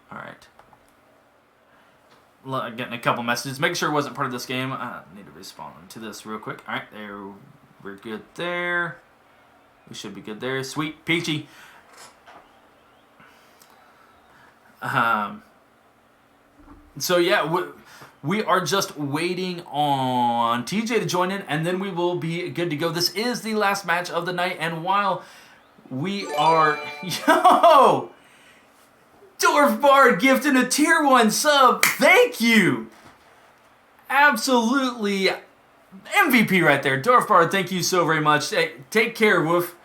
All right. Getting a couple messages. Make sure it wasn't part of this game. I need to respond to this real quick. All right, there. We're good there. We should be good there. Sweet peachy. So yeah, we are just waiting on TJ to join in, and then we will be good to go. This is the last match of the night, and while we are... Yo! Dwarf Bard gifting a tier 1 sub. Thank you! Absolutely MVP right there. Dwarf Bard, thank you so very much. Hey, take care, Woof.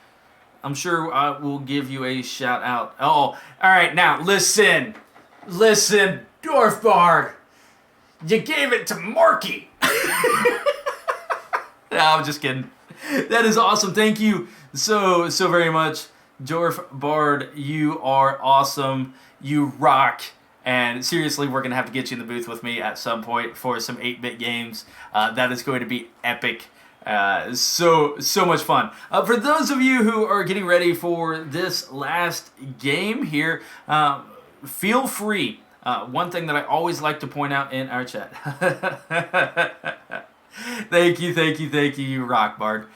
I'm sure I will give you a shout out. Oh, all right, now listen, Dwarf Bard, you gave it to Marky. No, I'm just kidding. That is awesome. Thank you so very much, Dwarf Bard. You are awesome. You rock. And seriously, we're going to have to get you in the booth with me at some point for some 8-bit games. That is going to be epic. So much fun. For those of you who are getting ready for this last game here, feel free. One thing that I always like to point out in our chat. Thank you, Rock Bard.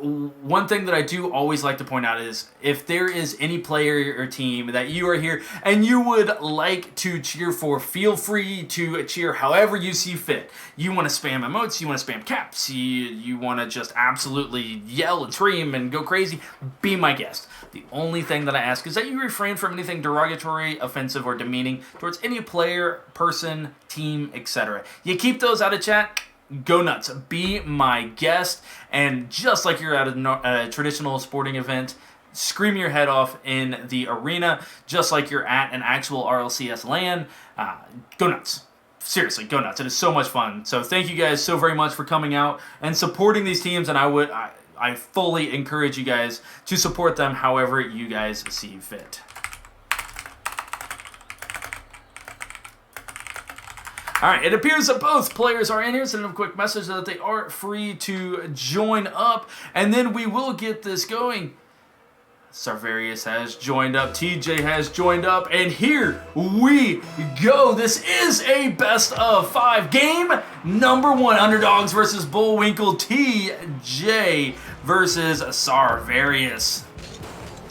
One thing that I do always like to point out is if there is any player or team that you are here and you would like to cheer for, feel free to cheer however you see fit. You want to spam emotes, you want to spam caps, you want to just absolutely yell and scream and go crazy, be my guest. The only thing that I ask is that you refrain from anything derogatory, offensive, or demeaning towards any player, person, team, etc. You keep those out of chat. Go nuts. Be my guest. And just like you're at a traditional sporting event, scream your head off in the arena. Just like you're at an actual RLCS LAN. Go nuts. Seriously, go nuts. It is so much fun. So thank you guys so very much for coming out and supporting these teams. And I fully encourage you guys to support them however you guys see fit. All right, it appears that both players are in here. Send them a quick message that they are free to join up, and then we will get this going. Sarvarius has joined up, TJ has joined up, and here we go. This is a best of 5 game number 1. Underdogs versus Bullwinkle, TJ versus Sarvarius.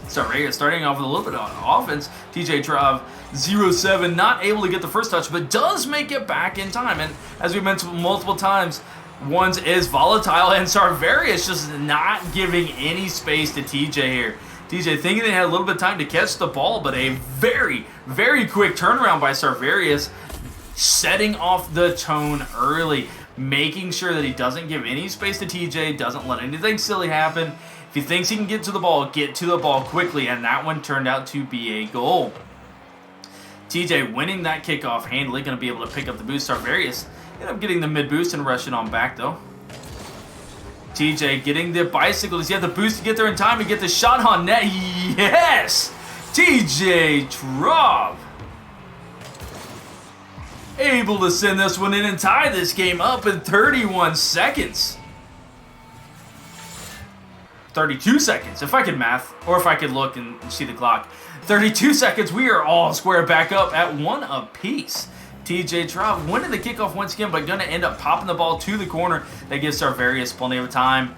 Sarvarius starting off with a little bit of offense. TJ Trav 0-7, not able to get the first touch, but does make it back in time. And as we mentioned multiple times, Ones is volatile, and Sarvarius just not giving any space to TJ here. TJ thinking they had a little bit of time to catch the ball, but a very, very quick turnaround by Sarvarius, setting off the tone early, making sure that he doesn't give any space to TJ, doesn't let anything silly happen. If he thinks he can get to the ball quickly, and that one turned out to be a goal. TJ winning that kickoff handily, going to be able to pick up the boost. Sarvarius ended up getting the mid boost and rushing on back though. TJ getting the bicycle. Does he have the boost to get there in time and get the shot on net? Yes! TJ Trav able to send this one in and tie this game up in 31 seconds. 32 seconds, if I could math, or if I could look and see the clock. 32 seconds, we are all square back up at 1 apiece. TJ Trav winning the kickoff once again, but going to end up popping the ball to the corner. That gives Sarvarius plenty of time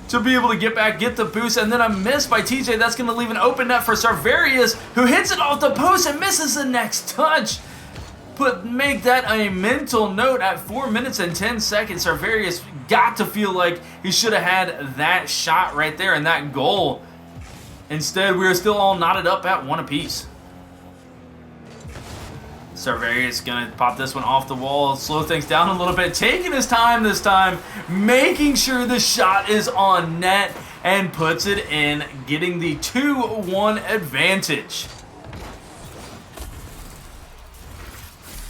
to be able to get back, get the boost, and then a miss by TJ. That's going to leave an open net for Sarvarius, who hits it off the post and misses the next touch. But make that a mental note at 4 minutes and 10 seconds. Sarvarius got to feel like he should have had that shot right there and that goal. Instead, we are still all knotted up at 1 apiece. Sarvarius gonna pop this one off the wall, slow things down a little bit, taking his time this time, making sure the shot is on net, and puts it in, getting the 2-1 advantage.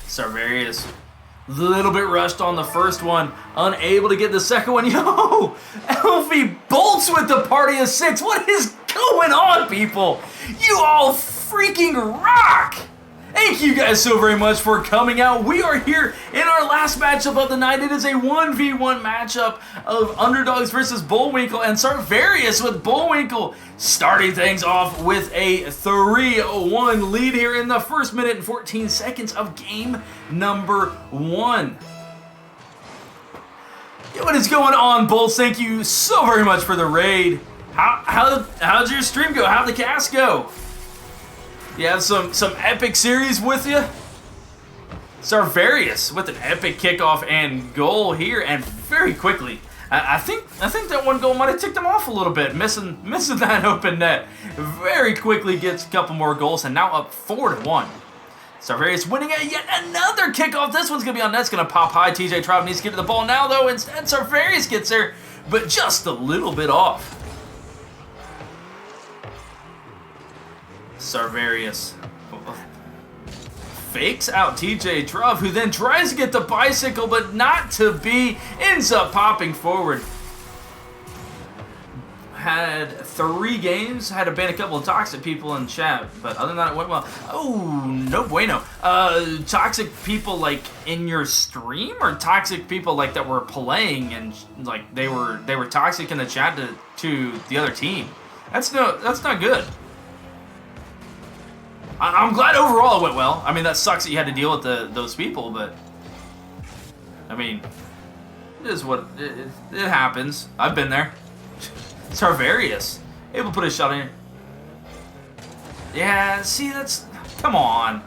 Sarvarius, a little bit rushed on the first one, unable to get the second one. Yo, Elfie bolts with the party of 6. What is going on, people? You all freaking rock! Thank you guys so very much for coming out. We are here in our last matchup of the night. It is a 1v1 matchup of Underdogs versus Bullwinkle, and Sarvarius with Bullwinkle starting things off with a 3-1 lead here in the first minute and 14 seconds of game number 1. Yo, what is going on, Bulls? Thank you so very much for the raid. How'd your stream go? How'd the cast go? You have some epic series with you. Sarvarius with an epic kickoff and goal here, and very quickly. I think that one goal might have ticked him off a little bit, missing that open net. Very quickly gets a couple more goals, and now up 4-1. Sarvarius winning it, yet another kickoff. This one's gonna be on net. It's gonna pop high. TJ Trav needs to get to the ball now, though. Instead, Sarvarius gets there, but just a little bit off. Sarvarius fakes out TJ Trav, who then tries to get the bicycle, but not to be, ends up popping forward. Had 3 games, had to ban a couple of toxic people in chat, but other than that, it went well. Oh, no bueno. Toxic people like in your stream, or toxic people like that were playing and like they were toxic in the chat to the other team. That's not good. I'm glad overall it went well. I mean, that sucks that you had to deal with those people, but I mean, it is what it happens. I've been there. Sarvarius able to put a shot in. Yeah, see, come on.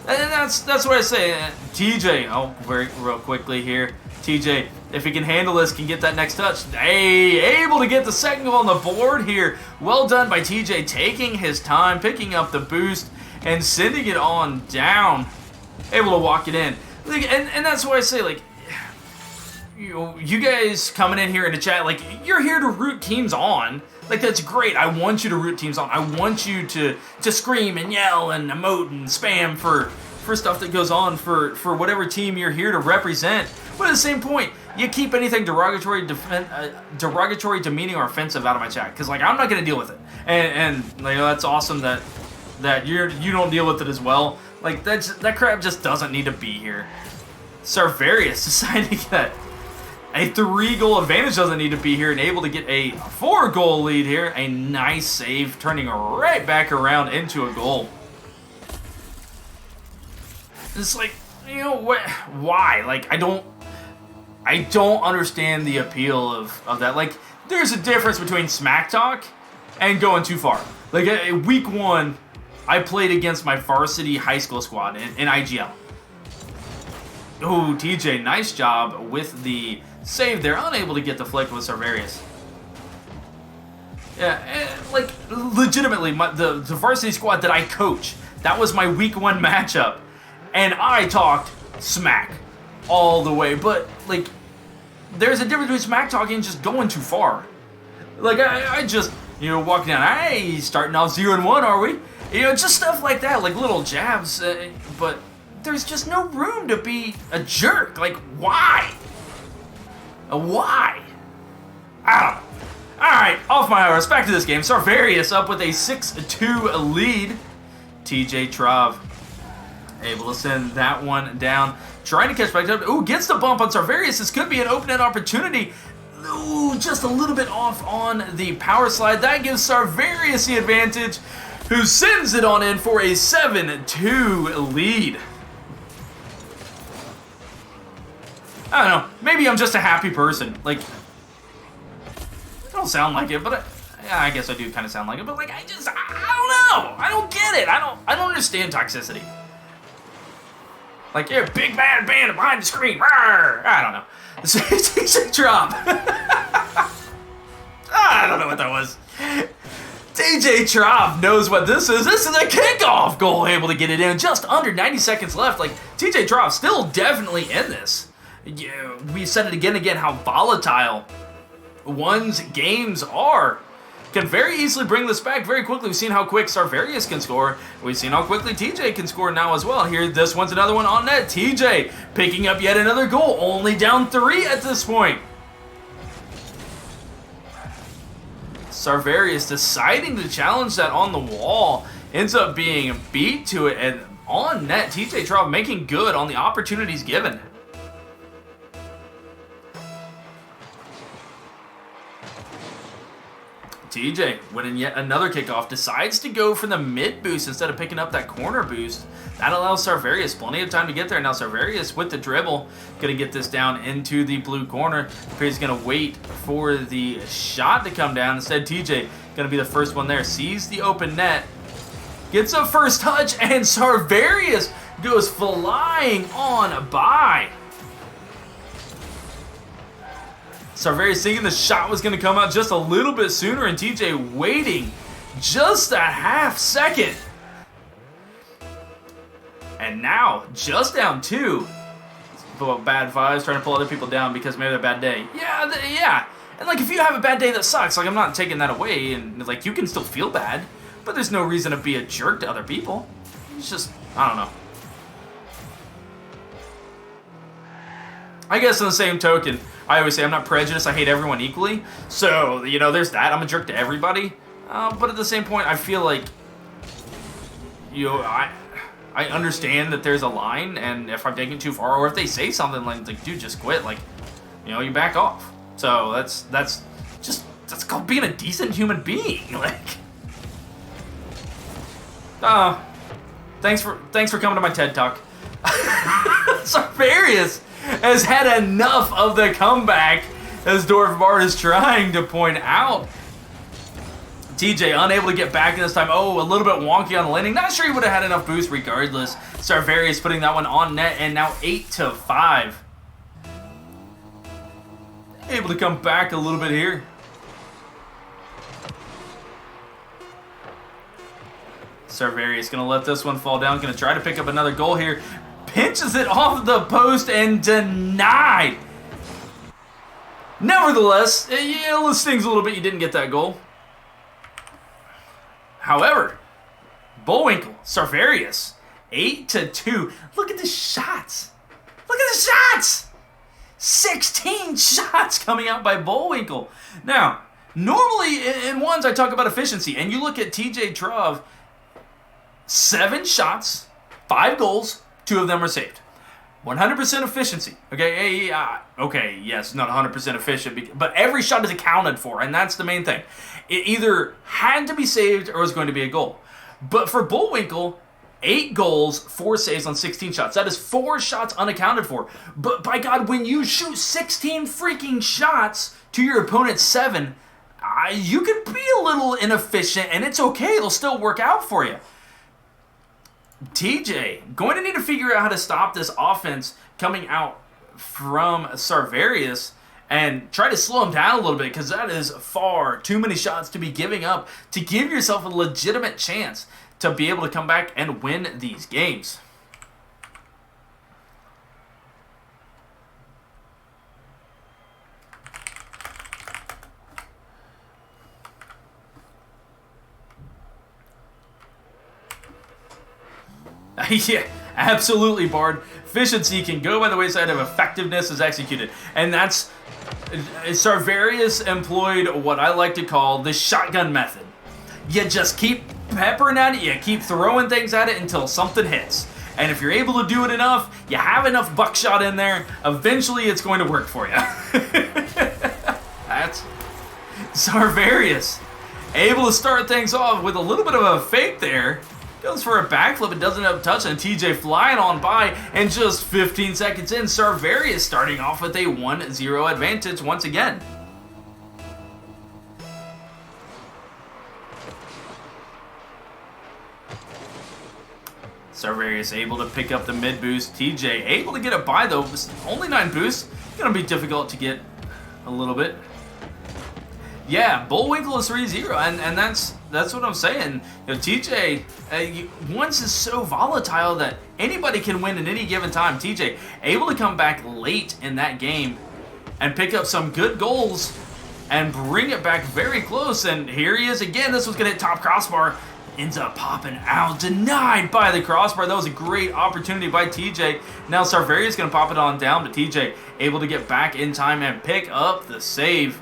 And that's what I say. TJ, real quickly here. TJ, if he can handle this, can get that next touch. Hey, able to get the second goal on the board here. Well done by TJ, taking his time, picking up the boost, and sending it on down. Able to walk it in. And that's why I say, like, you guys coming in here in the chat, like, you're here to root teams on. Like, that's great. I want you to root teams on. I want you to scream and yell and emote and spam for stuff that goes on for whatever team you're here to represent. But at the same point, you keep anything derogatory, demeaning, or offensive out of my chat, because like I'm not gonna deal with it. And like, that's awesome that you don't deal with it as well. Like that crap just doesn't need to be here. Sarvarius deciding that A 3-goal advantage doesn't need to be here, and able to get a 4-goal lead here. A nice save, turning right back around into a goal. It's like, you know what? Why? Like, I don't understand the appeal of that. Like, there's a difference between smack talk and going too far. Like, week 1, I played against my varsity high school squad in IGL. Ooh, TJ, nice job with the save there. Unable to get the flick with Sarvarius. Yeah, like, legitimately, the varsity squad that I coach, that was my week 1 matchup. And I talked smack all the way. But, like, there's a difference between smack talking and just going too far. Like, I just, you know, walking down, hey, starting off 0-1, are we? You know, just stuff like that, like little jabs. But there's just no room to be a jerk. Like, why? Why? I don't know. Alright, off my horse. Back to this game. Sarvarius up with a 6-2 lead. TJ Trav able to send that one down. Trying to catch back up. Ooh, gets the bump on Sarvarius. This could be an open-end opportunity. Ooh, just a little bit off on the power slide. That gives Sarvarius the advantage, who sends it on in for a 7-2 lead. I don't know. Maybe I'm just a happy person. Like, I don't sound like it, but I guess I do kind of sound like it. But like, I don't know. I don't get it. I don't understand toxicity. Like, you're a big bad band behind the screen. Rawr! I don't know. TJ drop. I don't know what that was. TJ Trav knows what this is. This is a kickoff goal, able to get it in. Just under 90 seconds left. Like, TJ Trav still definitely in this. Yeah, we said it again, how volatile one's games are. Can very easily bring this back very quickly. We've seen how quick Sarvarius can score. We've seen how quickly TJ can score now as well. Here, this one's another one on net. TJ picking up yet another goal. Only down 3 at this point. Sarvarius deciding to challenge that on the wall. Ends up being beat to it. And on net, TJ Trav making good on the opportunities given. TJ winning yet another kickoff, decides to go for the mid boost instead of picking up that corner boost. That allows Sarvarius plenty of time to get there. Now Sarvarius with the dribble, gonna get this down into the blue corner. He's gonna wait for the shot to come down. Instead, TJ gonna be the first one there. Sees the open net, gets a first touch, and Sarvarius goes flying on by. Sarvarius thinking the shot was going to come out just a little bit sooner, and TJ waiting just a half second. And now, just down 2. Bad vibes, trying to pull other people down because maybe they're a bad day. Yeah. And like, if you have a bad day that sucks, like, I'm not taking that away, and like, you can still feel bad, but there's no reason to be a jerk to other people. It's just, I don't know. I guess on the same token, I always say I'm not prejudiced, I hate everyone equally. So, you know, there's that. I'm a jerk to everybody. But at the same point, I feel like, you know, I understand that there's a line, and if I'm taking it too far, or if they say something like dude, just quit, like, you know, you back off. So that's called being a decent human being. Like, thanks for coming to my TED Talk. Sarvarius has had enough of the comeback, as Dorfbart is trying to point out. TJ unable to get back in this time. Oh, a little bit wonky on the landing. Not sure he would have had enough boost regardless. Sarvarius putting that one on net, and now 8-5. Able to come back a little bit here. Sarvarius gonna let this one fall down. Gonna try to pick up another goal here. Pinches it off the post and denied. Nevertheless, yeah, it stings a little bit you didn't get that goal. However, Bullwinkle, Sarvarius, 8-2. Look at the shots. Look at the shots. 16 shots coming out by Bullwinkle. Now, normally in ones I talk about efficiency, and you look at TJ Trav, 7 shots, 5 goals, 2 of them are saved. 100% efficiency. Okay, okay, yes, not 100% efficient, but every shot is accounted for, and that's the main thing. It either had to be saved or was going to be a goal. But for Bullwinkle, 8 goals, 4 saves on 16 shots. That is 4 shots unaccounted for. But by God, when you shoot 16 freaking shots to your opponent's 7, you could be a little inefficient, and it's okay. It'll still work out for you. TJ, going to need to figure out how to stop this offense coming out from Sarverius and try to slow him down a little bit, because that is far too many shots to be giving up to give yourself a legitimate chance to be able to come back and win these games. Yeah, absolutely, Bard. Efficiency can go by the wayside if effectiveness is executed. And that's... Sarverius employed what I like to call the shotgun method. You just keep peppering at it, you keep throwing things at it until something hits. And if you're able to do it enough, you have enough buckshot in there, eventually it's going to work for you. That's Sarverius. Able to start things off with a little bit of a fake there. Goes for a backflip and doesn't have a touch, and TJ flying on by, and just 15 seconds in, Sarverius starting off with a 1-0 advantage once again. Sarverius able to pick up the mid boost. TJ able to get it by, though. Only 9 boosts. Going to be difficult to get a little bit. Yeah, Bullwinkle is 3-0, and that's what I'm saying. You know, TJ, once is so volatile that anybody can win at any given time. TJ able to come back late in that game and pick up some good goals and bring it back very close. And here he is again. This was going to hit top crossbar. Ends up popping out. Denied by the crossbar. That was a great opportunity by TJ. Now Sarverius is going to pop it on down, but TJ able to get back in time and pick up the save.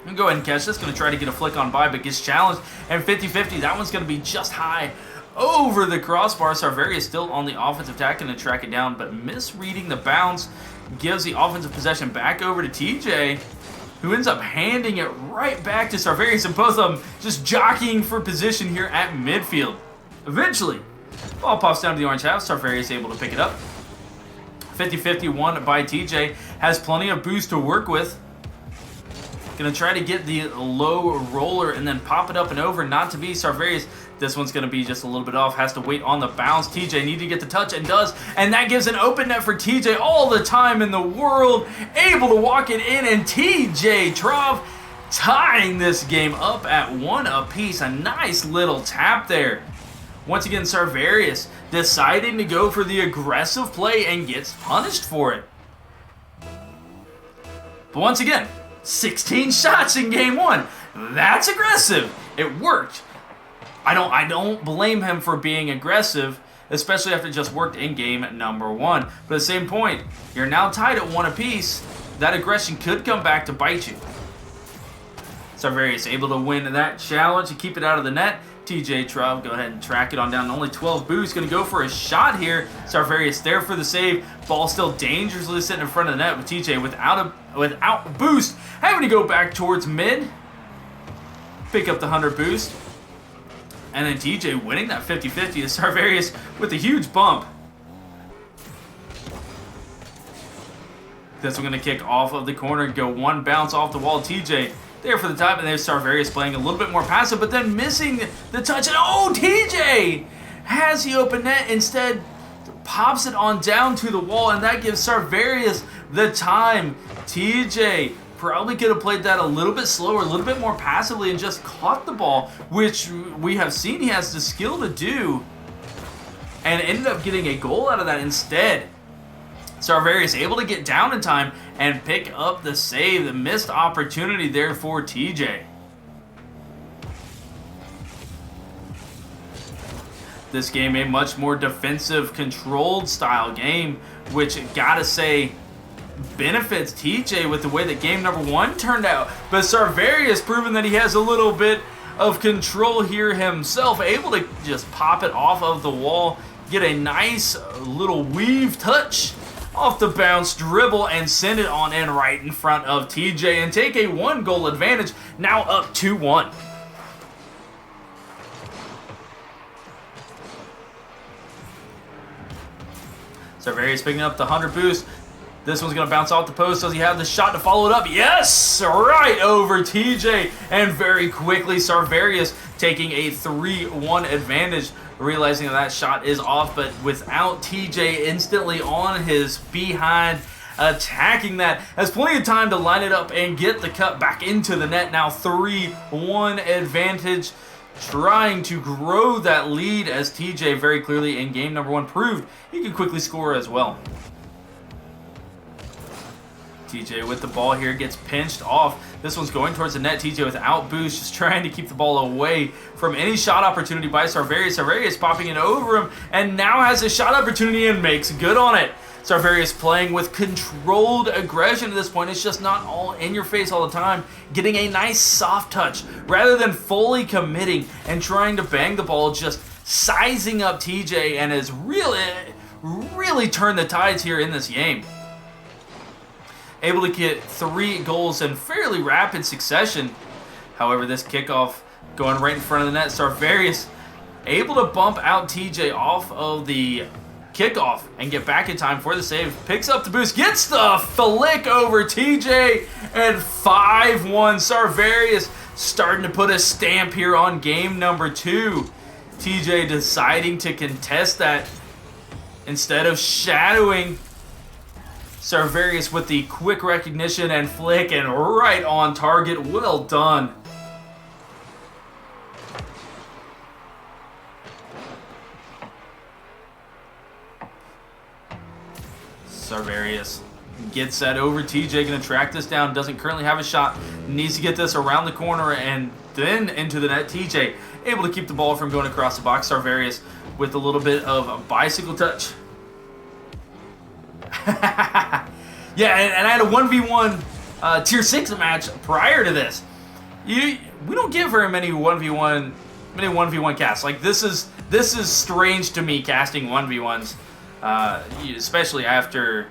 I'm going to go ahead and catch this. Going to try to get a flick on by, but gets challenged. And 50-50, that one's going to be just high over the crossbar. Sarverius still on the offensive attack, going to track it down, but misreading the bounce. Gives the offensive possession back over to TJ, who ends up handing it right back to Sarverius, and both of them just jockeying for position here at midfield. Eventually, ball pops down to the orange half. Sarverius able to pick it up. 50-50 won by TJ. Has plenty of boost to work with. Going to try to get the low roller and then pop it up and over. Not to be Sarverius. This one's going to be just a little bit off. Has to wait on the bounce. TJ need to get the touch and does. And that gives an open net for TJ all the time in the world. Able to walk it in. And TJ Trov tying this game up at 1 apiece. A nice little tap there. Once again, Sarverius deciding to go for the aggressive play and gets punished for it. But once again, 16 shots in game 1. That's aggressive. It worked. I don't blame him for being aggressive, especially after it just worked in game number 1. But at the same point, you're now tied at 1 apiece. That aggression could come back to bite you. Sarverius able to win that challenge and keep it out of the net. TJ Trub, go ahead and track it on down. Only 12 boosts. Going to go for a shot here. Sarverius there for the save. Ball still dangerously sitting in front of the net with TJ without boost. Having to go back towards mid. Pick up the 100 boost. And then TJ winning that 50-50 is Sarverius with a huge bump. This one going to kick off of the corner. Go one bounce off the wall. TJ there for the time, and there's Sarverius playing a little bit more passive, but then missing the touch. And oh, TJ has the open net. Instead, pops it on down to the wall, and that gives Sarverius the time. TJ probably could have played that a little bit slower, a little bit more passively, and just caught the ball, which we have seen he has the skill to do, and ended up getting a goal out of that instead. Sarverius able to get down in time and pick up the save. The missed opportunity there for TJ. This game a much more defensive, controlled style game, which gotta say benefits TJ with the way that game number 1 turned out. But Sarverius proving that he has a little bit of control here himself, able to just pop it off of the wall. get a nice little weave touch off the bounce, dribble, and send it on in right in front of TJ and take a 1-goal advantage, now up 2-1. Serverius picking up the 100 boost. This one's going to bounce off the post. Does he have the shot to follow it up? Yes! Right over TJ. And very quickly, Serverius taking a 3-1 advantage, realizing that shot is off, but without TJ instantly on his behind, attacking that. Has plenty of time to line it up and get the cut back into the net. Now 3-1 advantage, trying to grow that lead as TJ very clearly in game number 1 proved he could quickly score as well. TJ with the ball here gets pinched off. This one's going towards the net. TJ without boost, just trying to keep the ball away from any shot opportunity by Serverius. Serverius popping it over him and now has a shot opportunity and makes good on it. Serverius playing with controlled aggression at this point. It's just not all in your face all the time. Getting a nice soft touch rather than fully committing and trying to bang the ball, just sizing up TJ, and has really turned the tides here in this game. Able to get 3 goals in fairly rapid succession. However, this kickoff going right in front of the net. Serverius able to bump out TJ off of the kickoff and get back in time for the save. Picks up the boost, gets the flick over TJ, and 5-1. Serverius starting to put a stamp here on game number 2. TJ deciding to contest that instead of shadowing. Serverius with the quick recognition and flick, and right on target. Well done. Serverius gets that over. TJ going to track this down. Doesn't currently have a shot. Needs to get this around the corner and then into the net. TJ able to keep the ball from going across the box. Serverius with a little bit of a bicycle touch. Yeah, and I had a 1v1 tier 6 match prior to this. We don't get very many 1v1 casts. Like this is strange to me, casting 1v1s, especially after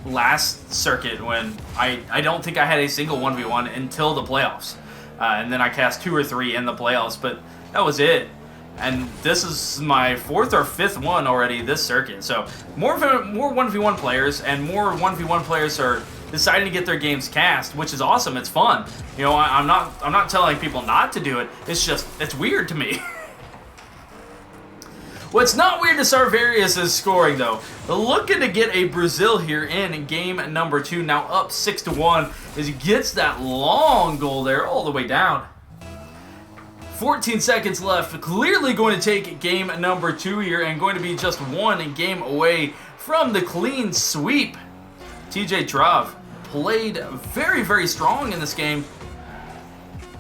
last circuit when I don't think I had a single 1v1 until the playoffs, and then I cast 2 or 3 in the playoffs, but that was it. And this is my 4th or 5th one already this circuit. So more 1v1 players, and more 1v1 players are deciding to get their games cast, which is awesome. It's fun. You know, I'm not telling people not to do it. It's weird to me. What's not weird to Serverius is scoring though. Looking to get a Brazil here in game number 2. Now up 6-1 as he gets that long goal there all the way down. 14 seconds left. Clearly going to take game number 2 here and going to be just 1 game away from the clean sweep. TJ Trav played very, very strong in this game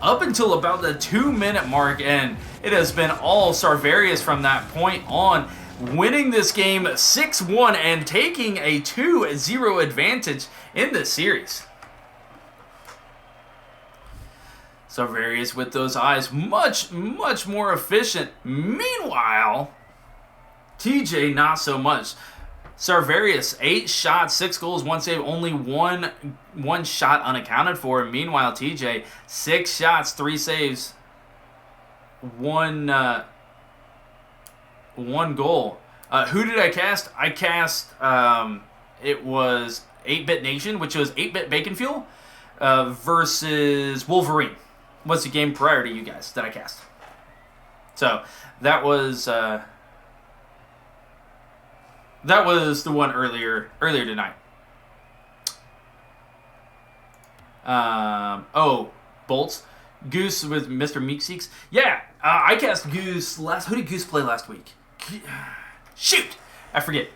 up until about the 2-minute mark, and it has been all Serverius from that point on, winning this game 6-1 and taking a 2-0 advantage in this series. Serverius with those eyes, much more efficient. Meanwhile, TJ not so much. Serverius, 8 shots, 6 goals, 1 save, only one shot unaccounted for. Meanwhile, TJ, 6 shots, 3 saves, 1 goal. Who did I cast? I cast, it was 8-Bit Nation, which was 8-Bit Bacon Fuel, versus Wolverine. Was the game prior to you guys that I cast. So that was the one earlier tonight. Bolts. Goose with Mr. Meekseeks. Yeah, I cast Goose last. Who did Goose play last week? Shoot, I forget.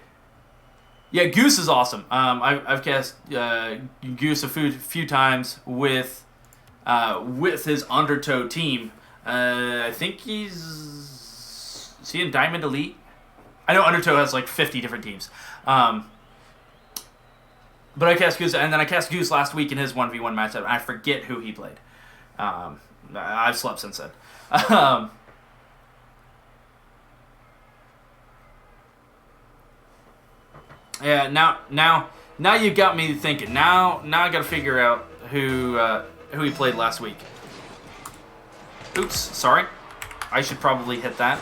Yeah, Goose is awesome. I've cast Goose a few times with his Undertow team. I think is he in Diamond Elite? I know Undertow has like 50 different teams. But I cast Goose, and then I cast Goose last week in his 1v1 matchup. I forget who he played. I've slept since then. Yeah, now you got me thinking. Now I gotta figure out who he played last week. Oops, sorry. I should probably hit that.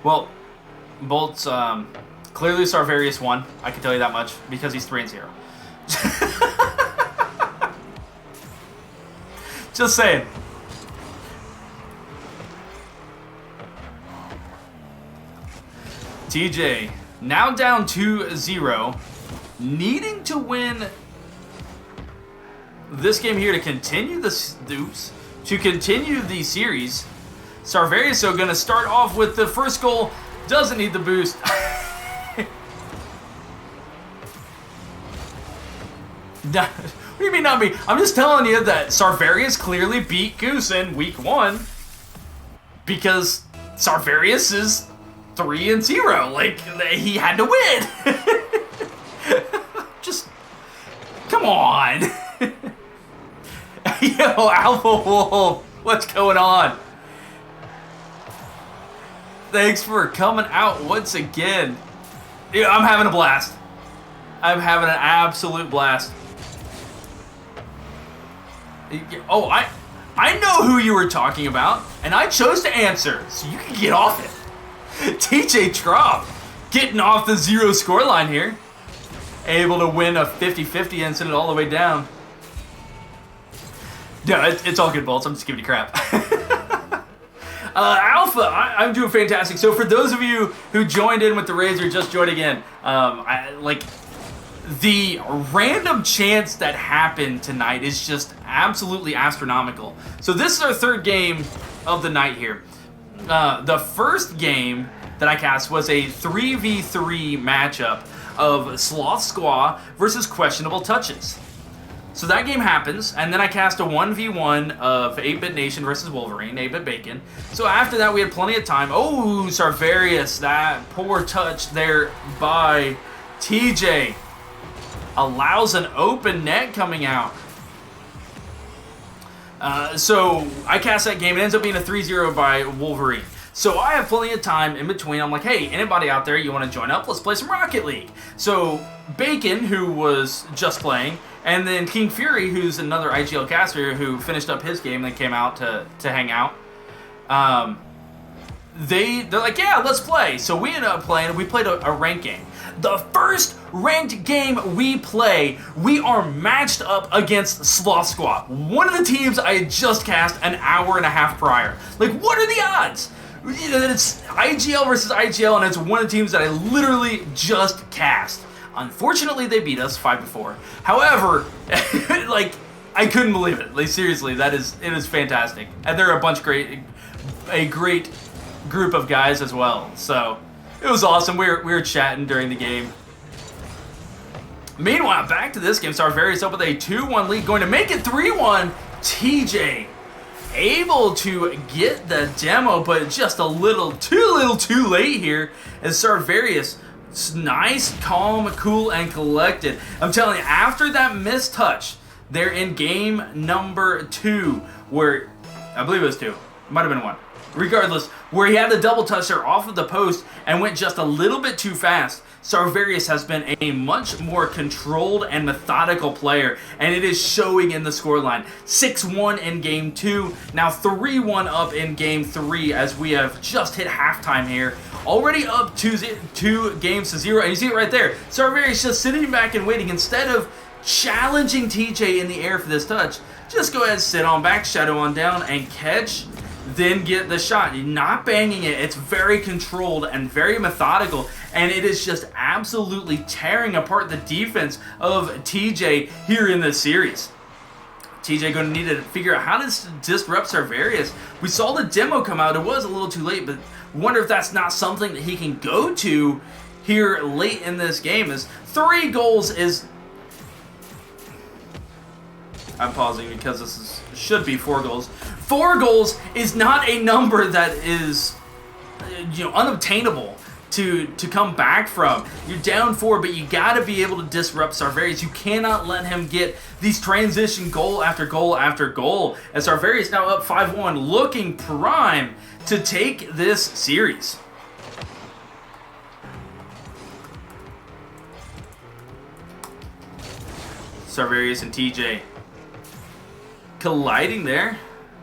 Well, Bolt's clearly Sarvarius won. I can tell you that much because he's 3-0. Just saying. TJ now down 2-0, needing to win this game here to continue the series. Sarvarius so going to start off with the first goal. Doesn't need the boost. What do you mean not me? I'm just telling you that Sarvarius clearly beat Goose in week 1 because Sarvarius is 3-0. Like, he had to win. Just, come on. Yo, Alpha Wolf, what's going on? Thanks for coming out once again. Yeah, I'm having a blast. I'm having an absolute blast. Oh, I know who you were talking about, and I chose to answer, so you can get off it. TJ Trop getting off the 0 scoreline here. Able to win a 50-50 and send it all the way down. Yeah, it's all good, Bolts. I'm just giving you crap. Alpha, I'm doing fantastic. So for those of you who joined in with the Razor, just joined again, the random chance that happened tonight is just absolutely astronomical. So this is our third game of the night here. The first game that I cast was a 3v3 matchup of Sloth Squa versus Questionable Touches. So that game happens, and then I cast a 1v1 of 8-Bit Nation versus Wolverine, 8-Bit Bacon. So after that, we had plenty of time. Oh, Sarvarius, that poor touch there by TJ allows an open net coming out. So I cast that game. It ends up being a 3-0 by Wolverine. So I have plenty of time in between. I'm like, hey, anybody out there, you want to join up? Let's play some Rocket League. So Bacon, who was just playing, and then King Fury, who's another IGL caster who finished up his game and came out to hang out. They're like, yeah, let's play. So we ended up playing. We played a ranked game. The first ranked game we play, we are matched up against Sloth Squa, one of the teams I had just cast an hour and a half prior. Like, what are the odds? It's IGL versus IGL, and it's one of the teams that I literally just cast. Unfortunately, they beat us 5-4. However, like, I couldn't believe it. Like, seriously, it is fantastic. And they're a great group of guys as well. So it was awesome. We were chatting during the game. Meanwhile, back to this game. Sarvarius up with a 2-1 lead, going to make it 3-1. TJ able to get the demo, but just a little too late here. As Sarvarius, nice, calm, cool, and collected. I'm telling you, after that missed touch, they're in game number 2, where I believe it was 2. It might have been 1. Regardless, where he had the double touch there off of the post and went just a little bit too fast. Sarvarius has been a much more controlled and methodical player, and it is showing in the scoreline. 6-1 in game 2, now 3-1 up in game 3 as we have just hit halftime here. Already up 2 games to 0, and you see it right there. Sarvarius just sitting back and waiting. Instead of challenging TJ in the air for this touch, just go ahead and sit on back, shadow on down, and catch, then get the shot. You're not banging it. It's very controlled and very methodical, and it is just absolutely tearing apart the defense of TJ here in this series. TJ going to need to figure out how to disrupt Sarvarius. We saw the demo come out. It was a little too late, but wonder if that's not something that he can go to here late in this game. As 3 goals is... I'm pausing because this should be 4 goals. 4 goals is not a number that is, unobtainable to come back from. You're down 4, but you got to be able to disrupt Sarvarius. You cannot let him get these transition goal after goal after goal. As Sarvarius now up 5-1, looking prime to take this series. Sarvarius and TJ colliding there.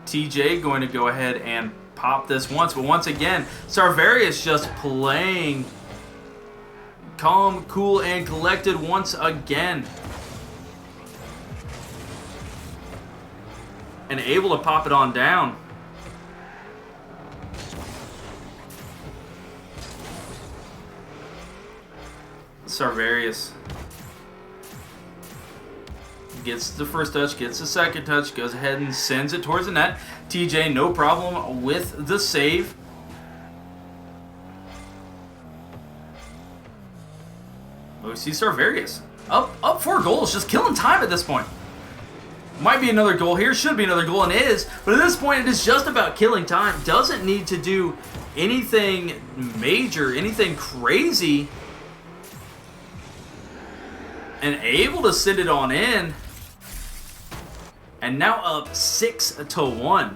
TJ going to go ahead and pop this once, but once again, Sarvarius just playing calm, cool, and collected once again. And able to pop it on down. Sarvarius gets the first touch, gets the second touch, goes ahead and sends it towards the net. TJ, no problem with the save. We see Sarvarius up 4 goals, just killing time at this point. Might be another goal here, should be another goal, and is, but at this point it is just about killing time. Doesn't need to do anything major, anything crazy. And able to send it on in. And now up 6-1.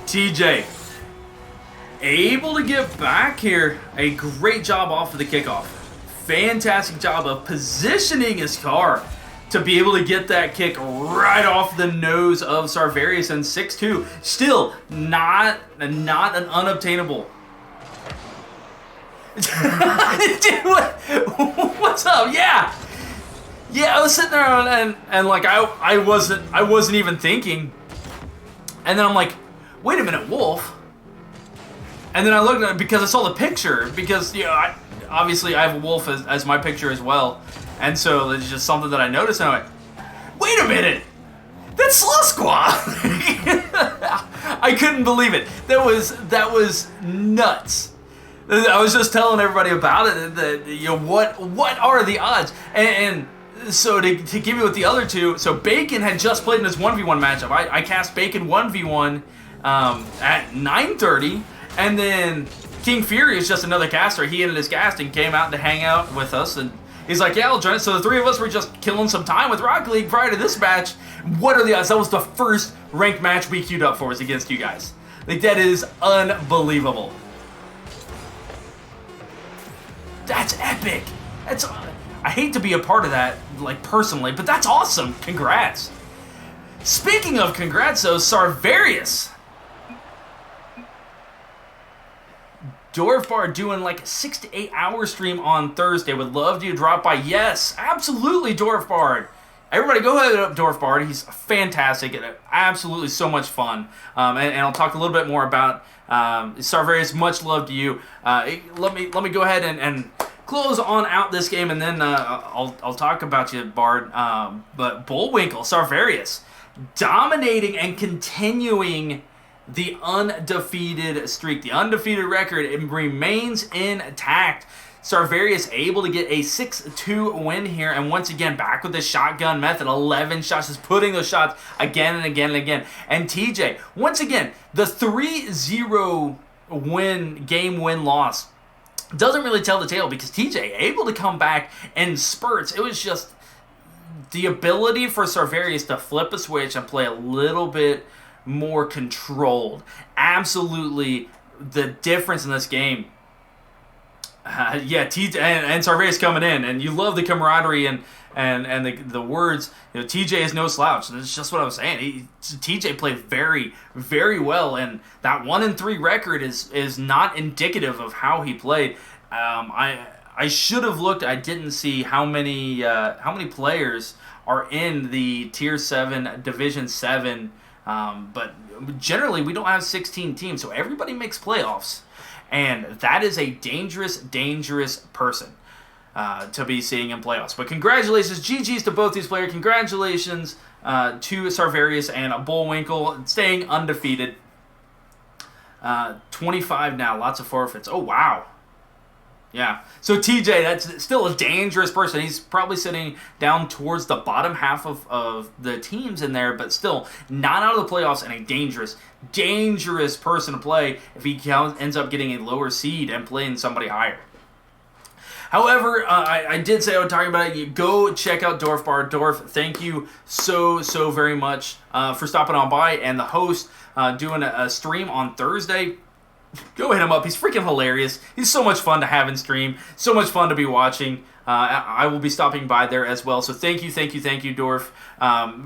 TJ able to get back here. A great job off of the kickoff. Fantastic job of positioning his car to be able to get that kick right off the nose of Sarvarius, and 6-2. Still not an unobtainable. Dude, what's up? Yeah, I was sitting there and like I wasn't even thinking, and then I'm like, wait a minute, Wolf. And then I looked at it because I saw the picture, because obviously I have a wolf as my picture as well. And so it's just something that I noticed, and I'm like, wait a minute, that's Sloth Squa. I couldn't believe it. That was nuts. I was just telling everybody about it, that what are the odds? And so to give you with the other two, so Bacon had just played in his 1v1 matchup. I cast Bacon 1v1 at 9:30, and then King Fury is just another caster. He ended his casting, came out to hang out with us, and he's like, yeah, I'll join it. So the three of us were just killing some time with Rocket League prior to this match. What are the odds? That was the first ranked match we queued up for, was against you guys. Like, that is unbelievable. That's epic. I hate to be a part of that, like, personally, but that's awesome. Congrats. Speaking of congrats, though, Sarvarius. Dorfbar doing like a 6 to 8 hour stream on Thursday. Would love you to drop by. Yes, absolutely, Dorfbar. Everybody go ahead up Dorfbar. He's fantastic and absolutely so much fun. And I'll talk a little bit more about Sarvarius. Much love to you. Let me go ahead and close on out this game, and then I'll talk about you, Bard. But Bullwinkle, Sarvarius, dominating and continuing the undefeated streak. The undefeated record, it remains intact. Sarvarius able to get a 6-2 win here, and once again back with the shotgun method. 11 shots, just putting those shots again and again and again. And TJ, once again, the 3-0 game win loss doesn't really tell the tale, because TJ able to come back in spurts. It was just the ability for Sarvarius to flip a switch and play a little bit more controlled. Absolutely the difference in this game. TJ and Sarvarius coming in, and you love the camaraderie and the words. TJ is no slouch. That's just what I was saying. TJ played very, very well, and that 1-3 record is not indicative of how he played. I should have looked. I didn't see how many players are in the Tier 7 Division 7. But generally, we don't have 16 teams, so everybody makes playoffs. And that is a dangerous, dangerous person to be seeing in playoffs. But congratulations, GG's to both these players. Congratulations to Sarvarius and Bullwinkle, staying undefeated. 25 now, lots of forfeits. Oh, wow. Yeah. So TJ, that's still a dangerous person. He's probably sitting down towards the bottom half of the teams in there, but still not out of the playoffs, and a dangerous, dangerous person to play if he ends up getting a lower seed and playing somebody higher. However, I did say I would talk about it. You go check out Dorf Bar. Dorf, thank you so very much for stopping on by, and the host doing a stream on Thursday. Go hit him up. He's freaking hilarious. He's so much fun to have in stream. So much fun to be watching. I will be stopping by there as well. So thank you, Dorf,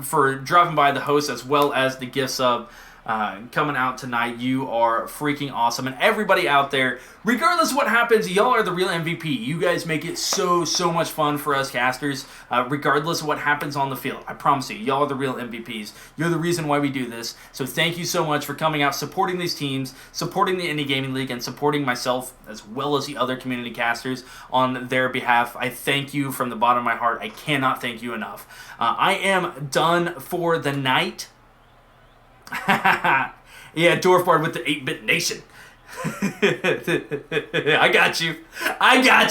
for dropping by, the host as well as the gift sub. Coming out tonight. You are freaking awesome. And everybody out there, regardless of what happens, y'all are the real MVP. You guys make it so much fun for us casters, regardless of what happens on the field. I promise you, y'all are the real MVPs. You're the reason why we do this. So thank you so much for coming out, supporting these teams, supporting the Indie Gaming League, and supporting myself as well as the other community casters on their behalf. I thank you from the bottom of my heart. I cannot thank you enough. I am done for the night. Yeah, Dwarfbard with the 8-bit nation. I got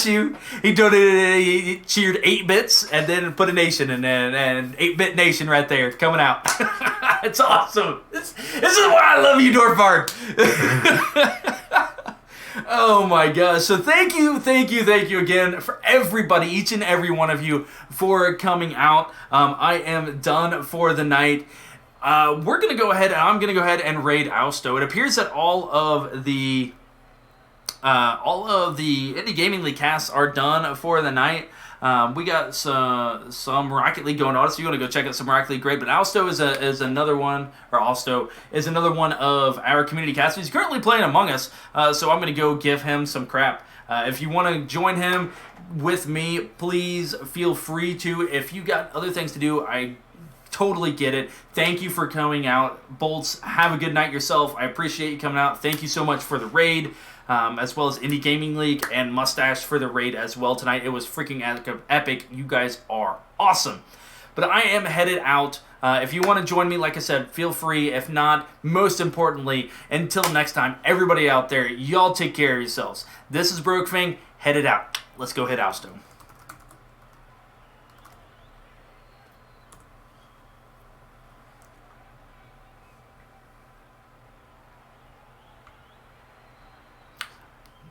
you. He donated, he cheered 8 bits and then put a nation and 8-bit nation right there coming out. It's awesome. This is why I love you, Dwarfbard. Oh my gosh. So thank you again for everybody, each and every one of you, for coming out. I am done for the night. We're going to go ahead, and I'm going to go ahead and raid Austo. It appears that all of the Indie Gaming League casts are done for the night. We got some Rocket League going on, so you want to go check out some Rocket League, great. But Austo is another one, or Austo is another one of our community casters. He's currently playing Among Us, so I'm going to go give him some crap. If you want to join him with me, please feel free to. If you got other things to do, I totally get it. Thank you for coming out. Bolts, have a good night yourself. I appreciate you coming out. Thank you so much for the raid, as well as Indie Gaming League and Mustache for the raid as well tonight. It was freaking epic. You guys are awesome. But I am headed out. If you want to join me, like I said, feel free. If not, most importantly, until next time, everybody out there, y'all take care of yourselves. This is Brokefang, headed out. Let's go hit Austo.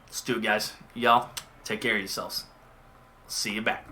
Let's do it, guys. Y'all, take care of yourselves. See you back.